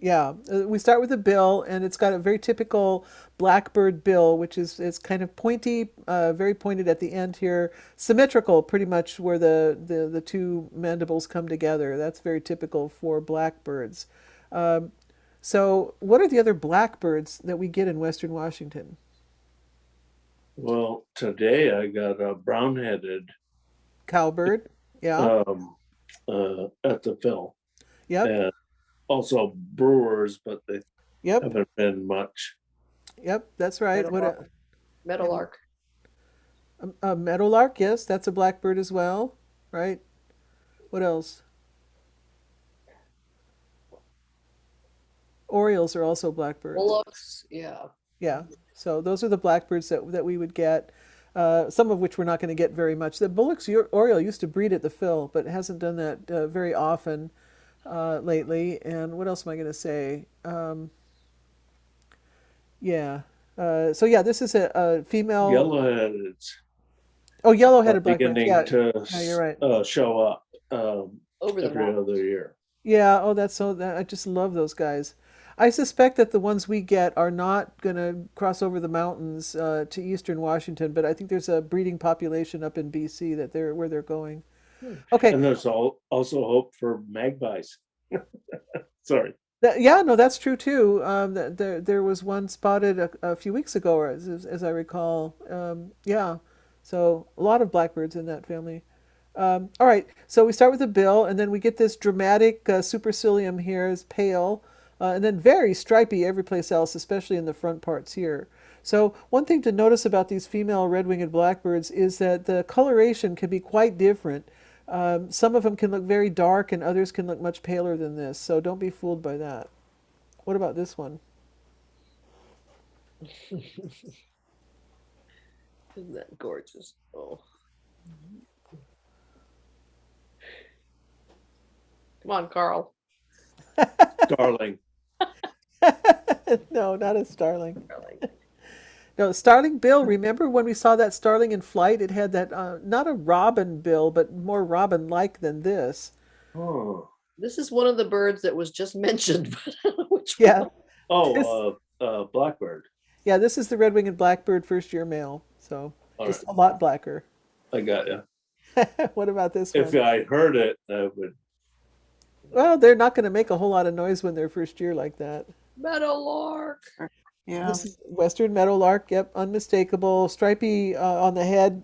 Yeah, we start with the bill, and it's got a very typical blackbird bill, which is it's kind of pointy, very pointed at the end here, symmetrical, pretty much where the two mandibles come together. That's very typical for blackbirds. Um, so, what are the other blackbirds that we get in Western Washington? Well, today I got a brown-headed Cowbird. Yeah. at the Phil, Yep. and also brewers, but they Yep. haven't been much. Yep. That's right. What a, Meadowlark. a meadowlark? Yes, that's a blackbird as well, right? What else? Orioles are also blackbirds. Bullocks. Yeah. Yeah. So those are the blackbirds that we would get. Some of which we're not going to get very much. The Bullock's Oriole used to breed at the Phil, but hasn't done that very often lately. And what else am I going to say? Yeah. So yeah, this is a female. Yellowheads Oh, are yellow-headed blackbird. beginning Yeah. to Yeah, you're right. show up Over the every mountain. other year. Yeah. Oh, that's so. I just love those guys. I suspect that the ones we get are not going to cross over the mountains to eastern Washington, but I think there's a breeding population up in BC that they're where they're going. Okay. And there's also hope for magpies. Sorry. Yeah, no, that's true too. There was one spotted a few weeks ago, or as I recall. Yeah, so a lot of blackbirds in that family. All right, so we start with the bill, and then we get this dramatic supercilium here is pale, and then very stripy every place else, especially in the front parts here. So one thing to notice about these female red-winged blackbirds is that the coloration can be quite different. Some of them can look very dark and others can look much paler than this, so don't be fooled by that. What about this one? Isn't that gorgeous? Oh. Come on, Carl. Darling. No, not a starling. Darling. No, starling bill. Remember when we saw that starling in flight? It had that, not a robin bill, but more robin-like than this. Oh. This is one of the birds that was just mentioned, but I don't know which Yeah. one. Oh, blackbird. Yeah, this is the red-winged blackbird first-year male, so All just right. a lot blacker. I got you. What about this If one? I heard it, I would. Well, they're not going to make a whole lot of noise when they're first year like that. Meadowlark. Yeah. This is Western meadowlark, yep, unmistakable, stripy on the head,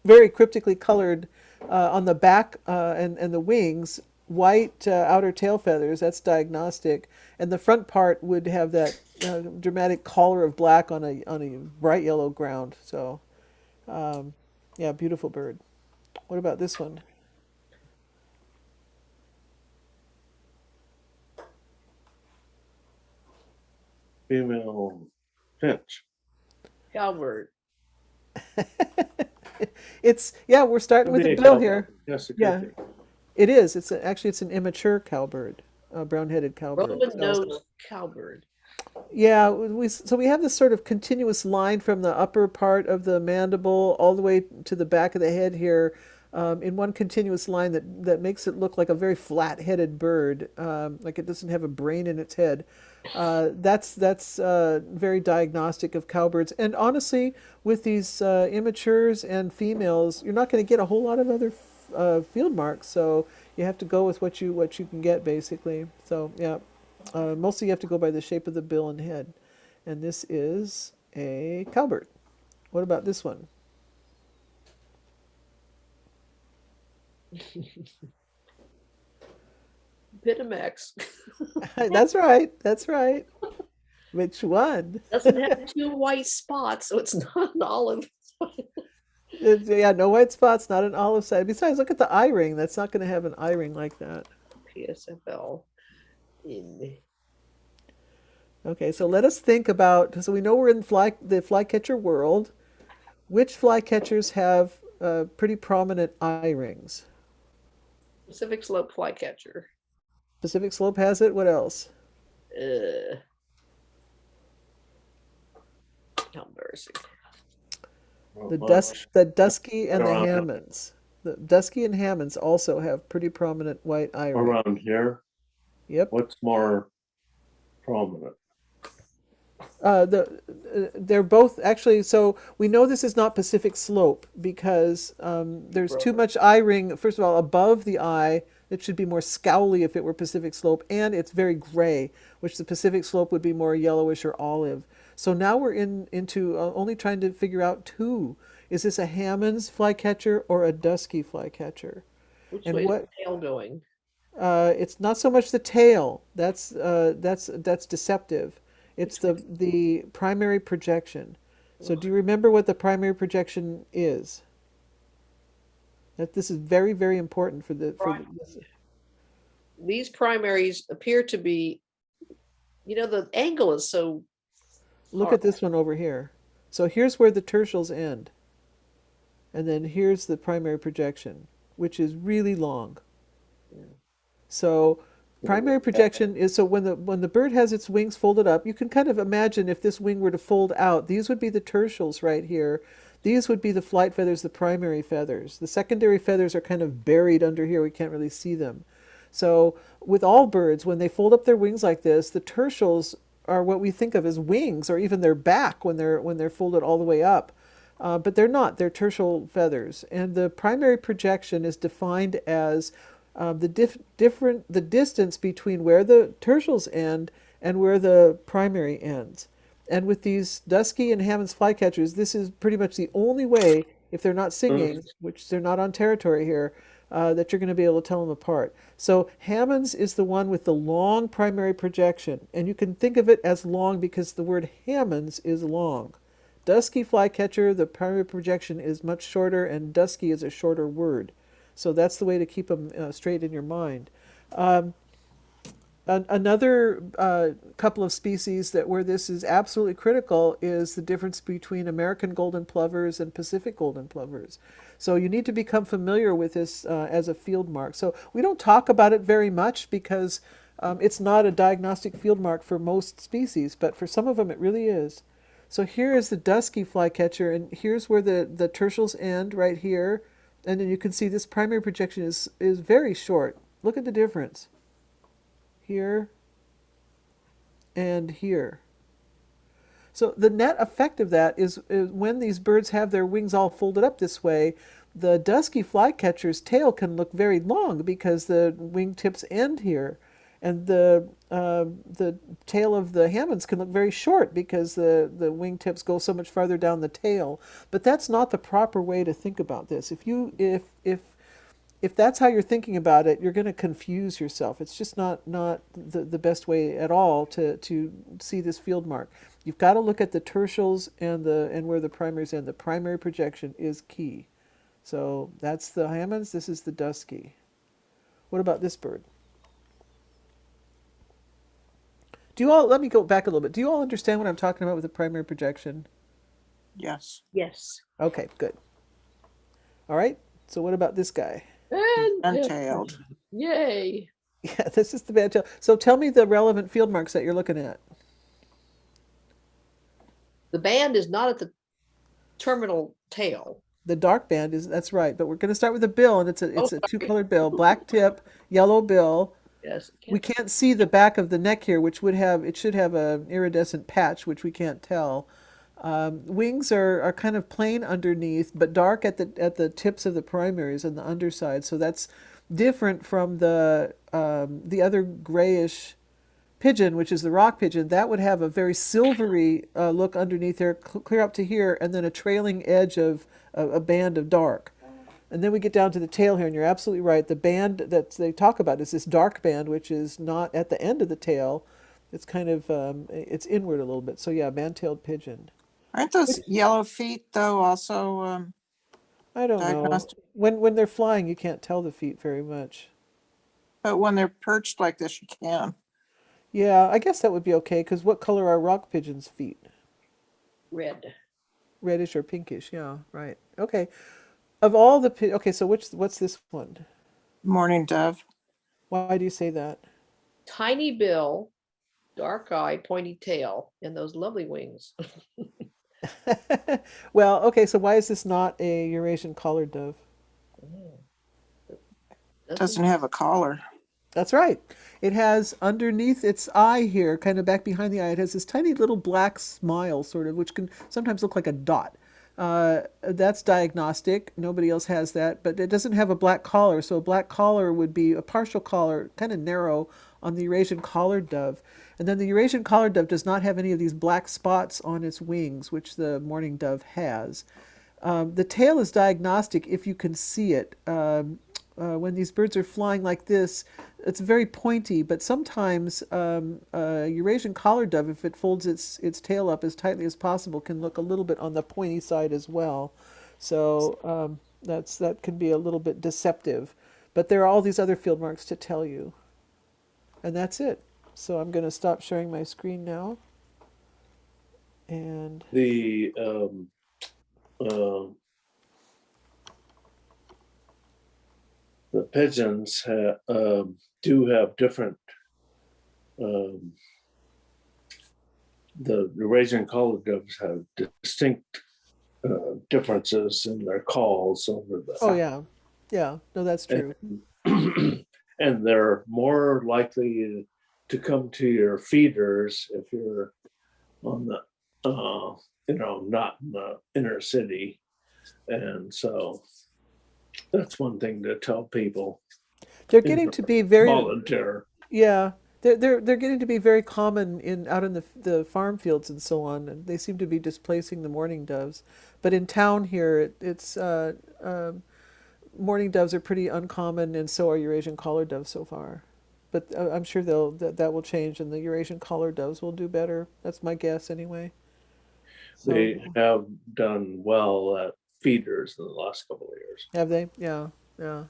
very cryptically colored on the back and the wings, white outer tail feathers, that's diagnostic, and the front part would have that dramatic collar of black on a bright yellow ground. So, yeah, beautiful bird. What about this one? Female finch. Cowbird. It's, yeah, we're starting with Could be the a bill cowbird. here. Yes, it could Yeah. be. It is. Actually it's an immature cowbird, a brown-headed cowbird. So- Roman-nosed cowbird. Yeah, so we have this sort of continuous line from the upper part of the mandible all the way to the back of the head here, in one continuous line that makes it look like a very flat-headed bird, like it doesn't have a brain in its head. That's very diagnostic of cowbirds. And honestly, with these immatures and females, you're not going to get a whole lot of other field marks. So you have to go with what you can get basically. So yeah. Mostly you have to go by the shape of the bill and head. And this is a cowbird. What about this one? Epitomex. That's right. That's right. Which one? Doesn't have two white spots, so it's not an olive. Yeah, no white spots, not an olive side. Besides, look at the eye ring. That's not going to have an eye ring like that. PSFL. In. Okay, so let us think about, so we know we're in the flycatcher world. Which flycatchers have pretty prominent eye rings? Pacific Slope flycatcher. Pacific Slope has it. What else? How embarrassing. The Dusky and the Around- Hammonds. The Dusky and Hammonds also have pretty prominent white eye rings. Around here. Yep. What's more prominent? They're both actually, so we know this is not Pacific slope because there's too much eye ring, first of all, above the eye. It should be more scowly if it were Pacific slope, and it's very gray, which the Pacific slope would be more yellowish or olive. So now we're into only trying to figure out two. Is this a Hammond's flycatcher or a dusky flycatcher? Which And way is what? the tail going? It's not so much the tail. That's deceptive. It's the primary projection. So do you remember what the primary projection is? That this is very, very important for this. These primaries appear to be, the angle is so Look at this one over here. So here's where the tertials end. And then here's the primary projection, which is really long. So primary projection is, so when the bird has its wings folded up, you can kind of imagine if this wing were to fold out, these would be the tertials right here. These would be the flight feathers, the primary feathers. The secondary feathers are kind of buried under here. We can't really see them. So with all birds, when they fold up their wings like this, the tertials are what we think of as wings, or even their back when they're folded all the way up. But they're not. They're tertial feathers. And the primary projection is defined as the distance between where the tertials end and where the primary ends. And with these dusky and Hammond's flycatchers, this is pretty much the only way, if they're not singing, which they're not on territory here, that you're going to be able to tell them apart. So Hammond's is the one with the long primary projection, and you can think of it as long because the word Hammond's is long. Dusky flycatcher, the primary projection is much shorter, and dusky is a shorter word. So that's the way to keep them straight in your mind. Another couple of species where this is absolutely critical is the difference between American golden plovers and Pacific golden plovers. So you need to become familiar with this as a field mark. So we don't talk about it very much because it's not a diagnostic field mark for most species, but for some of them it really is. So here is the dusky flycatcher, and here's where the tertials end right here. And then you can see this primary projection is very short. Look at the difference. Here and here. So the net effect of that is when these birds have their wings all folded up this way, the dusky flycatcher's tail can look very long because the wingtips end here. And the tail of the Hammonds can look very short because the wingtips go so much farther down the tail. But that's not the proper way to think about this. If that's how you're thinking about it, you're going to confuse yourself. It's just not the best way at all to see this field mark. You've got to look at the tertials and where the primaries end. The primary projection is key. So that's the Hammonds. This is the dusky. What about this bird? Let me go back a little bit. Do you all understand what I'm talking about with the primary projection? Yes. Yes. Okay, good. All right. So what about this guy? Untailed. Yay. Yeah, this is the bad tail. So tell me the relevant field marks that you're looking at. The band is not at the terminal tail. The dark band that's right, but we're going to start with the bill, and it's a two-colored bill, black tip, yellow bill. Yes. We can't see the back of the neck here, which should have an iridescent patch, which we can't tell. Wings are kind of plain underneath, but dark at the tips of the primaries and the underside. So that's different from the other grayish pigeon, which is the rock pigeon. That would have a very silvery look underneath there, clear up to here, and then a trailing edge of a band of dark. And then we get down to the tail here, and you're absolutely right. The band that they talk about is this dark band, which is not at the end of the tail. It's kind of, it's inward a little bit. So yeah, band-tailed pigeon. Aren't those yellow feet though also I don't know. When they're flying, you can't tell the feet very much. But when they're perched like this, you can. Yeah, I guess that would be okay, because what color are rock pigeons' feet? Red. Reddish or pinkish, yeah, right. Okay. Of all the okay, so what's this one? Mourning dove. Why do you say that? Tiny bill, dark eye, pointy tail, and those lovely wings. Well, okay, so why is this not a Eurasian collared dove? Doesn't have a collar. That's right. It has underneath its eye here, kind of back behind the eye, it has this tiny little black smile, sort of, which can sometimes look like a dot. That's diagnostic. Nobody else has that, but it doesn't have a black collar. So a black collar would be a partial collar, kind of narrow on the Eurasian collared dove. And then the Eurasian collared dove does not have any of these black spots on its wings, which the mourning dove has. The tail is diagnostic if you can see it. When these birds are flying like this, it's very pointy, but sometimes Eurasian collared dove, if it folds its tail up as tightly as possible, can look a little bit on the pointy side as well. So that can be a little bit deceptive. But there are all these other field marks to tell you. And that's it. So I'm going to stop sharing my screen now. And The pigeons do have different. The Eurasian collared doves have distinct differences in their calls over the. oh yeah, no, that's true. And they're more likely to come to your feeders if you're on the, not in the inner city. And so that's one thing to tell people. They're getting to be very Volunteer. Yeah, they're getting to be very common out in the farm fields and so on, and they seem to be displacing the mourning doves. But in town here, it's mourning doves are pretty uncommon, and so are Eurasian collared doves so far. But I'm sure that will change, and the Eurasian collared doves will do better. That's my guess, anyway. So, They have done well at feeders in the last couple of years. have they? Yeah, yeah.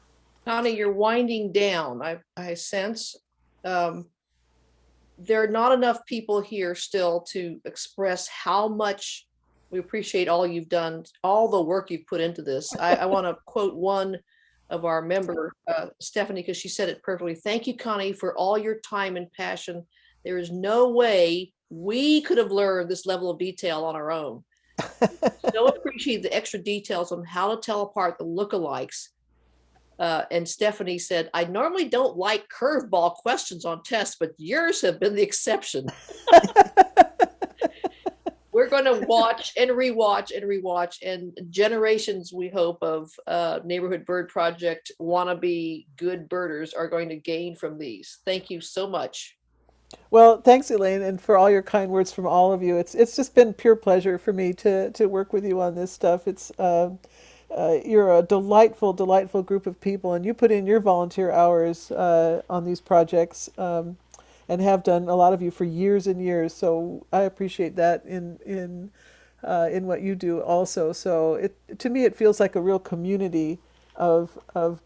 Connie, you're winding down. I sense there are not enough people here still to express how much we appreciate all you've done, all the work you've put into this. I want to quote one of our member, Stephanie, because she said it perfectly. Thank you, Connie, for all your time and passion. There is no way we could have learned this level of detail on our own. So appreciate the extra details on how to tell apart the lookalikes. And Stephanie said, I normally don't like curveball questions on tests, but yours have been the exception. We're going to watch and rewatch and rewatch, and generations, we hope, of Neighborhood Bird Project wannabe good birders are going to gain from these. Thank you so much. Well, thanks, Elaine, and for all your kind words from all of you. It's just been pure pleasure for me to work with you on this stuff. It's you're a delightful group of people, and you put in your volunteer hours on these projects, and have done, a lot of you, for years and years. So I appreciate that in what you do also. So to me it feels like a real community of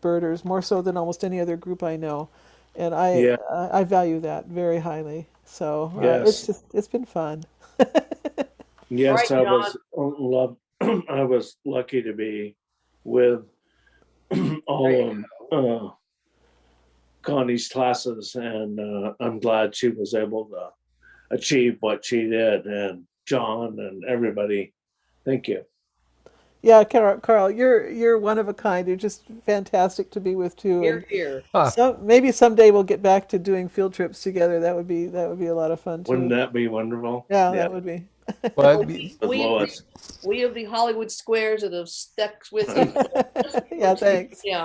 birders, more so than almost any other group I know, and I value that very highly. So Yes. it's been fun. Yes, Right, I was lucky to be with all of Connie's classes, and I'm glad she was able to achieve what she did, and John and everybody. Thank you. Yeah, Carl, you're one of a kind. You're just fantastic to be with too. Here, here. So maybe someday we'll get back to doing field trips together. That would be a lot of fun too. Wouldn't that be wonderful? Yeah, that would be. Well, With Lois. We of the Hollywood Squares that have stuck with you. Yeah, thanks. Yeah.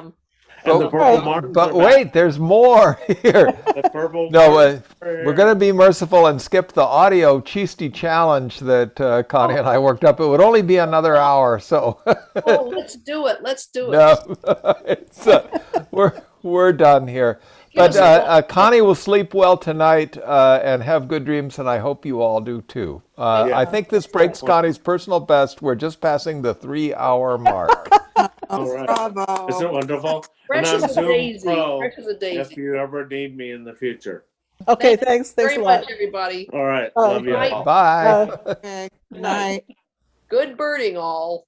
And the Oh, purple martins but are back. wait, there's more here. The purple No, martins are we're here. going to be merciful and skip the audio cheesty challenge that Connie and I worked up. It would only be another hour, so Oh, let's do it. Let's do it. no, it's, we're done here. Give But us Connie will sleep well tonight and have good dreams, and I hope you all do too. I think this breaks Connie's personal best. We're just passing the 3-hour mark. All right. Bravo. Isn't it wonderful? Fresh And I'm as a Zoom daisy. Pro Fresh as a if daisy. you ever need me in the future. Okay, Thank you thanks very a lot. much, everybody. All right. Bye. Love you Bye. all. Bye. Okay, good night. Good birding, all.